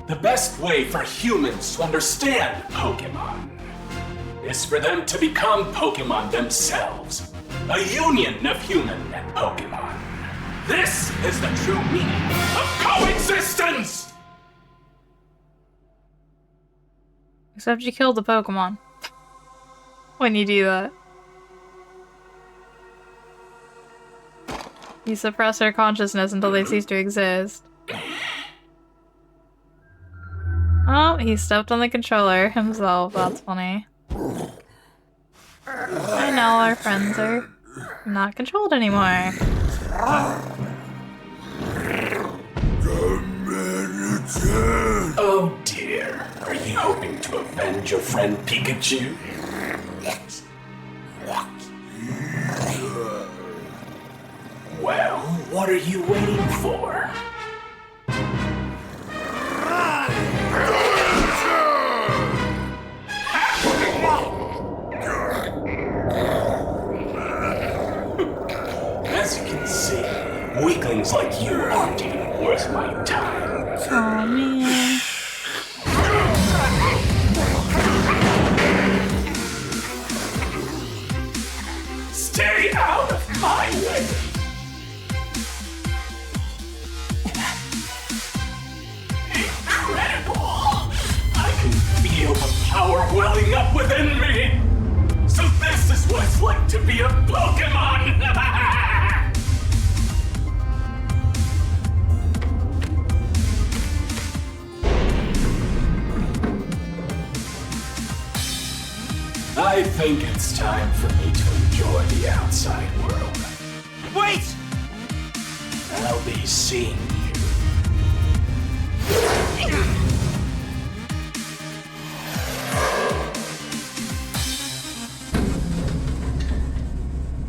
The best way for humans to understand Pokemon is for them to become Pokemon themselves. A union of human and Pokemon. This is the true meaning of coexistence! Except you killed the Pokemon. When you do that. You suppress their consciousness until they cease to exist. Oh, he stepped on the controller himself. That's funny. I know our friends are not controlled anymore. Oh dear. Are you hoping to avenge your friend Pikachu? Well, what are you waiting for? As you can see, weaklings like you aren't even worth my time. Oh man. Stay out of my way! Incredible! I can feel the power welling up within me! So this is what it's like to be a Pokemon! I think it's time for me to enjoy the outside world. Wait! I'll be seeing you.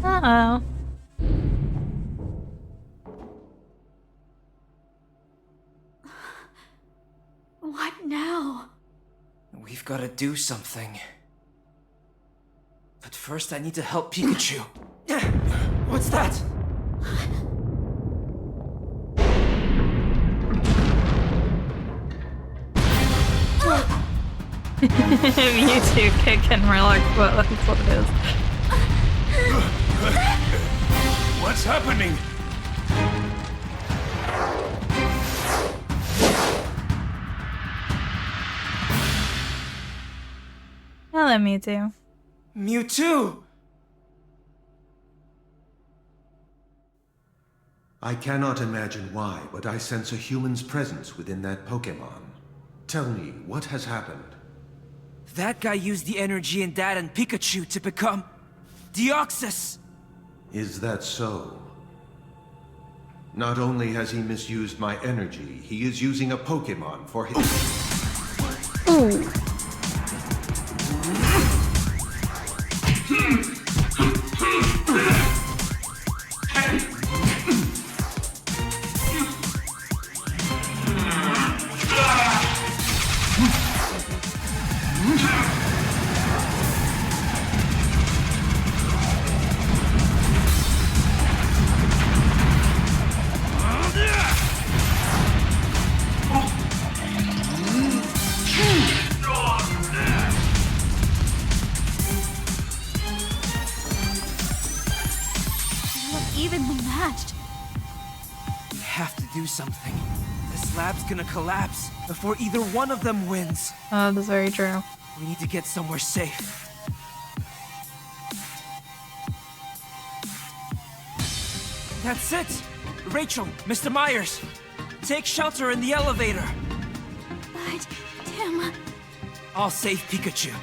Uh-oh. What now? We've got to do something. But first I need to help Pikachu. What's that? Mewtwo kicking Murloc foot, that's what it is. What's happening? Hello, Mewtwo. Mewtwo! I cannot imagine why, but I sense a human's presence within that Pokémon. Tell me, what has happened? That guy used the energy in Dad and Pikachu to become... Deoxys! Is that so? Not only has he misused my energy, he is using a Pokémon for his... Ooh. have to do something. This lab's gonna collapse before either one of them wins. Oh, that's very true. We need to get somewhere safe. That's it! Rachel, Mr. Myers, take shelter in the elevator. But, Tim... I'll save Pikachu.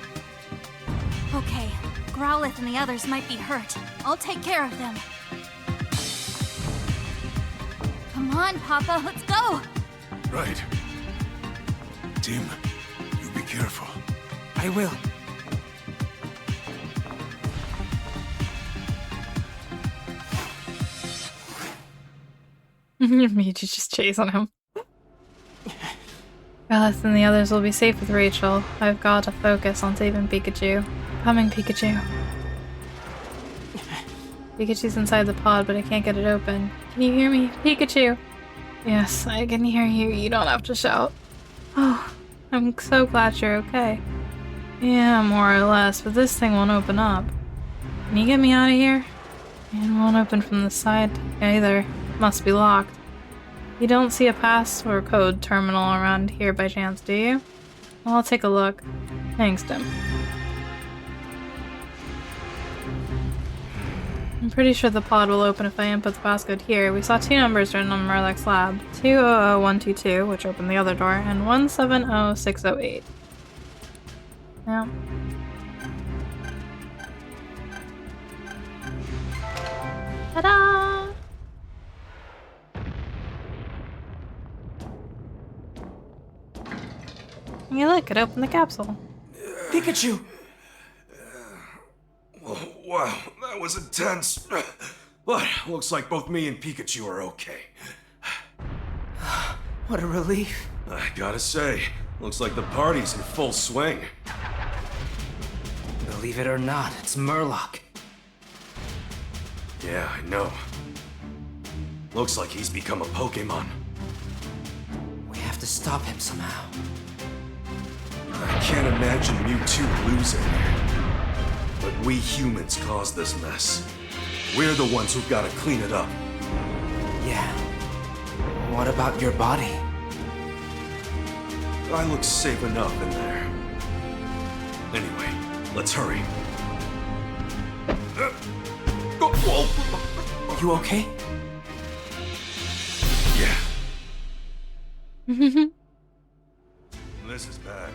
Okay, Growlithe and the others might be hurt. I'll take care of them. Come on, Papa, let's go! Right. Tim, you be careful. I will. Mewtwo just chasing him. Beth and the others will be safe with Rachel. I've got to focus on saving Pikachu. Coming, Pikachu. Pikachu's inside the pod, but I can't get it open. Can you hear me? Pikachu! Yes, I can hear you. You don't have to shout. Oh, I'm so glad you're okay. Yeah, more or less, but this thing won't open up. Can you get me out of here? It won't open from the side either. Must be locked. You don't see a pass or code terminal around here by chance, do you? Well, I'll take a look. Thanks, Tim. I'm pretty sure the pod will open if I input the passcode here. We saw two numbers written on Merlek's lab. 200122, which opened the other door, and 170608. Yeah. Ta-da! Hey, look, it opened the capsule. Pikachu! Wow, that was intense. But looks like both me and Pikachu are okay. What a relief. I gotta say, looks like the party's in full swing. Believe it or not, it's Murloc. Yeah, I know. Looks like he's become a Pokemon. We have to stop him somehow. I can't imagine Mewtwo losing. But we humans caused this mess. We're the ones who've got to clean it up. Yeah. What about your body? I look safe enough in there. Anyway, let's hurry. You okay? Yeah. This is bad.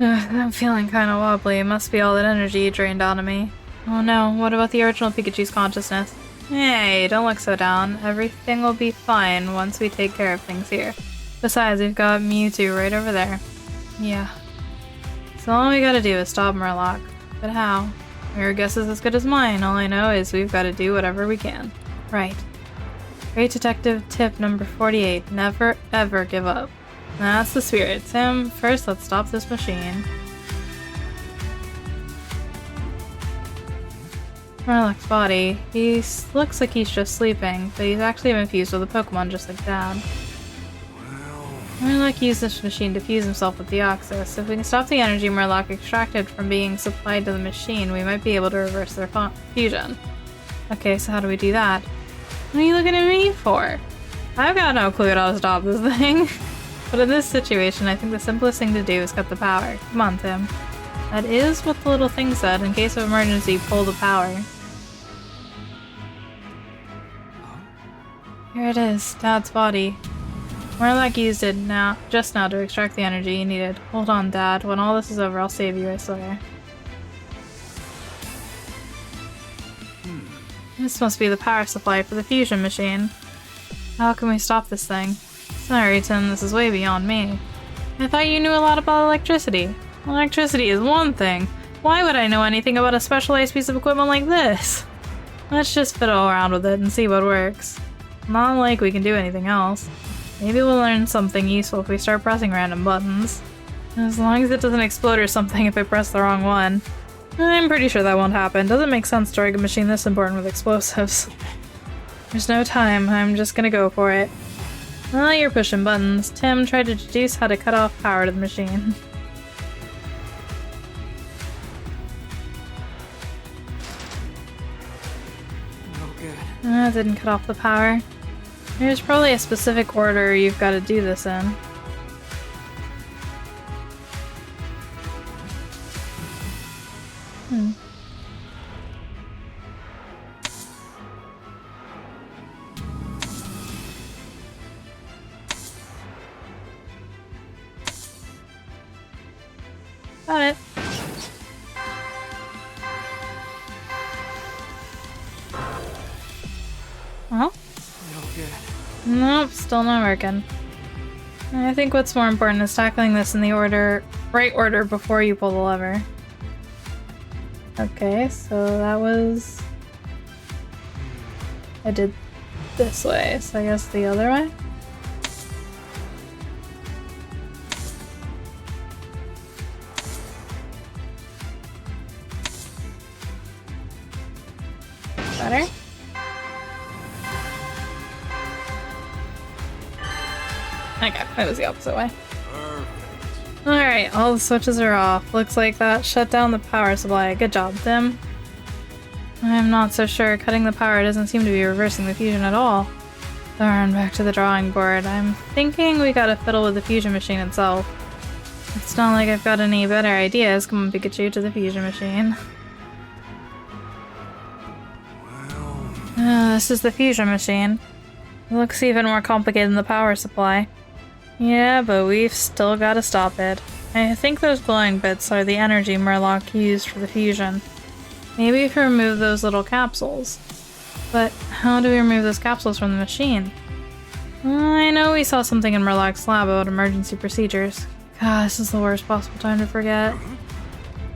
I'm feeling kind of wobbly. It must be all that energy you drained out of me. Oh no, what about the original Pikachu's consciousness? Hey, don't look so down. Everything will be fine once we take care of things here. Besides, we've got Mewtwo right over there. Yeah. So all we gotta do is stop Murloc. But how? Your guess is as good as mine. All I know is we've gotta do whatever we can. Right. Great Detective tip number 48. Never ever give up. That's the spirit. Tim, first let's stop this machine. Murloc's body. He looks like he's just sleeping, but he's actually been fused with a Pokemon just like Dad. Murloc used this machine to fuse himself with the Oxus. If we can stop the energy Murloc extracted from being supplied to the machine, we might be able to reverse their fusion. Okay, so how do we do that? What are you looking at me for? I've got no clue how to stop this thing. But in this situation, I think the simplest thing to do is cut the power. Come on, Tim. That is what the little thing said. In case of emergency, pull the power. Here it is, Dad's body. Murloc used it just now to extract the energy he needed. Hold on, Dad. When all this is over, I'll save you, I swear. This must be the power supply for the fusion machine. How can we stop this thing? Sorry, Tim, this is way beyond me. I thought you knew a lot about electricity. Electricity is one thing. Why would I know anything about a specialized piece of equipment like this? Let's just fiddle around with it and see what works. Not like we can do anything else. Maybe we'll learn something useful if we start pressing random buttons. As long as it doesn't explode or something if I press the wrong one. I'm pretty sure that won't happen. Doesn't make sense to rig a machine this important with explosives. There's no time. I'm just gonna go for it. While you're pushing buttons, Tim tried to deduce how to cut off power to the machine. No good. That didn't cut off the power. There's probably a specific order you've got to do this in. Got it. Well? No good. Nope, still not working. I think what's more important is tackling this in the right order before you pull the lever. Okay, so that was... I did this way, so I guess the other way? Better? Okay, it was the opposite way. Alright, all the switches are off. Looks like that shut down the power supply. Good job, Tim. I'm not so sure. Cutting the power doesn't seem to be reversing the fusion at all. Darn, back to the drawing board. I'm thinking we gotta fiddle with the fusion machine itself. It's not like I've got any better ideas. Come on, Pikachu, to the fusion machine. This is the fusion machine. It looks even more complicated than the power supply. Yeah, but we've still gotta stop it. I think those glowing bits are the energy Murloc used for the fusion. Maybe if we remove those little capsules. But how do we remove those capsules from the machine? I know we saw something in Murloc's lab about emergency procedures. God, this is the worst possible time to forget.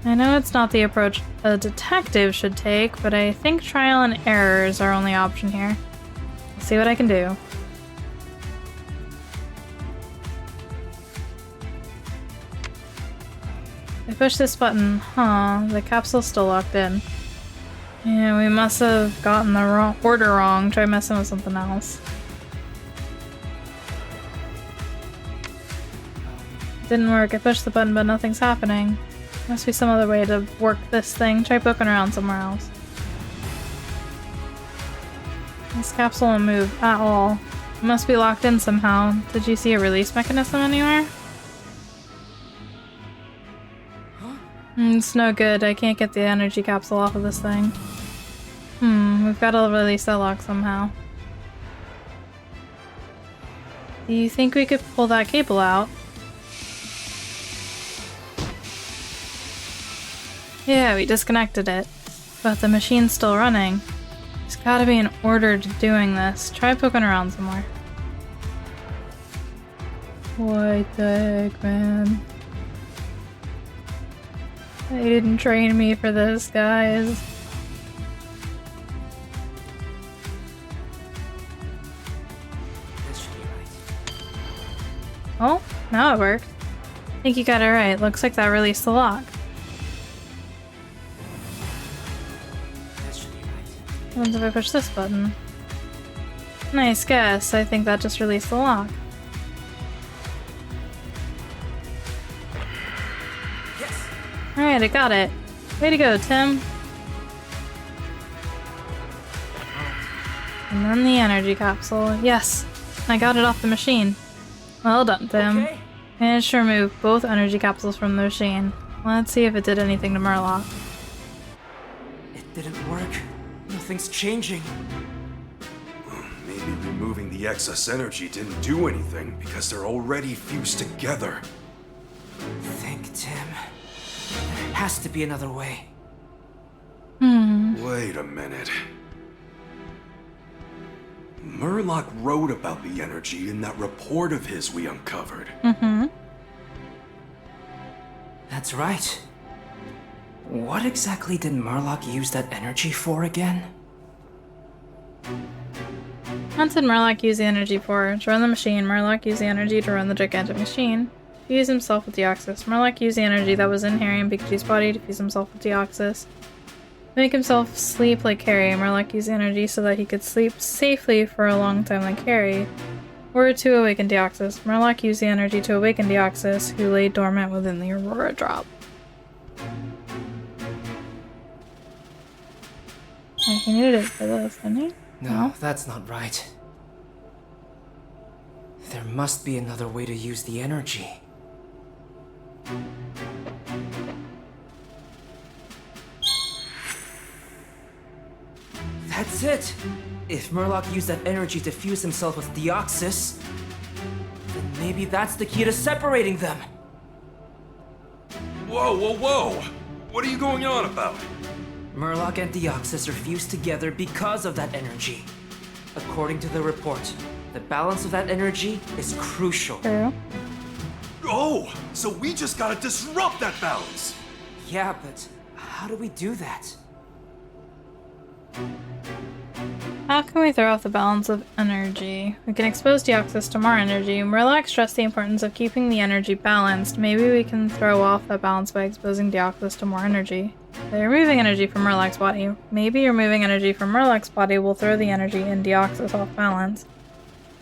I know it's not the approach a detective should take, but I think trial and error is our only option here. I'll see what I can do. I push this button, the capsule's still locked in. Yeah, we must have gotten the order wrong. Try messing with something else. Didn't work. I pushed the button, but nothing's happening. Must be some other way to work this thing. Try poking around somewhere else. This capsule won't move at all. It must be locked in somehow. Did you see a release mechanism anywhere? It's no good. I can't get the energy capsule off of this thing. We've got to release that lock somehow. Do you think we could pull that cable out? Yeah, we disconnected it. But the machine's still running. There's gotta be an order to doing this. Try poking around somewhere. What the heck, man? They didn't train me for this, guys. This should be right. Oh, now it worked. I think you got it right. Looks like that released the lock. This should be right. What happens if I push this button? Nice guess. I think that just released the lock. Alright, I got it. Way to go, Tim. And then the energy capsule. Yes! I got it off the machine. Well done, Tim. Okay. Managed to remove both energy capsules from the machine. Let's see if it did anything to Murloc. It didn't work. Nothing's changing. Maybe removing the excess energy didn't do anything because they're already fused together. Think, Tim. There has to be another way. Wait a minute. Murloc wrote about the energy in that report of his we uncovered. That's right. What exactly did Murloc use that energy for again? What did Murloc use the energy for? To run the machine, Murloc used the energy to run the gigantic machine. To fuse himself with Deoxys. Murloc used the energy that was in Harry and Pikachu's body to fuse himself with Deoxys. To make himself sleep like Harry, Murloc used the energy so that he could sleep safely for a long time like Harry. Or to awaken Deoxys. Murloc used the energy to awaken Deoxys, who lay dormant within the Aurora Drop. He needed it for this, didn't he? No, that's not right. must be another way to use the energy. That's it! If Murloc used that energy to fuse himself with Deoxys, then maybe that's the key to separating them! Whoa, whoa, whoa! What are you going on about? Murloc and Deoxys are fused together because of that energy. According to the report, the balance of that energy is crucial. True. Oh, so we just gotta disrupt that balance! Yeah, but how do we do that? How can we throw off the balance of energy? We can expose Deoxys to more energy. Murloc stressed the importance of keeping the energy balanced. Maybe we can throw off that balance by exposing Deoxys to more energy. By removing energy from Murloc's body. Maybe removing energy from Murloc's body will throw the energy in Deoxys off balance.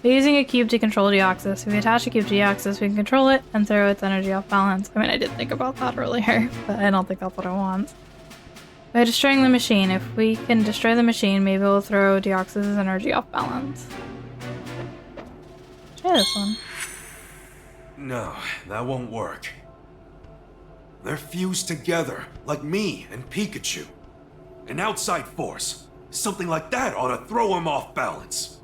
By using a cube to control Deoxys, if we attach a cube to Deoxys, we can control it and throw its energy off balance. I mean, I did think about that earlier, but I don't think that's what I want. By destroying the machine, if we can destroy the machine, maybe we'll throw Deoxys' energy off balance. Try this one. No, that won't work. They're fused together, like me and Pikachu. An outside force, something like that ought to throw him off balance.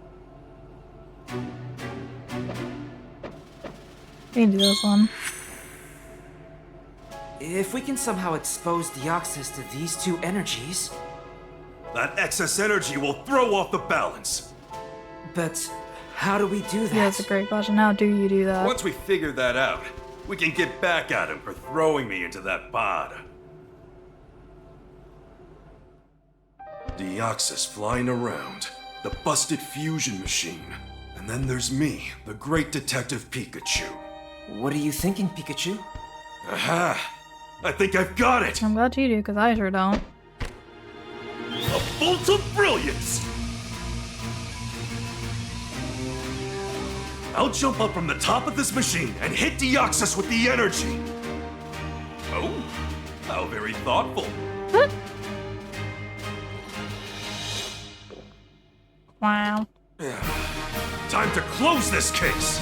We can do this one. If we can somehow expose Deoxys to these two energies... That excess energy will throw off the balance. But how do we do that? Yeah, that's a great question. How do you do that? Once we figure that out, we can get back at him for throwing me into that pod. Deoxys flying around, the busted fusion machine, and then there's me, the great detective Pikachu. What are you thinking, Pikachu? Aha! I think I've got it! I'm glad you do, because I sure don't. A bolt of brilliance! I'll jump up from the top of this machine and hit Deoxys with the energy. Oh, how very thoughtful. Wow. Time to close this case!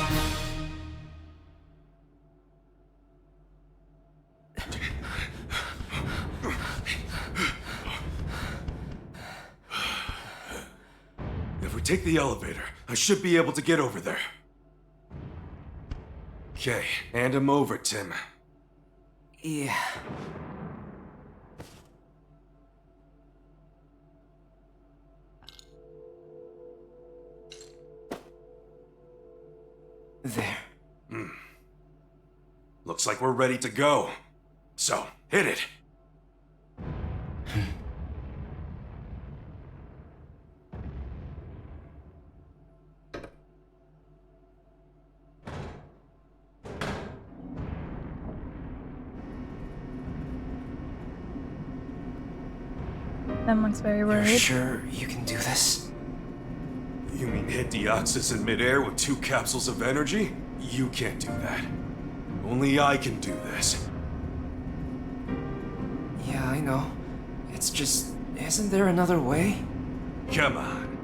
If we take the elevator, I should be able to get over there. Okay, hand him over, Tim. Yeah. There. Looks like we're ready to go. So, hit it. Tim looks very worried. You're sure you can do this? You mean hit Deoxys in midair with 2 capsules of energy? You can't do that. Only I can do this. Yeah, I know. It's just, isn't there another way? Come on.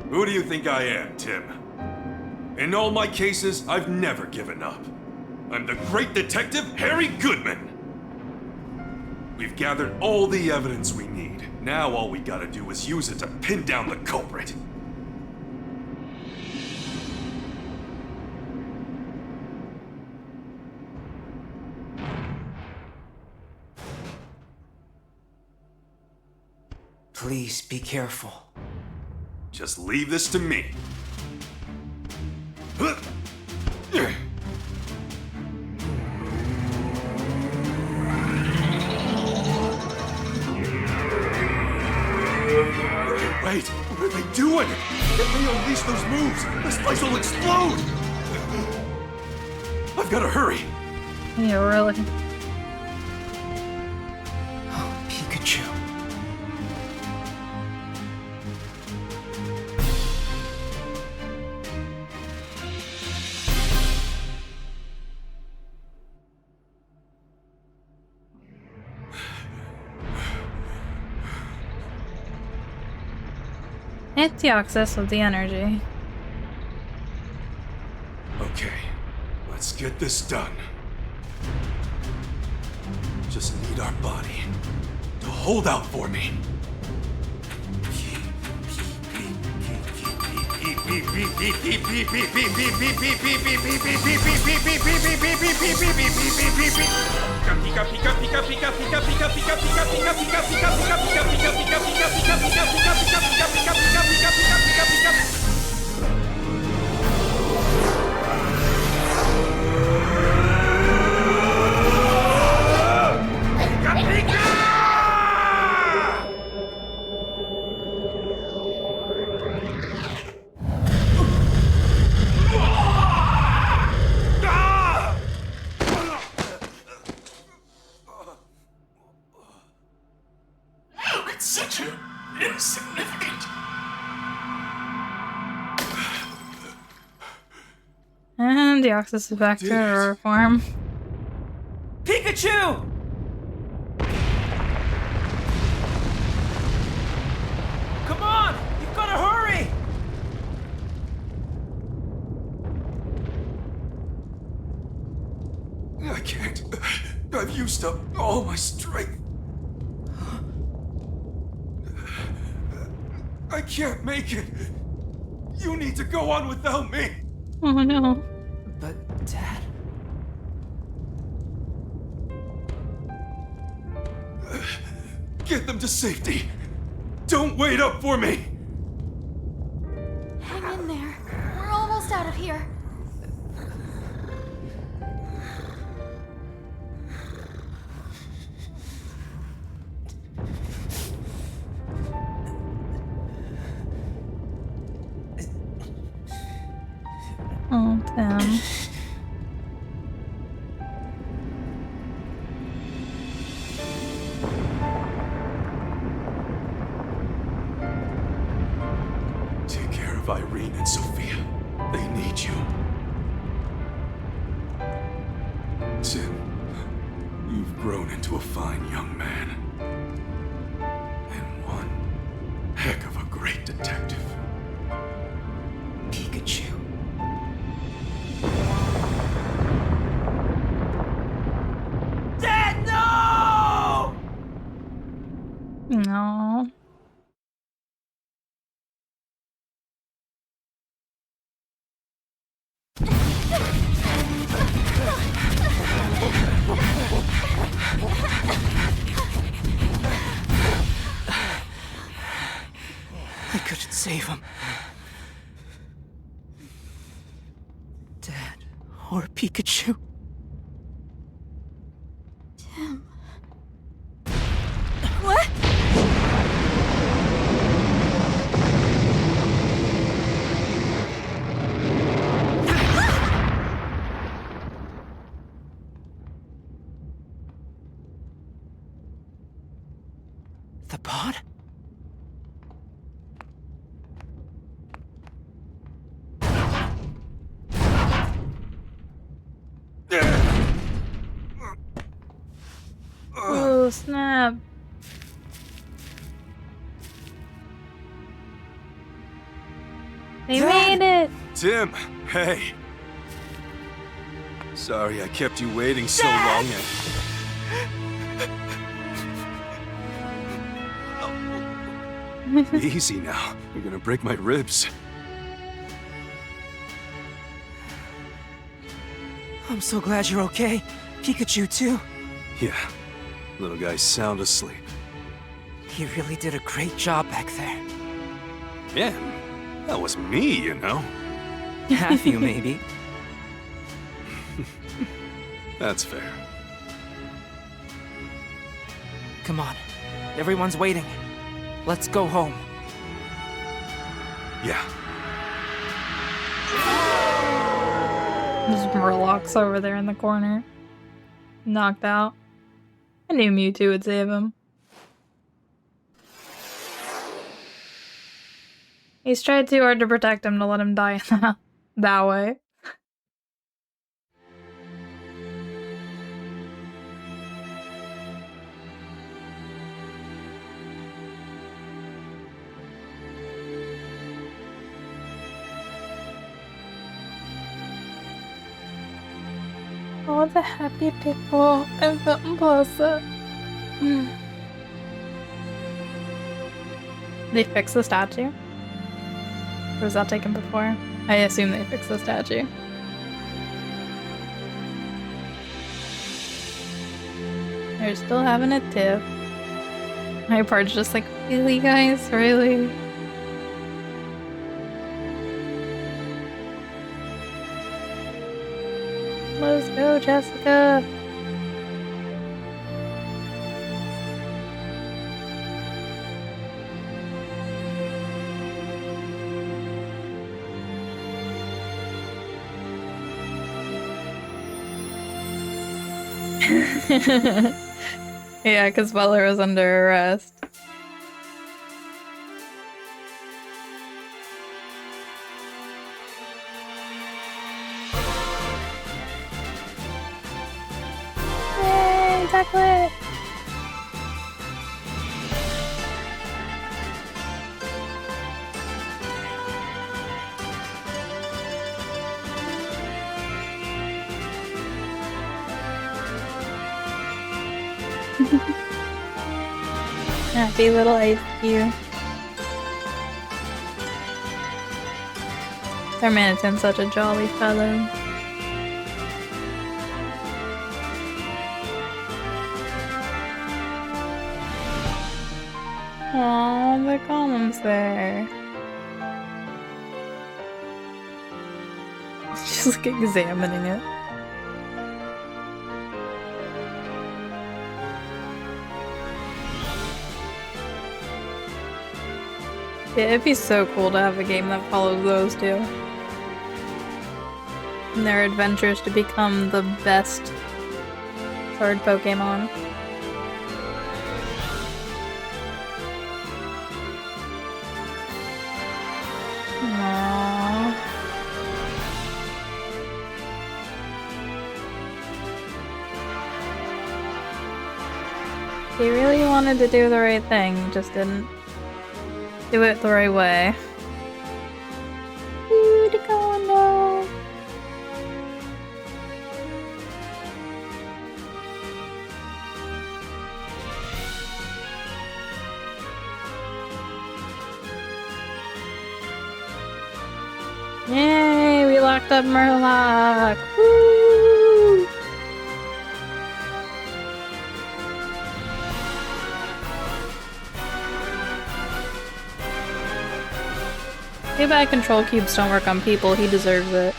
Who do you think I am, Tim? In all my cases, I've never given up. I'm the great detective Harry Goodman! We've gathered all the evidence we need. Now all we gotta do is use it to pin down the culprit. Please be careful. Just leave this to me. Wait, what are they doing? If they unleash those moves, this place will explode! I've gotta hurry. Yeah, really. Oh, Pikachu. Hit Deoxys with the energy. Okay, let's get this done. Just need our body to hold out for me. How could such an insignificant... And Deoxys is back to her form. Pikachu! Come on! You've got to hurry! I can't. I've used up all my strength. I can't make it. You need to go on without me. Oh no. But, Dad... Get them to safety. Don't wait up for me. Hang in there. We're almost out of here. Oh, Tim. Take care of Irene and Sophia. They need you. Tim, you've grown into a fine young man. And one heck of a great detective. Pikachu. Dad, no! No. I couldn't save him. Dad, or Pikachu. Tim. What? The pod? Oh, snap. They made it! Tim, hey. Sorry I kept you waiting so long. Easy now. You're gonna break my ribs. I'm so glad you're okay. Pikachu, too. Yeah. Little guy's sound asleep. He really did a great job back there. Yeah, that was me, you know. Half you, maybe. That's fair. Come on. Everyone's waiting. Let's go home. Yeah. There's Murlocs over there in the corner. Knocked out. I knew Mewtwo would save him. He's tried too hard to protect him to let him die that way. All the happy people in Fountain Plaza. They fixed the statue? Or was that taken before? I assume they fixed the statue. They're still having a tiff. My part's just like, really, guys? Really? Let's go, Jessica! Yeah, because Butler was under arrest. Yay, chocolate! Happy little ice cube. Darmanitan's such a jolly fellow. Aww, the column's there. Just like examining it. Yeah, it'd be so cool to have a game that follows those two. And their adventures to become the best sword Pokemon. Aww. He really wanted to do the right thing, just didn't do it the right way. Ooh, the condo. Yay, we locked up Murloc. Woo! Too bad control cubes don't work on people, he deserves it.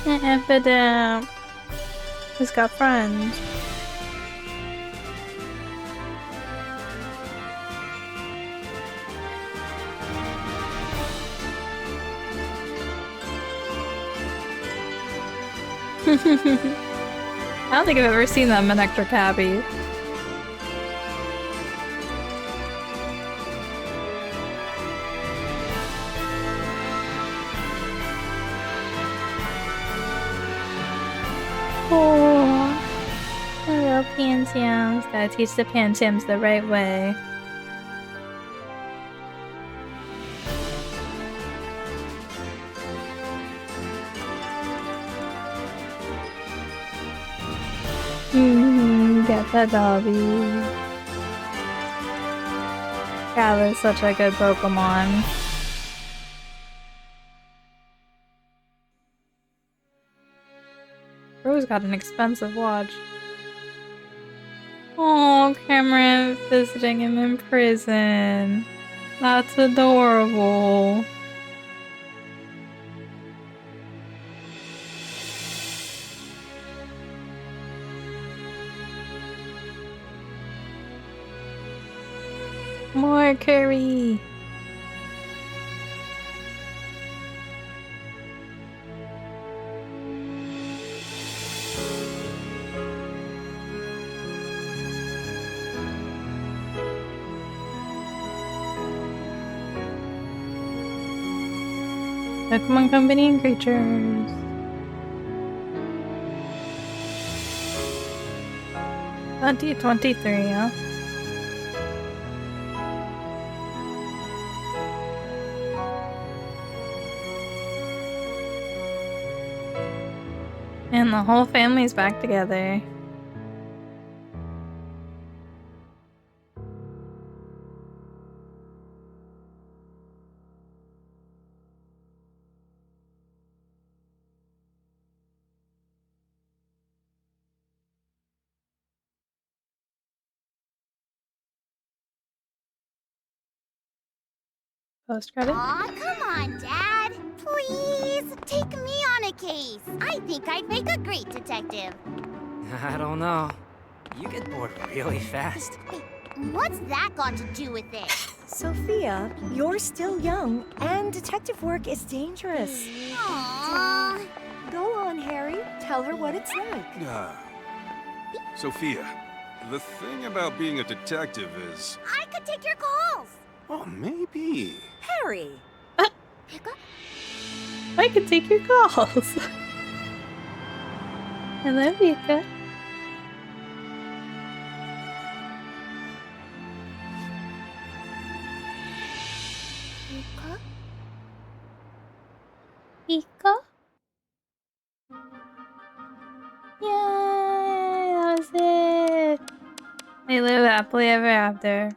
Evident. He's got friends. I don't think I've ever seen that Manectar Cabbie. Oh, hello, Pantiums. Gotta teach the Pantiums the right way. Get the Dobby. Gala's such a good Pokemon. Rose got an expensive watch. Oh, Cameron visiting him in prison. That's adorable. More curry. Pokemon Company and creatures. $2023, huh? And the whole family's back together. Post credit. Aw, come on, Dad. Please, take me on a case. I think I'd make a great detective. I don't know. You get bored really fast. What's that got to do with it? Sophia, you're still young, and detective work is dangerous. Aww. Go on, Harry. Tell her what it's like. Sophia, the thing about being a detective is... I could take your calls. Oh, maybe. Harry! I can take your calls. Hello, Pika. Pika? Pika? Yay! That was it! They live happily ever after.